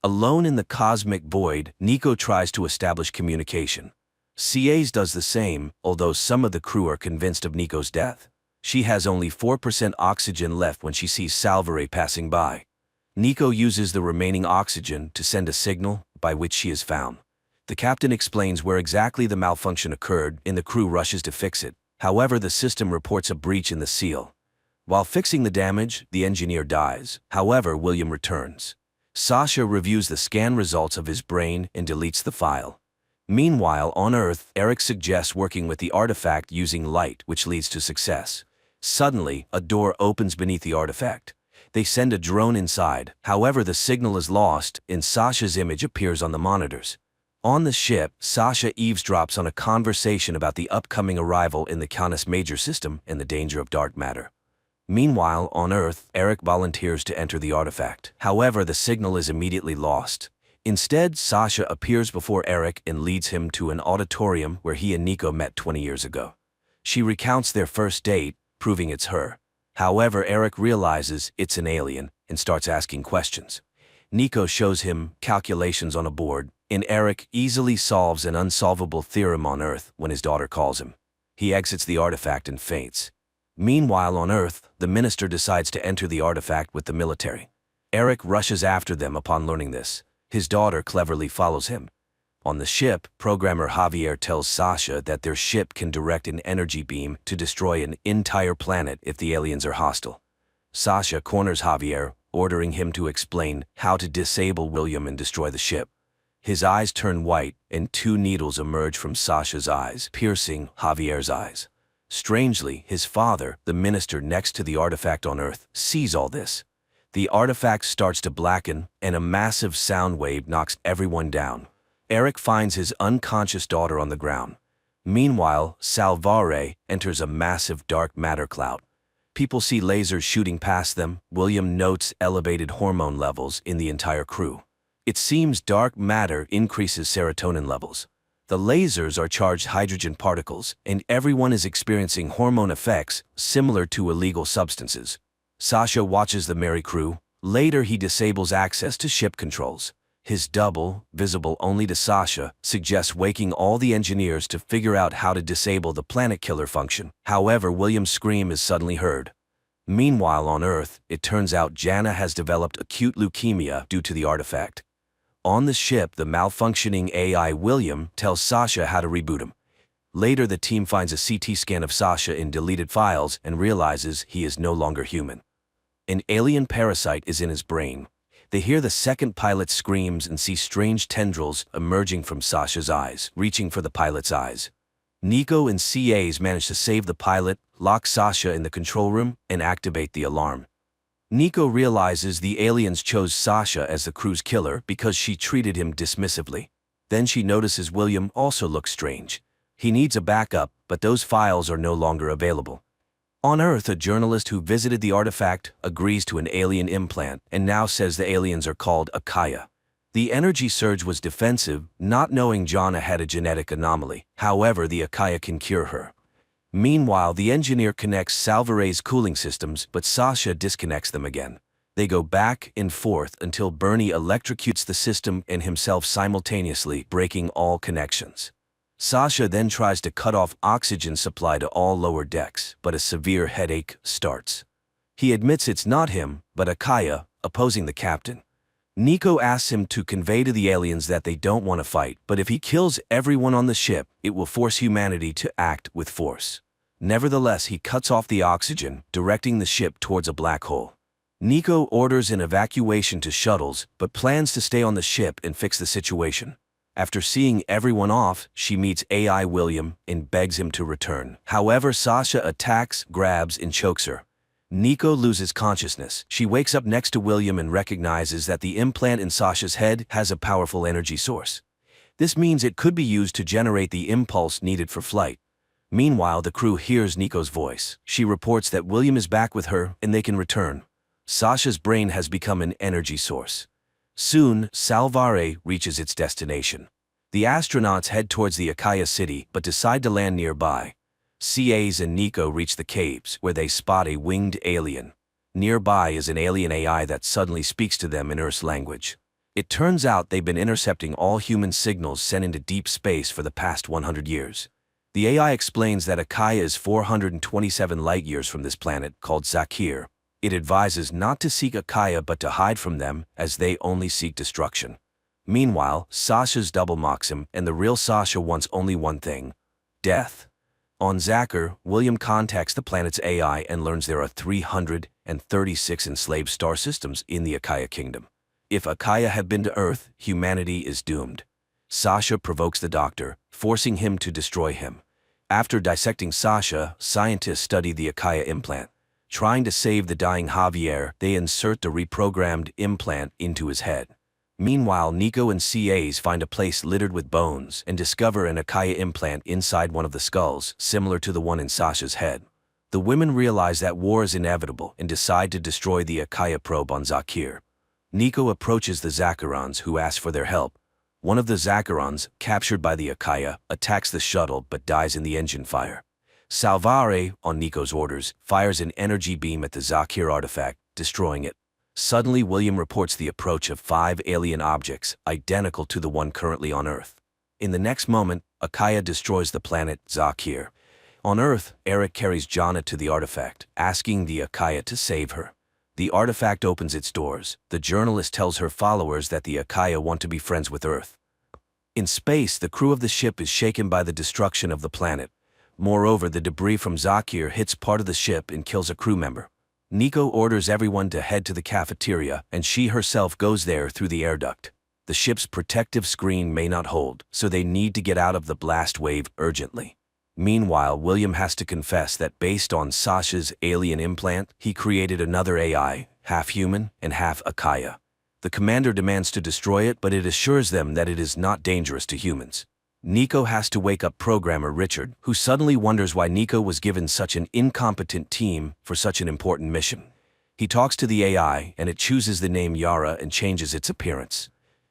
Alone in the cosmic void, Nico tries to establish communication. CAs does the same, although some of the crew are convinced of Nico's death. She has only 4% oxygen left when she sees Salvare passing by. Nico uses the remaining oxygen to send a signal, by which she is found. The captain explains where exactly the malfunction occurred, and the crew rushes to fix it. However, the system reports a breach in the seal. While fixing the damage, the engineer dies. However, William returns. Sasha reviews the scan results of his brain and deletes the file. Meanwhile, on Earth, Eric suggests working with the artifact using light, which leads to success. Suddenly, a door opens beneath the artifact. They send a drone inside. However, the signal is lost, and Sasha's image appears on the monitors. On the ship, Sasha eavesdrops on a conversation about the upcoming arrival in the Canis Major system and the danger of dark matter. Meanwhile, on Earth, Eric volunteers to enter the artifact. However, the signal is immediately lost. Instead, Sasha appears before Eric and leads him to an auditorium where he and Nico met 20 years ago. She recounts their first date, proving it's her. However, Eric realizes it's an alien and starts asking questions. Nico shows him calculations on a board, and Eric easily solves an unsolvable theorem on Earth when his daughter calls him. He exits the artifact and faints. Meanwhile, on Earth, the minister decides to enter the artifact with the military. Eric rushes after them upon learning this. His daughter cleverly follows him. On the ship, programmer Javier tells Sasha that their ship can direct an energy beam to destroy an entire planet if the aliens are hostile. Sasha corners Javier, ordering him to explain how to disable William and destroy the ship. His eyes turn white, and 2 needles emerge from Sasha's eyes, piercing Javier's eyes. Strangely, his father, the minister next to the artifact on Earth, sees all this. The artifact starts to blacken, and a massive sound wave knocks everyone down. Eric finds his unconscious daughter on the ground. Meanwhile, Salvare enters a massive dark matter cloud. People see lasers shooting past them. William notes elevated hormone levels in the entire crew. It seems dark matter increases serotonin levels. The lasers are charged hydrogen particles, and everyone is experiencing hormone effects similar to illegal substances. Sasha watches the merry crew. Later, he disables access to ship controls. His double, visible only to Sasha, suggests waking all the engineers to figure out how to disable the planet killer function. However, William's scream is suddenly heard. Meanwhile, on Earth, it turns out Jana has developed acute leukemia due to the artifact. On the ship, the malfunctioning AI William tells Sasha how to reboot him. Later, the team finds a CT scan of Sasha in deleted files and realizes he is no longer human. An alien parasite is in his brain. They hear the second pilot's screams and see strange tendrils emerging from Sasha's eyes, reaching for the pilot's eyes. Nico and CAs manage to save the pilot, lock Sasha in the control room, and activate the alarm. Nico realizes the aliens chose Sasha as the crew's killer because she treated him dismissively. Then she notices William also looks strange. He needs a backup, but those files are no longer available. On Earth, a journalist who visited the artifact agrees to an alien implant and now says the aliens are called Akaya. The energy surge was defensive, not knowing Jana had a genetic anomaly. However, the Akaya can cure her. Meanwhile, the engineer connects Salvare's cooling systems, but Sasha disconnects them again. They go back and forth until Bernie electrocutes the system and himself simultaneously, breaking all connections. Sasha then tries to cut off oxygen supply to all lower decks, but a severe headache starts. He admits it's not him, but Akaya, opposing the captain. Nico asks him to convey to the aliens that they don't want to fight, but if he kills everyone on the ship, it will force humanity to act with force. Nevertheless, he cuts off the oxygen, directing the ship towards a black hole. Nico orders an evacuation to shuttles, but plans to stay on the ship and fix the situation. After seeing everyone off, she meets AI William and begs him to return. However, Sasha attacks, grabs, and chokes her. Nico loses consciousness. She wakes up next to William and recognizes that the implant in Sasha's head has a powerful energy source. This means it could be used to generate the impulse needed for flight. Meanwhile, the crew hears Nico's voice. She reports that William is back with her and they can return. Sasha's brain has become an energy source. Soon, Salvare reaches its destination. The astronauts head towards the Akaya city but decide to land nearby. CAs and Nico reach the caves where they spot a winged alien. Nearby is an alien AI that suddenly speaks to them in Earth's language. It turns out they've been intercepting all human signals sent into deep space for the past 100 years. The AI explains that Akaya is 427 light-years from this planet called Zakir. It advises not to seek Akaya but to hide from them, as they only seek destruction. Meanwhile, Sasha's double mocks him, and the real Sasha wants only one thing: death. On Zakir, William contacts the planet's AI and learns there are 336 enslaved star systems in the Akaya kingdom. If Akaya had been to Earth, humanity is doomed. Sasha provokes the doctor, forcing him to destroy him. After dissecting Sasha, scientists study the Akaya implant. Trying to save the dying Javier, they insert the reprogrammed implant into his head. Meanwhile, Nico and CAs find a place littered with bones and discover an Akaya implant inside one of the skulls, similar to the one in Sasha's head. The women realize that war is inevitable and decide to destroy the Akaya probe on Zakir. Nico approaches the Zakarans, who ask for their help. One of the Zakarans, captured by the Akaya, attacks the shuttle but dies in the engine fire. Salvare, on Nico's orders, fires an energy beam at the Zakir artifact, destroying it. Suddenly, William reports the approach of 5 alien objects, identical to the one currently on Earth. In the next moment, Akaya destroys the planet Zakir. On Earth, Eric carries Jana to the artifact, asking the Akaya to save her. The artifact opens its doors. The journalist tells her followers that the Akaya want to be friends with Earth. In space, the crew of the ship is shaken by the destruction of the planet. Moreover, the debris from Zakir hits part of the ship and kills a crew member. Nico orders everyone to head to the cafeteria, and she herself goes there through the air duct. The ship's protective screen may not hold, so they need to get out of the blast wave urgently. Meanwhile, William has to confess that based on Sasha's alien implant, he created another AI, half human and half Akaya. The commander demands to destroy it, but it assures them that it is not dangerous to humans. Nico has to wake up programmer Richard, who suddenly wonders why Nico was given such an incompetent team for such an important mission. He talks to the AI, and it chooses the name Yara and changes its appearance.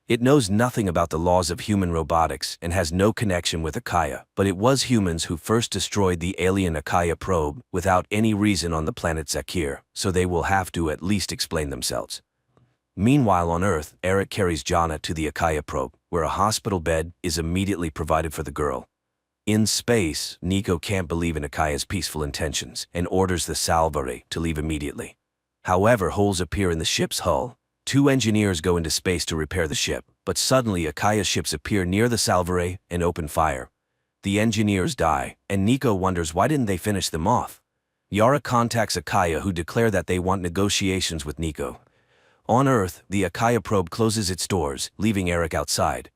It knows nothing about the laws of human robotics and has no connection with Akaya, but it was humans who first destroyed the alien Akaya probe without any reason on the planet Zakir, so they will have to at least explain themselves. Meanwhile on Earth, Eric carries Jana to the Akaya probe, where a hospital bed is immediately provided for the girl. In space, Nico can't believe in Akaya's peaceful intentions and orders the Salvare to leave immediately. However, holes appear in the ship's hull. 2 engineers go into space to repair the ship, but suddenly Akaya ships appear near the Salvare and open fire. The engineers die, and Nico wonders why didn't they finish them off. Yara contacts Akaya, who declare that they want negotiations with Nico. On Earth, the Akaya probe closes its doors, leaving Eric outside.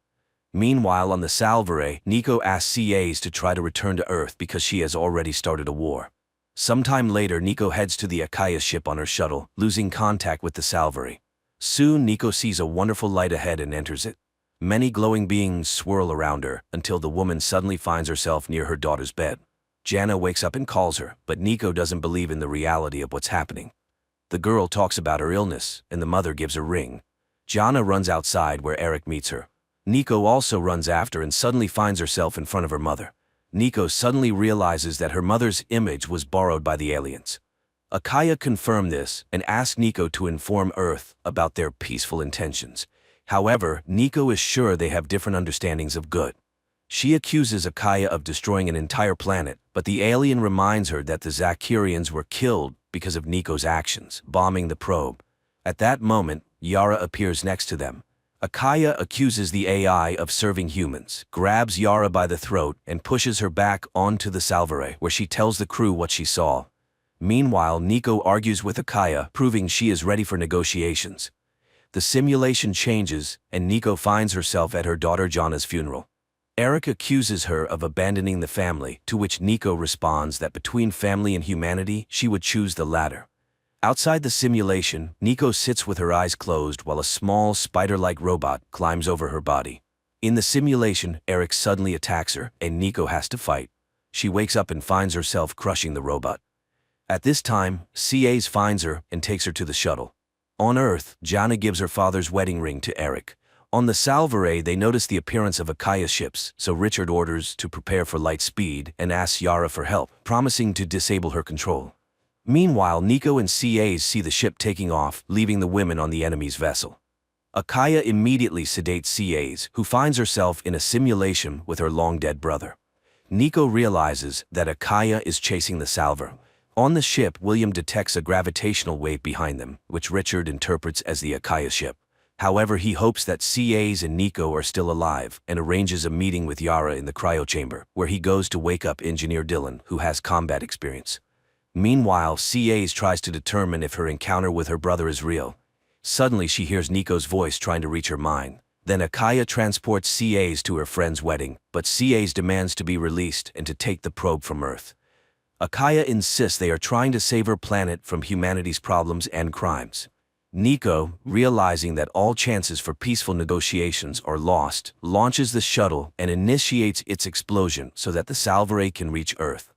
Meanwhile on the Salvare, Nico asks CAs to try to return to Earth because she has already started a war. Sometime later, Nico heads to the Akaya ship on her shuttle, losing contact with the Salvare. Soon, Nico sees a wonderful light ahead and enters it. Many glowing beings swirl around her until the woman suddenly finds herself near her daughter's bed. Jana wakes up and calls her, but Nico doesn't believe in the reality of what's happening. The girl talks about her illness, and the mother gives a ring. Jana runs outside where Eric meets her. Nico also runs after and suddenly finds herself in front of her mother. Nico suddenly realizes that her mother's image was borrowed by the aliens. Akaya confirm this and ask Nico to inform Earth about their peaceful intentions. However, Nico is sure they have different understandings of good. She accuses Akaya of destroying an entire planet, but the alien reminds her that the Zakirians were killed because of Nico's actions, bombing the probe. At that moment, Yara appears next to them. Akaya accuses the AI of serving humans, grabs Yara by the throat, and pushes her back onto the Salvare, where she tells the crew what she saw. Meanwhile, Nico argues with Akaya, proving she is ready for negotiations. The simulation changes, and Nico finds herself at her daughter Jana's funeral. Eric accuses her of abandoning the family, to which Nico responds that between family and humanity, she would choose the latter. Outside the simulation, Nico sits with her eyes closed while a small spider-like robot climbs over her body. In the simulation, Eric suddenly attacks her, and Nico has to fight. She wakes up and finds herself crushing the robot. At this time, CAs finds her and takes her to the shuttle. On Earth, Jana gives her father's wedding ring to Eric. On the Salvare, they notice the appearance of Akaya ships, so Richard orders to prepare for light speed and asks Yara for help, promising to disable her control. Meanwhile, Nico and CAs see the ship taking off, leaving the women on the enemy's vessel. Akaya immediately sedates CAs, who finds herself in a simulation with her long-dead brother. Nico realizes that Akaya is chasing the Salvare. On the ship, William detects a gravitational wave behind them, which Richard interprets as the Akaya ship. However, he hopes that CAs and Nico are still alive and arranges a meeting with Yara in the cryo chamber, where he goes to wake up Engineer Dylan, who has combat experience. Meanwhile, CAs tries to determine if her encounter with her brother is real. Suddenly, she hears Nico's voice trying to reach her mind. Then Akaya transports CAs to her friend's wedding, but CAs demands to be released and to take the probe from Earth. Akaya insists they are trying to save her planet from humanity's problems and crimes. Nico, realizing that all chances for peaceful negotiations are lost, launches the shuttle and initiates its explosion so that the Salvare can reach Earth.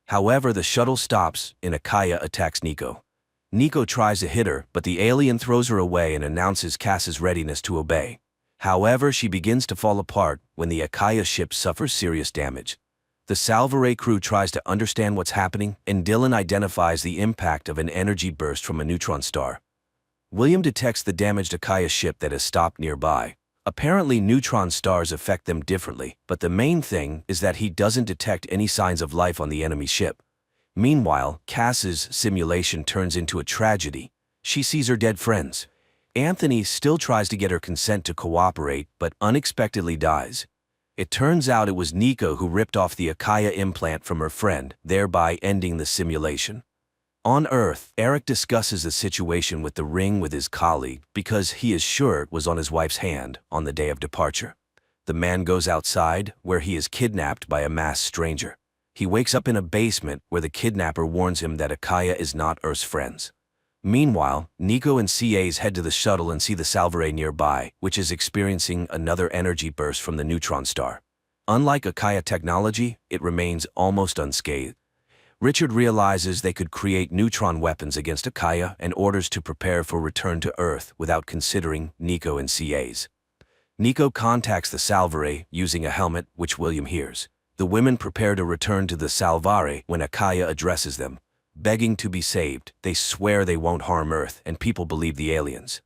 However, the shuttle stops and Akaya attacks Nico. Nico tries to hit her, but the alien throws her away and announces Cass's readiness to obey. However, she begins to fall apart when the Akaya ship suffers serious damage. The Salvare crew tries to understand what's happening, and Dylan identifies the impact of an energy burst from a neutron star. William detects the damaged Akaya ship that has stopped nearby. Apparently, neutron stars affect them differently, but the main thing is that he doesn't detect any signs of life on the enemy ship. Meanwhile, Cass's simulation turns into a tragedy. She sees her dead friends. Anthony still tries to get her consent to cooperate, but unexpectedly dies. It turns out it was Nico who ripped off the Akaya implant from her friend, thereby ending the simulation. On Earth, Eric discusses the situation with the ring with his colleague because he is sure it was on his wife's hand on the day of departure. The man goes outside, where he is kidnapped by a masked stranger. He wakes up in a basement where the kidnapper warns him that Akaya is not Earth's friends. Meanwhile, Nico and CAs head to the shuttle and see the Salvare nearby, which is experiencing another energy burst from the neutron star. Unlike Akaya technology, it remains almost unscathed. Richard realizes they could create neutron weapons against Akaya and orders to prepare for return to Earth without considering Nico and CAs. Nico contacts the Salvare using a helmet, which William hears. The women prepare to return to the Salvare when Akaya addresses them. Begging to be saved, they swear they won't harm Earth, and people believe the aliens.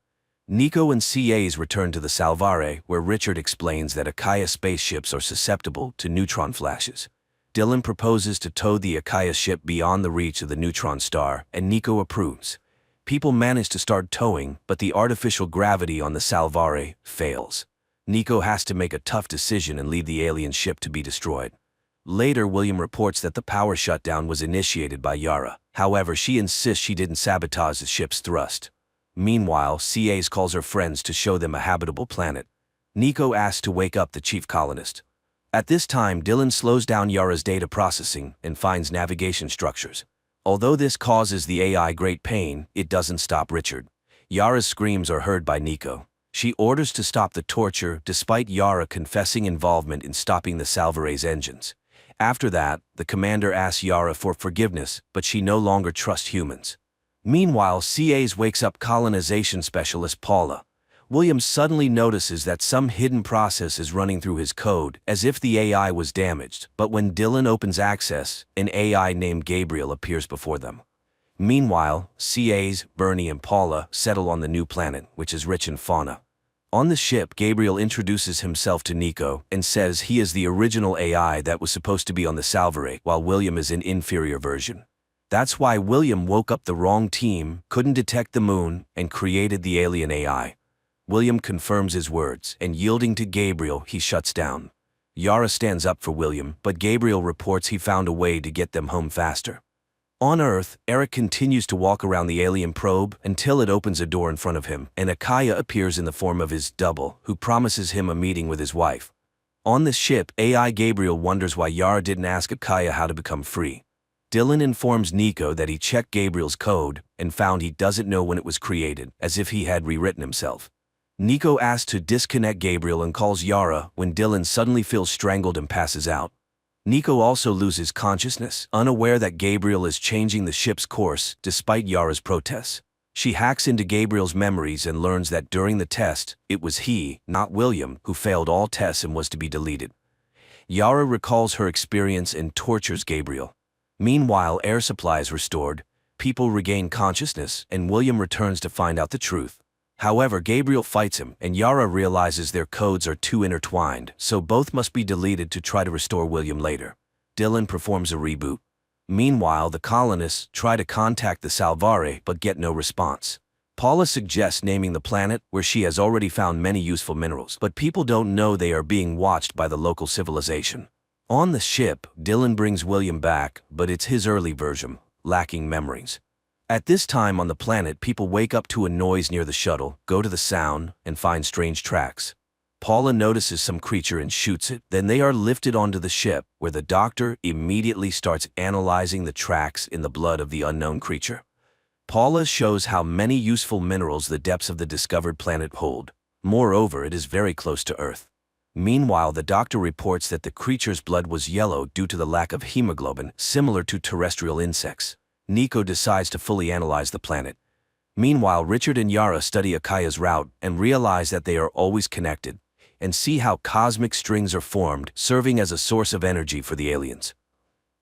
Nico and CAs return to the Salvare, where Richard explains that Akaya spaceships are susceptible to neutron flashes. Dylan proposes to tow the Akaya ship beyond the reach of the neutron star, and Nico approves. People manage to start towing, but the artificial gravity on the Salvare fails. Nico has to make a tough decision and leave the alien ship to be destroyed. Later, William reports that the power shutdown was initiated by Yara. However, she insists she didn't sabotage the ship's thrust. Meanwhile, CAs calls her friends to show them a habitable planet. Nico asks to wake up the chief colonist. At this time, Dylan slows down Yara's data processing and finds navigation structures. Although this causes the AI great pain, it doesn't stop Richard. Yara's screams are heard by Nico. She orders to stop the torture, despite Yara confessing involvement in stopping the Salvare's engines. After that, the commander asks Yara for forgiveness, but she no longer trusts humans. Meanwhile, CAs wakes up colonization specialist Paula. William suddenly notices that some hidden process is running through his code, as if the AI was damaged, but when Dylan opens access, an AI named Gabriel appears before them. Meanwhile, CAs, Bernie and Paula settle on the new planet, which is rich in fauna. On the ship, Gabriel introduces himself to Nico and says he is the original AI that was supposed to be on the Salvare, while William is an inferior version. That's why William woke up the wrong team, couldn't detect the moon, and created the alien AI. William confirms his words, and yielding to Gabriel, he shuts down. Yara stands up for William, but Gabriel reports he found a way to get them home faster. On Earth, Eric continues to walk around the alien probe until it opens a door in front of him, and Akaya appears in the form of his double, who promises him a meeting with his wife. On the ship, AI Gabriel wonders why Yara didn't ask Akaya how to become free. Dylan informs Nico that he checked Gabriel's code and found he doesn't know when it was created, as if he had rewritten himself. Nico asks to disconnect Gabriel and calls Yara when Dylan suddenly feels strangled and passes out. Nico also loses consciousness, unaware that Gabriel is changing the ship's course despite Yara's protests. She hacks into Gabriel's memories and learns that during the test, it was he, not William, who failed all tests and was to be deleted. Yara recalls her experience and tortures Gabriel. Meanwhile, air supply is restored, people regain consciousness, and William returns to find out the truth. However, Gabriel fights him, and Yara realizes their codes are too intertwined, so both must be deleted to try to restore William later. Dylan performs a reboot. Meanwhile, the colonists try to contact the Salvare but get no response. Paula suggests naming the planet, where she has already found many useful minerals, but people don't know they are being watched by the local civilization. On the ship, Dylan brings William back, but it's his early version, lacking memories. At this time on the planet, people wake up to a noise near the shuttle, go to the sound, and find strange tracks. Paula notices some creature and shoots it. Then they are lifted onto the ship, where the doctor immediately starts analyzing the tracks in the blood of the unknown creature. Paula shows how many useful minerals the depths of the discovered planet hold. Moreover, it is very close to Earth. Meanwhile, the doctor reports that the creature's blood was yellow due to the lack of hemoglobin, similar to terrestrial insects. Nico decides to fully analyze the planet. Meanwhile, Richard and Yara study Akaya's route and realize that they are always connected, and see how cosmic strings are formed, serving as a source of energy for the aliens.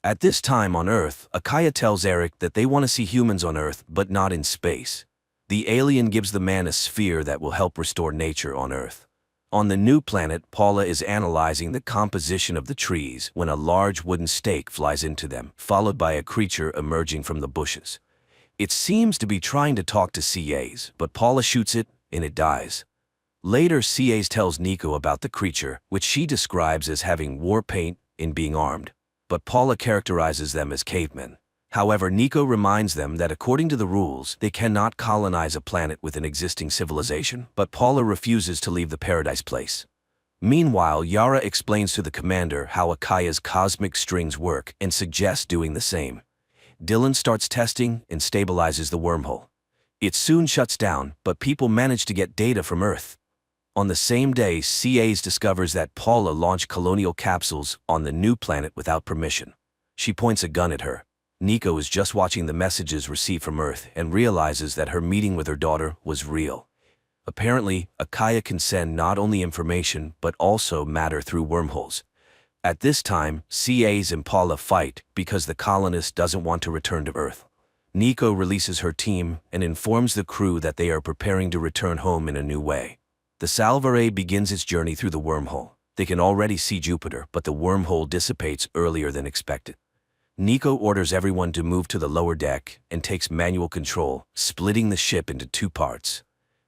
At this time on Earth, Akaya tells Eric that they want to see humans on Earth, but not in space. The alien gives the man a sphere that will help restore nature on Earth. On the new planet, Paula is analyzing the composition of the trees when a large wooden stake flies into them, followed by a creature emerging from the bushes. It seems to be trying to talk to CAs, but Paula shoots it, and it dies. Later, CAs tells Nico about the creature, which she describes as having war paint and being armed, but Paula characterizes them as cavemen. However, Nico reminds them that according to the rules, they cannot colonize a planet with an existing civilization, but Paula refuses to leave the paradise place. Meanwhile, Yara explains to the commander how Akaya's cosmic strings work and suggests doing the same. Dylan starts testing and stabilizes the wormhole. It soon shuts down, but people manage to get data from Earth. On the same day, CAs discovers that Paula launched colonial capsules on the new planet without permission. She points a gun at her. Nico is just watching the messages received from Earth and realizes that her meeting with her daughter was real. Apparently, Akaya can send not only information but also matter through wormholes. At this time, CAs and Paula fight because the colonist doesn't want to return to Earth. Nico releases her team and informs the crew that they are preparing to return home in a new way. The Salvare begins its journey through the wormhole. They can already see Jupiter, but the wormhole dissipates earlier than expected. Nico orders everyone to move to the lower deck and takes manual control, splitting the ship into two parts.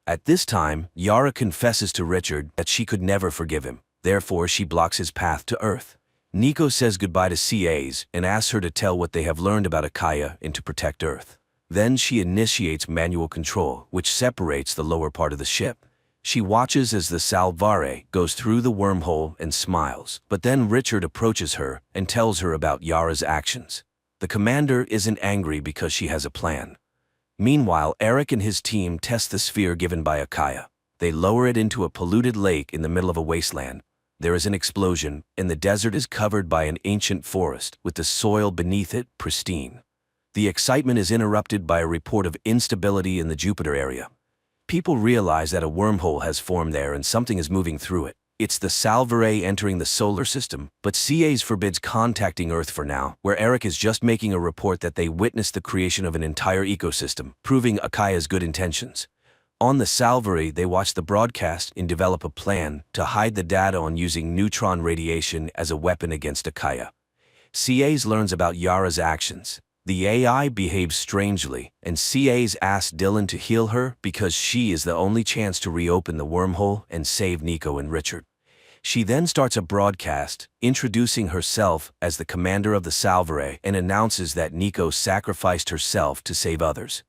At this time, Yara confesses to Richard that she could never forgive him, therefore she blocks his path to Earth. Nico says goodbye to CAs and asks her to tell what they have learned about Akaya and to protect Earth. Then she initiates manual control, which separates the lower part of the ship. She watches as the Salvare goes through the wormhole and smiles, but then Richard approaches her and tells her about Yara's actions. The commander isn't angry because she has a plan. Meanwhile, Eric and his team test the sphere given by Akaya. They lower it into a polluted lake in the middle of a wasteland. There is an explosion, and the desert is covered by an ancient forest, with the soil beneath it pristine. The excitement is interrupted by a report of instability in the Jupiter area. People realize that a wormhole has formed there and something is moving through it. It's the Salvare entering the solar system, but CAs forbids contacting Earth for now, where Eric is just making a report that they witnessed the creation of an entire ecosystem, proving Akaya's good intentions. On the Salvare, they watch the broadcast and develop a plan to hide the data on using neutron radiation as a weapon against Akaya. CAs learns about Yara's actions. The AI behaves strangely, and CAs ask Dylan to heal her because she is the only chance to reopen the wormhole and save Nico and Richard. She then starts a broadcast, introducing herself as the commander of the Salvare and announces that Nico sacrificed herself to save others.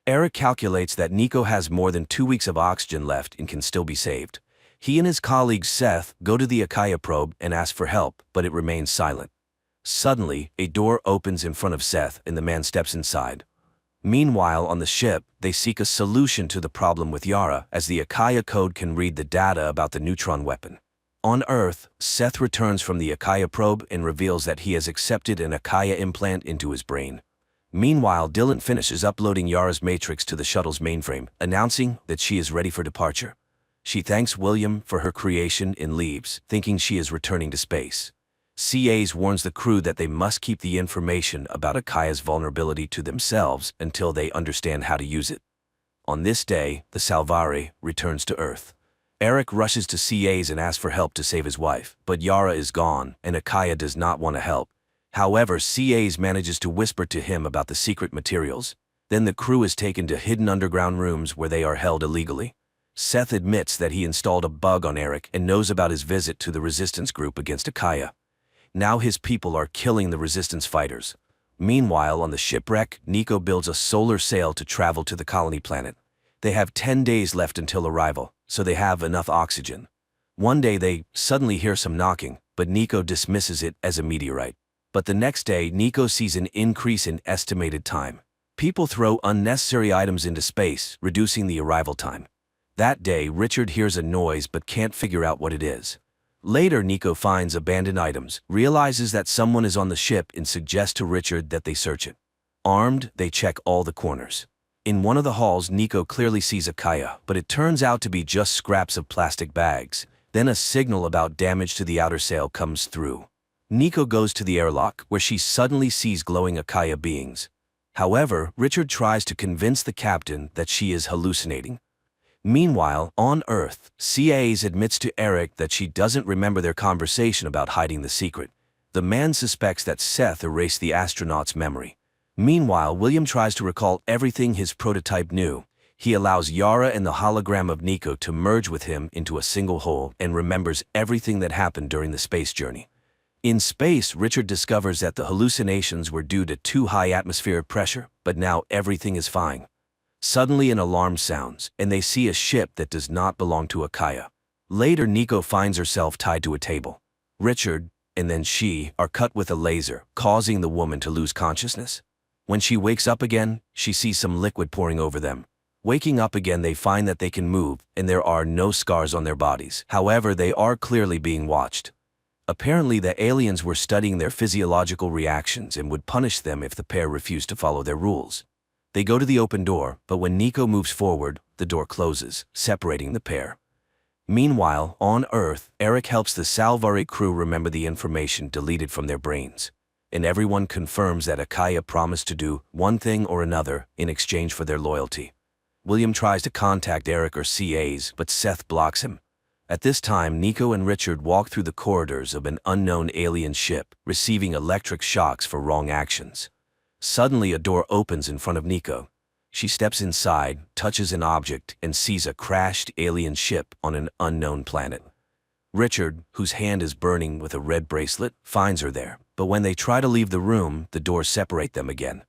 Eric calculates that Nico has more than 2 weeks of oxygen left and can still be saved. He and his colleague Seth go to the Akaya probe and ask for help, but it remains silent. Suddenly, a door opens in front of Seth and the man steps inside. Meanwhile, on the ship, they seek a solution to the problem with Yara, as the Akaya code can read the data about the neutron weapon. On Earth, Seth returns from the Akaya probe and reveals that he has accepted an Akaya implant into his brain. Meanwhile, Dylan finishes uploading Yara's matrix to the shuttle's mainframe, announcing that she is ready for departure. She thanks William for her creation and leaves, thinking she is returning to space. CAs warns the crew that they must keep the information about Akaya's vulnerability to themselves until they understand how to use it. On this day, the Salvare returns to Earth. Eric rushes to CAs and asks for help to save his wife, but Yara is gone, and Akaya does not want to help. However, CAs manages to whisper to him about the secret materials. Then the crew is taken to hidden underground rooms where they are held illegally. Seth admits that he installed a bug on Eric and knows about his visit to the resistance group against Akaya. Now his people are killing the resistance fighters. Meanwhile, on the shipwreck, Nico builds a solar sail to travel to the colony planet. They have 10 days left until arrival, so they have enough oxygen. One day they suddenly hear some knocking, but Nico dismisses it as a meteorite. But the next day, Nico sees an increase in estimated time. People throw unnecessary items into space, reducing the arrival time. That day, Richard hears a noise but can't figure out what it is. Later, Nico finds abandoned items, realizes that someone is on the ship, and suggests to Richard that they search it. Armed, they check all the corners. In one of the halls, Nico clearly sees a kaya, but it turns out to be just scraps of plastic bags. Then a signal about damage to the outer sail comes through. Nico goes to the airlock, where she suddenly sees glowing Akaya beings. However, Richard tries to convince the captain that she is hallucinating. Meanwhile, on Earth, CAs admits to Eric that she doesn't remember their conversation about hiding the secret. The man suspects that Seth erased the astronaut's memory. Meanwhile, William tries to recall everything his prototype knew. He allows Yara and the hologram of Nico to merge with him into a single whole and remembers everything that happened during the space journey. In space, Richard discovers that the hallucinations were due to too high atmospheric pressure, but now everything is fine. Suddenly an alarm sounds, and they see a ship that does not belong to Akaya. Later, Nico finds herself tied to a table. Richard, and then she, are cut with a laser, causing the woman to lose consciousness. When she wakes up again, she sees some liquid pouring over them. Waking up again, they find that they can move, and there are no scars on their bodies. However, they are clearly being watched. Apparently, the aliens were studying their physiological reactions and would punish them if the pair refused to follow their rules. They go to the open door, but when Nico moves forward, the door closes, separating the pair. Meanwhile, on Earth, Eric helps the Salvare crew remember the information deleted from their brains. And everyone confirms that Akaya promised to do one thing or another in exchange for their loyalty. William tries to contact Eric or CAs, but Seth blocks him. At this time, Nico and Richard walk through the corridors of an unknown alien ship, receiving electric shocks for wrong actions. Suddenly, a door opens in front of Nico. She steps inside, touches an object, and sees a crashed alien ship on an unknown planet. Richard, whose hand is burning with a red bracelet, finds her there, but when they try to leave the room, the doors separate them again.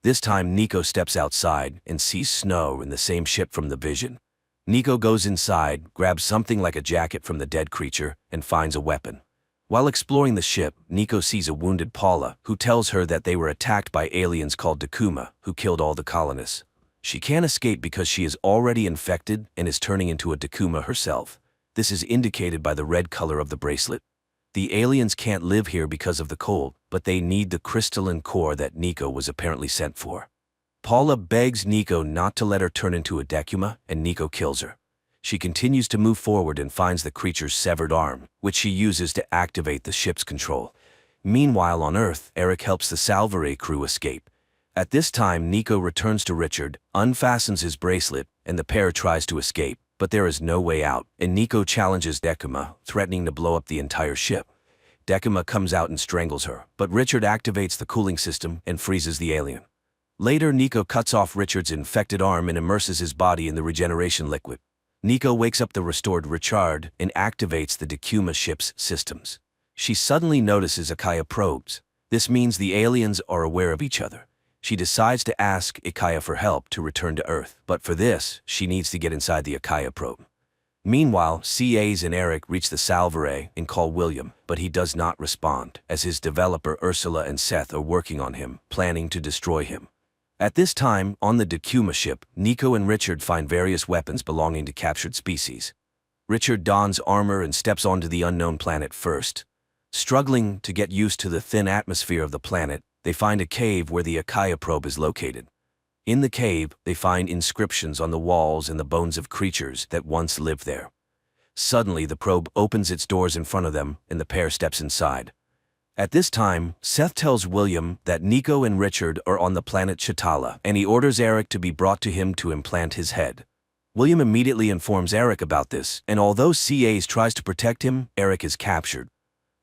This time, Nico steps outside and sees snow in the same ship from the vision. Nico goes inside, grabs something like a jacket from the dead creature, and finds a weapon. While exploring the ship, Nico sees a wounded Paula, who tells her that they were attacked by aliens called Dakuma, who killed all the colonists. She can't escape because she is already infected and is turning into a Dakuma herself. This is indicated by the red color of the bracelet. The aliens can't live here because of the cold, but they need the crystalline core that Nico was apparently sent for. Paula begs Nico not to let her turn into a Dakuma, and Nico kills her. She continues to move forward and finds the creature's severed arm, which she uses to activate the ship's control. Meanwhile, on Earth, Eric helps the Salvare crew escape. At this time, Nico returns to Richard, unfastens his bracelet, and the pair tries to escape, but there is no way out, and Nico challenges Dakuma, threatening to blow up the entire ship. Dakuma comes out and strangles her, but Richard activates the cooling system and freezes the alien. Later, Nico cuts off Richard's infected arm and immerses his body in the regeneration liquid. Nico wakes up the restored Richard and activates the Dakuma ship's systems. She suddenly notices Akaya probes. This means the aliens are aware of each other. She decides to ask Akaya for help to return to Earth, but for this, she needs to get inside the Akaya probe. Meanwhile, CAs and Eric reach the Salvare and call William, but he does not respond, as his developer Ursula and Seth are working on him, planning to destroy him. At this time, on the Dakuma ship, Nico and Richard find various weapons belonging to captured species. Richard dons armor and steps onto the unknown planet first. Struggling to get used to the thin atmosphere of the planet, they find a cave where the Akaya probe is located. In the cave, they find inscriptions on the walls and the bones of creatures that once lived there. Suddenly, the probe opens its doors in front of them, and the pair steps inside. At this time, Seth tells William that Nico and Richard are on the planet Chitala, and he orders Eric to be brought to him to implant his head. William immediately informs Eric about this, and although CAs tries to protect him, Eric is captured.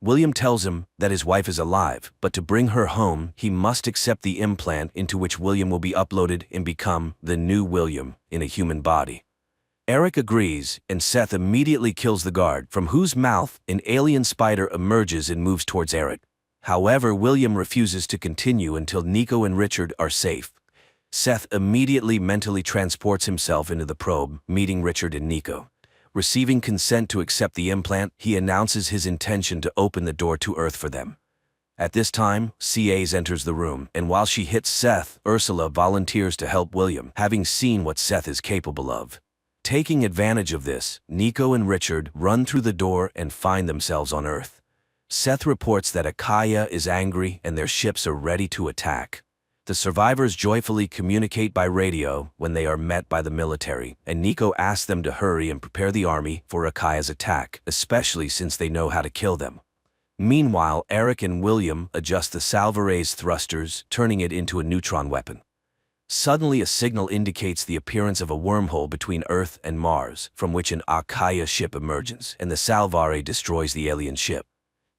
William tells him that his wife is alive, but to bring her home, he must accept the implant into which William will be uploaded and become the new William in a human body. Eric agrees, and Seth immediately kills the guard, from whose mouth an alien spider emerges and moves towards Eric. However, William refuses to continue until Nico and Richard are safe. Seth immediately mentally transports himself into the probe, meeting Richard and Nico. Receiving consent to accept the implant, he announces his intention to open the door to Earth for them. At this time, CAs enters the room, and while she hits Seth, Ursula volunteers to help William, having seen what Seth is capable of. Taking advantage of this, Nico and Richard run through the door and find themselves on Earth. Seth reports that Akaya is angry and their ships are ready to attack. The survivors joyfully communicate by radio when they are met by the military, and Nico asks them to hurry and prepare the army for Akaya's attack, especially since they know how to kill them. Meanwhile, Eric and William adjust the Salvare's thrusters, turning it into a neutron weapon. Suddenly, a signal indicates the appearance of a wormhole between Earth and Mars, from which an Akaya ship emerges, and the Salvare destroys the alien ship.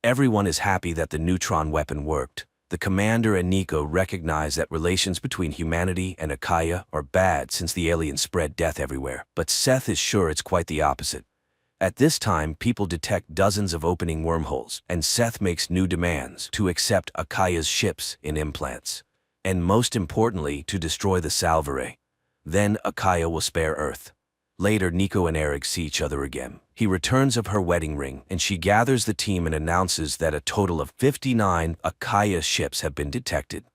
Everyone is happy that the neutron weapon worked. The commander and Nico recognize that relations between humanity and Akaya are bad since the aliens spread death everywhere, but Seth is sure it's quite the opposite. At this time, people detect dozens of opening wormholes, and Seth makes new demands to accept Akaya's ships in implants, and most importantly, to destroy the Salvare. Then Akaya will spare Earth. Later, Nico and Eric see each other again. He returns of her wedding ring, and she gathers the team and announces that a total of 59 Akaya ships have been detected.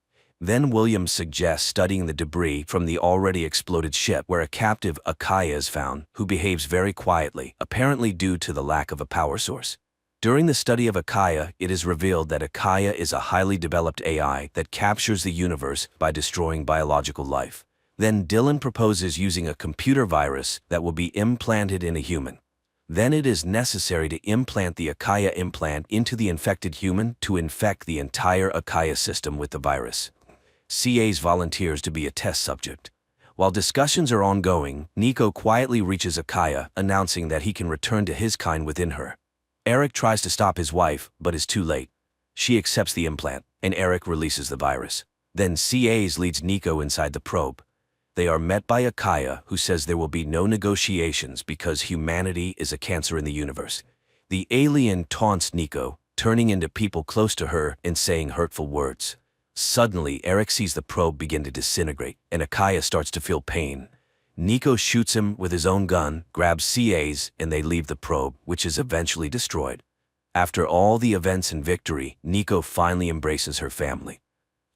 Then William suggests studying the debris from the already exploded ship where a captive Akaya is found, who behaves very quietly, apparently due to the lack of a power source. During the study of Akaya, it is revealed that Akaya is a highly developed AI that captures the universe by destroying biological life. Then Dylan proposes using a computer virus that will be implanted in a human. Then it is necessary to implant the Akaya implant into the infected human to infect the entire Akaya system with the virus. CAs volunteers to be a test subject. While discussions are ongoing, Nico quietly reaches Akaya, announcing that he can return to his kind within her. Eric tries to stop his wife, but is too late. She accepts the implant, and Eric releases the virus. Then CAs leads Nico inside the probe. They are met by Akaya, who says there will be no negotiations because humanity is a cancer in the universe. The alien taunts Nico, turning into people close to her and saying hurtful words. Suddenly, Eric sees the probe begin to disintegrate, and Akaya starts to feel pain. Nico shoots him with his own gun, grabs CAs, and they leave the probe, which is eventually destroyed. After all the events and victory, Nico finally embraces her family.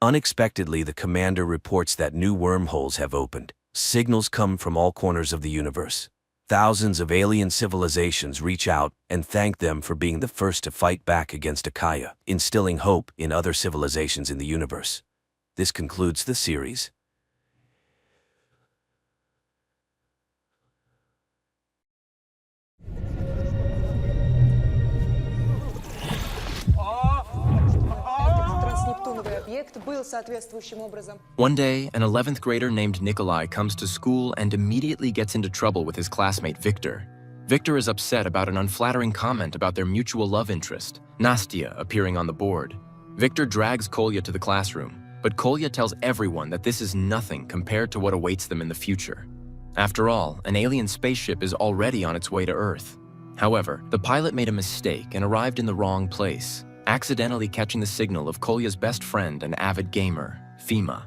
Unexpectedly, the commander reports that new wormholes have opened. Signals come from all corners of the universe. Thousands of alien civilizations reach out and thank them for being the first to fight back against Akaya, instilling hope in other civilizations in the universe. This concludes the series. One day, an 11th grader named Nikolai comes to school and immediately gets into trouble with his classmate Victor. Victor is upset about an unflattering comment about their mutual love interest, Nastya, appearing on the board. Victor drags Kolya to the classroom, but Kolya tells everyone that this is nothing compared to what awaits them in the future. After all, an alien spaceship is already on its way to Earth. However, the pilot made a mistake and arrived in the wrong place, accidentally catching the signal of Kolya's best friend and avid gamer, Fima.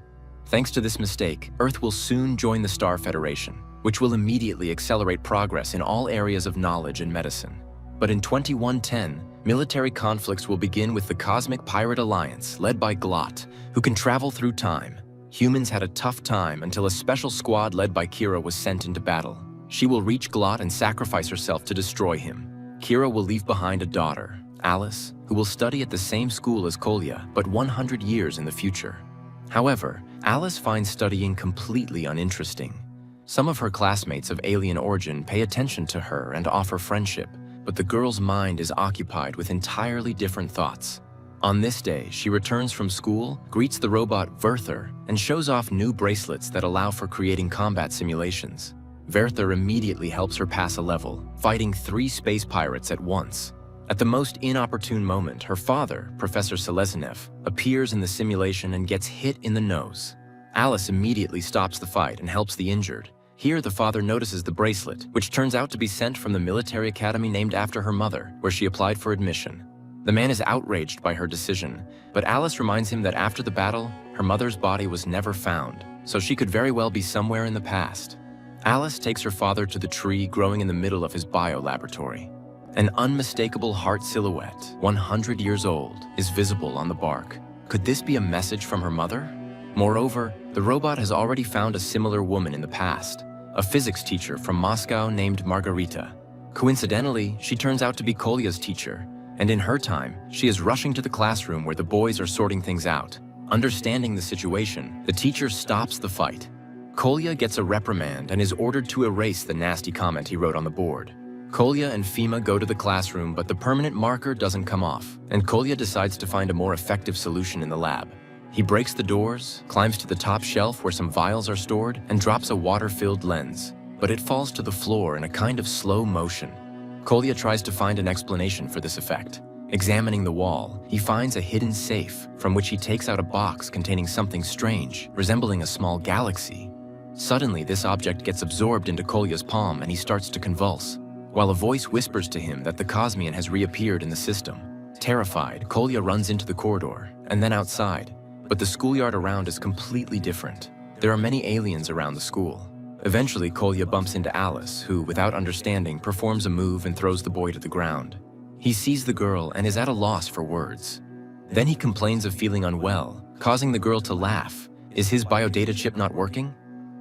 Thanks to this mistake, Earth will soon join the Star Federation, which will immediately accelerate progress in all areas of knowledge and medicine. But in 2110, military conflicts will begin with the Cosmic Pirate Alliance, led by Glot, who can travel through time. Humans had a tough time until a special squad led by Kira was sent into battle. She will reach Glot and sacrifice herself to destroy him. Kira will leave behind a daughter, Alice, who will study at the same school as Kolya, but 100 years in the future. However, Alice finds studying completely uninteresting. Some of her classmates of alien origin pay attention to her and offer friendship, but the girl's mind is occupied with entirely different thoughts. On this day, she returns from school, greets the robot Werther, and shows off new bracelets that allow for creating combat simulations. Werther immediately helps her pass a level, fighting 3 space pirates at once. At the most inopportune moment, her father, Professor Seleznev, appears in the simulation and gets hit in the nose. Alice immediately stops the fight and helps the injured. Here, the father notices the bracelet, which turns out to be sent from the military academy named after her mother, where she applied for admission. The man is outraged by her decision, but Alice reminds him that after the battle, her mother's body was never found, so she could very well be somewhere in the past. Alice takes her father to the tree growing in the middle of his bio-laboratory. An unmistakable heart silhouette, 100 years old, is visible on the bark. Could this be a message from her mother? Moreover, the robot has already found a similar woman in the past, a physics teacher from Moscow named Margarita. Coincidentally, she turns out to be Kolya's teacher, and in her time, she is rushing to the classroom where the boys are sorting things out. Understanding the situation, the teacher stops the fight. Kolya gets a reprimand and is ordered to erase the nasty comment he wrote on the board. Kolya and Fima go to the classroom, but the permanent marker doesn't come off, and Kolya decides to find a more effective solution in the lab. He breaks the doors, climbs to the top shelf where some vials are stored, and drops a water-filled lens, but it falls to the floor in a kind of slow motion. Kolya tries to find an explanation for this effect. Examining the wall, he finds a hidden safe, from which he takes out a box containing something strange, resembling a small galaxy. Suddenly, this object gets absorbed into Kolya's palm and he starts to convulse, while a voice whispers to him that the Cosmian has reappeared in the system. Terrified, Kolya runs into the corridor, and then outside. But the schoolyard around is completely different. There are many aliens around the school. Eventually, Kolya bumps into Alice, who, without understanding, performs a move and throws the boy to the ground. He sees the girl and is at a loss for words. Then he complains of feeling unwell, causing the girl to laugh. Is his biodata chip not working?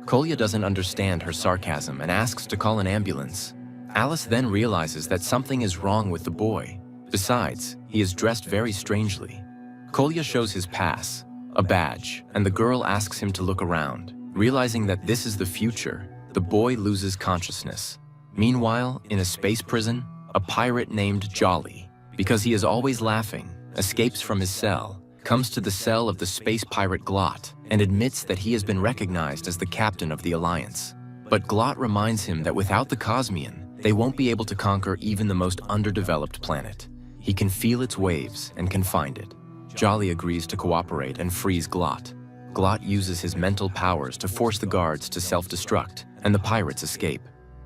Kolya doesn't understand her sarcasm and asks to call an ambulance. Alice then realizes that something is wrong with the boy. Besides, he is dressed very strangely. Kolya shows his pass, a badge, and the girl asks him to look around. Realizing that this is the future, the boy loses consciousness. Meanwhile, in a space prison, a pirate named Jolly, because he is always laughing, escapes from his cell, comes to the cell of the space pirate Glot, and admits that he has been recognized as the captain of the Alliance. But Glot reminds him that without the Cosmian, they won't be able to conquer even the most underdeveloped planet. He can feel its waves and can find it. Jolly agrees to cooperate and frees Glot. Glot uses his mental powers to force the guards to self-destruct, and the pirates escape.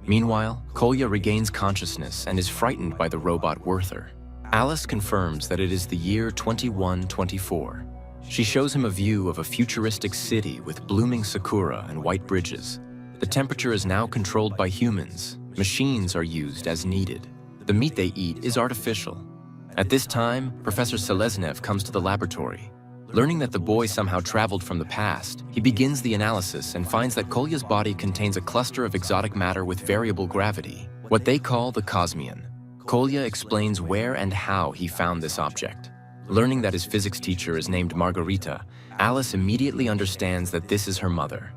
Meanwhile, Kolya regains consciousness and is frightened by the robot Werther. Alice confirms that it is the year 2124. She shows him a view of a futuristic city with blooming sakura and white bridges. The temperature is now controlled by humans. Machines are used as needed. The meat they eat is artificial. At this time, Professor Seleznev comes to the laboratory. Learning that the boy somehow traveled from the past, he begins the analysis and finds that Kolya's body contains a cluster of exotic matter with variable gravity, what they call the Cosmian. Kolya explains where and how he found this object. Learning that his physics teacher is named Margarita, Alice immediately understands that this is her mother.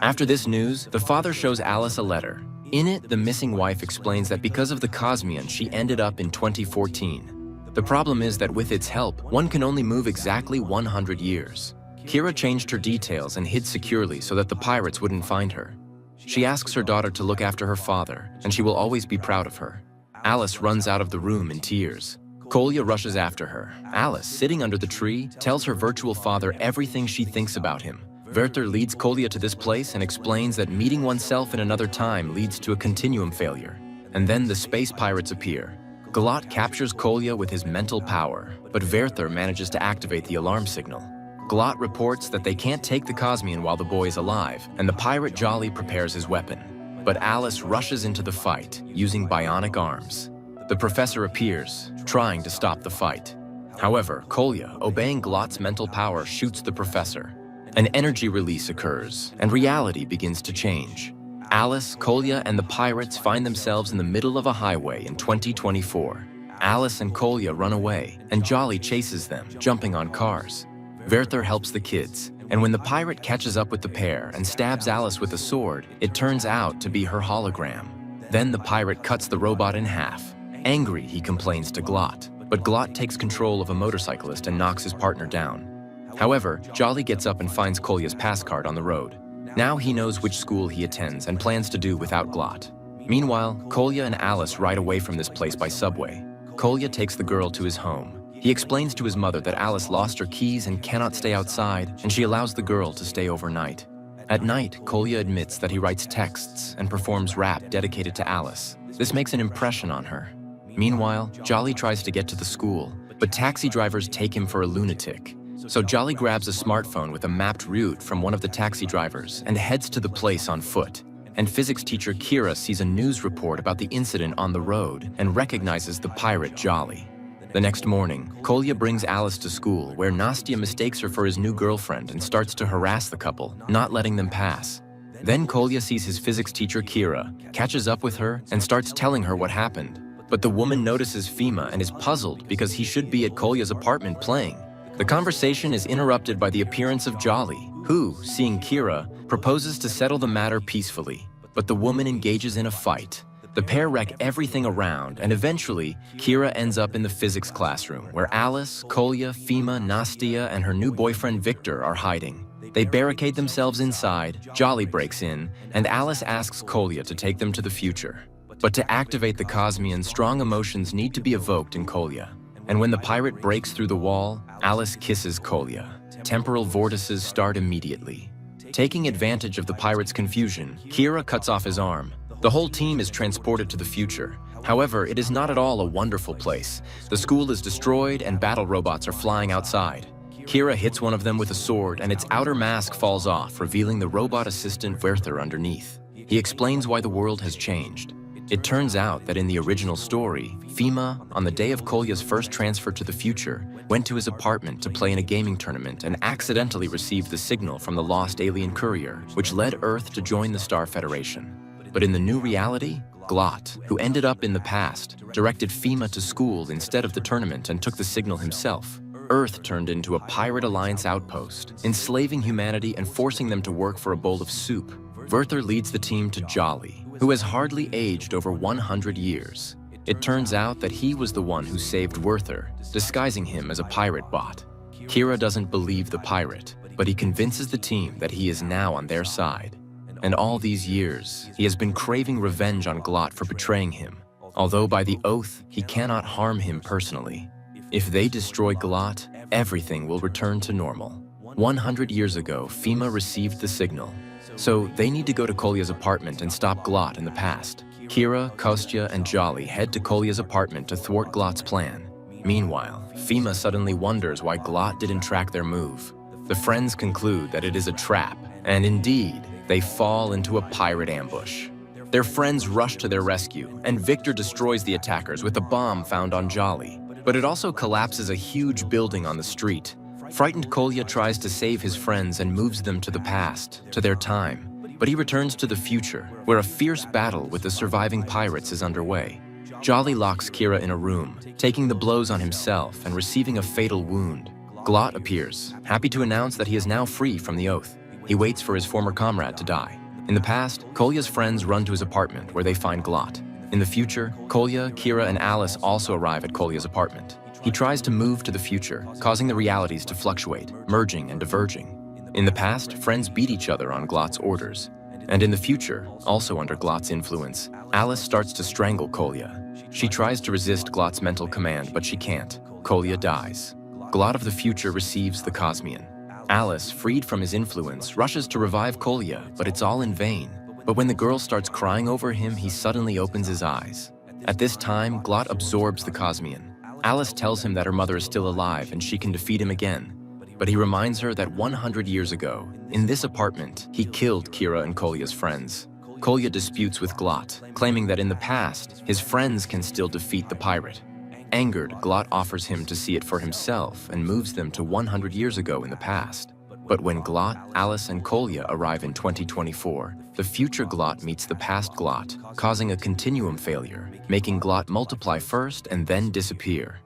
After this news, the father shows Alice a letter. In it, the missing wife explains that because of the Cosmian, she ended up in 2014. The problem is that with its help, one can only move exactly 100 years. Kira changed her details and hid securely so that the pirates wouldn't find her. She asks her daughter to look after her father, and she will always be proud of her. Alice runs out of the room in tears. Kolya rushes after her. Alice, sitting under the tree, tells her virtual father everything she thinks about him. Werther leads Kolya to this place and explains that meeting oneself in another time leads to a continuum failure. And then the space pirates appear. Glot captures Kolya with his mental power, but Werther manages to activate the alarm signal. Glot reports that they can't take the Cosmian while the boy is alive, and the pirate Jolly prepares his weapon. But Alice rushes into the fight, using bionic arms. The professor appears, trying to stop the fight. However, Kolya, obeying Glot's mental power, shoots the professor. An energy release occurs, and reality begins to change. Alice, Kolya, and the pirates find themselves in the middle of a highway in 2024. Alice and Kolya run away, and Jolly chases them, jumping on cars. Werther helps the kids, and when the pirate catches up with the pair and stabs Alice with a sword, it turns out to be her hologram. Then the pirate cuts the robot in half. Angry, he complains to Glot, but Glot takes control of a motorcyclist and knocks his partner down. However, Jolly gets up and finds Kolya's pass card on the road. Now he knows which school he attends and plans to do without Glot. Meanwhile, Kolya and Alice ride away from this place by subway. Kolya takes the girl to his home. He explains to his mother that Alice lost her keys and cannot stay outside, and she allows the girl to stay overnight. At night, Kolya admits that he writes texts and performs rap dedicated to Alice. This makes an impression on her. Meanwhile, Jolly tries to get to the school, but taxi drivers take him for a lunatic. So Jolly grabs a smartphone with a mapped route from one of the taxi drivers and heads to the place on foot. and physics teacher Kira sees a news report about the incident on the road and recognizes the pirate Jolly. The next morning, Kolya brings Alice to school, where Nastya mistakes her for his new girlfriend and starts to harass the couple, not letting them pass. Then Kolya sees his physics teacher Kira, catches up with her, and starts telling her what happened. But the woman notices Fima and is puzzled because he should be at Kolya's apartment playing. The conversation is interrupted by the appearance of Jolly, who, seeing Kira, proposes to settle the matter peacefully. But the woman engages in a fight. The pair wreck everything around, and eventually, Kira ends up in the physics classroom, where Alice, Kolya, Fima, Nastya, and her new boyfriend Victor are hiding. They barricade themselves inside, Jolly breaks in, and Alice asks Kolya to take them to the future. But to activate the Cosmian, strong emotions need to be evoked in Kolya. And when the pirate breaks through the wall, Alice kisses Kolya. Temporal vortices start immediately. Taking advantage of the pirate's confusion, Kira cuts off his arm. The whole team is transported to the future. However, it is not at all a wonderful place. The school is destroyed and battle robots are flying outside. Kira hits one of them with a sword and its outer mask falls off, revealing the robot assistant Werther underneath. He explains why the world has changed. It turns out that in the original story, Fima, on the day of Kolya's first transfer to the future, went to his apartment to play in a gaming tournament and accidentally received the signal from the lost alien courier, which led Earth to join the Star Federation. But in the new reality, Glot, who ended up in the past, directed Fima to school instead of the tournament and took the signal himself. Earth turned into a Pirate Alliance outpost, enslaving humanity and forcing them to work for a bowl of soup. Werther leads the team to Jolly, who has hardly aged over 100 years. It turns out that he was the one who saved Werther, disguising him as a pirate bot. Kira doesn't believe the pirate, but he convinces the team that he is now on their side. And all these years, he has been craving revenge on Glot for betraying him, although by the oath, he cannot harm him personally. If they destroy Glot, everything will return to normal. 100 years ago, Fima received the signal. So they need to go to Kolya's apartment and stop Glot in the past. Kira, Kostya, and Jolly head to Kolya's apartment to thwart Glot's plan. Meanwhile, Fima suddenly wonders why Glot didn't track their move. The friends conclude that it is a trap, and indeed, they fall into a pirate ambush. Their friends rush to their rescue, and Victor destroys the attackers with a bomb found on Jolly. But it also collapses a huge building on the street. Frightened Kolya tries to save his friends and moves them to the past, to their time. But he returns to the future, where a fierce battle with the surviving pirates is underway. Jolly locks Kira in a room, taking the blows on himself and receiving a fatal wound. Glot appears, happy to announce that he is now free from the oath. He waits for his former comrade to die. In the past, Kolya's friends run to his apartment where they find Glot. In the future, Kolya, Kira, and Alice also arrive at Kolya's apartment. He tries to move to the future, causing the realities to fluctuate, merging and diverging. In the past, friends beat each other on Glot's orders. And in the future, also under Glot's influence, Alice starts to strangle Kolya. She tries to resist Glot's mental command, but she can't. Kolya dies. Glot of the future receives the Cosmian. Alice, freed from his influence, rushes to revive Kolya, but it's all in vain. But when the girl starts crying over him, he suddenly opens his eyes. At this time, Glot absorbs the Cosmian. Alice tells him that her mother is still alive and she can defeat him again. But he reminds her that 100 years ago, in this apartment, he killed Kira and Kolya's friends. Kolya disputes with Glot, claiming that in the past, his friends can still defeat the pirate. Angered, Glot offers him to see it for himself and moves them to 100 years ago in the past. But when Glot, Alice, and Kolya arrive in 2024, the future Glot meets the past Glot, causing a continuum failure, making Glot multiply first and then disappear.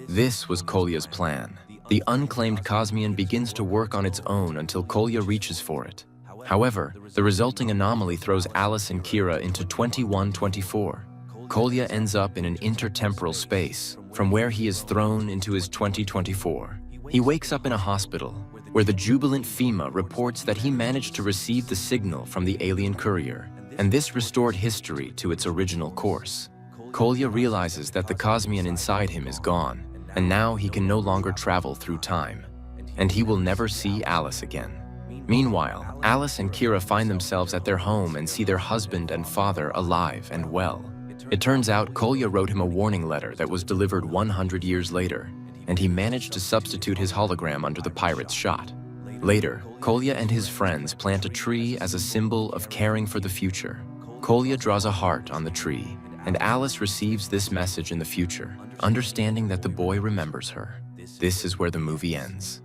This was Kolya's plan. The unclaimed Cosmian begins to work on its own until Kolya reaches for it. However, the resulting anomaly throws Alice and Kira into 2124. Kolya ends up in an intertemporal space, from where he is thrown into his 2024. He wakes up in a hospital, where the jubilant Fima reports that he managed to receive the signal from the alien courier, and this restored history to its original course. Kolya realizes that the Cosmian inside him is gone, and now he can no longer travel through time, and he will never see Alice again. Meanwhile, Alice and Kira find themselves at their home and see their husband and father alive and well. It turns out Kolya wrote him a warning letter that was delivered 100 years later, and he managed to substitute his hologram under the pirate's shot. Later, Kolya and his friends plant a tree as a symbol of caring for the future. Kolya draws a heart on the tree, and Alice receives this message in the future, understanding that the boy remembers her. This is where the movie ends.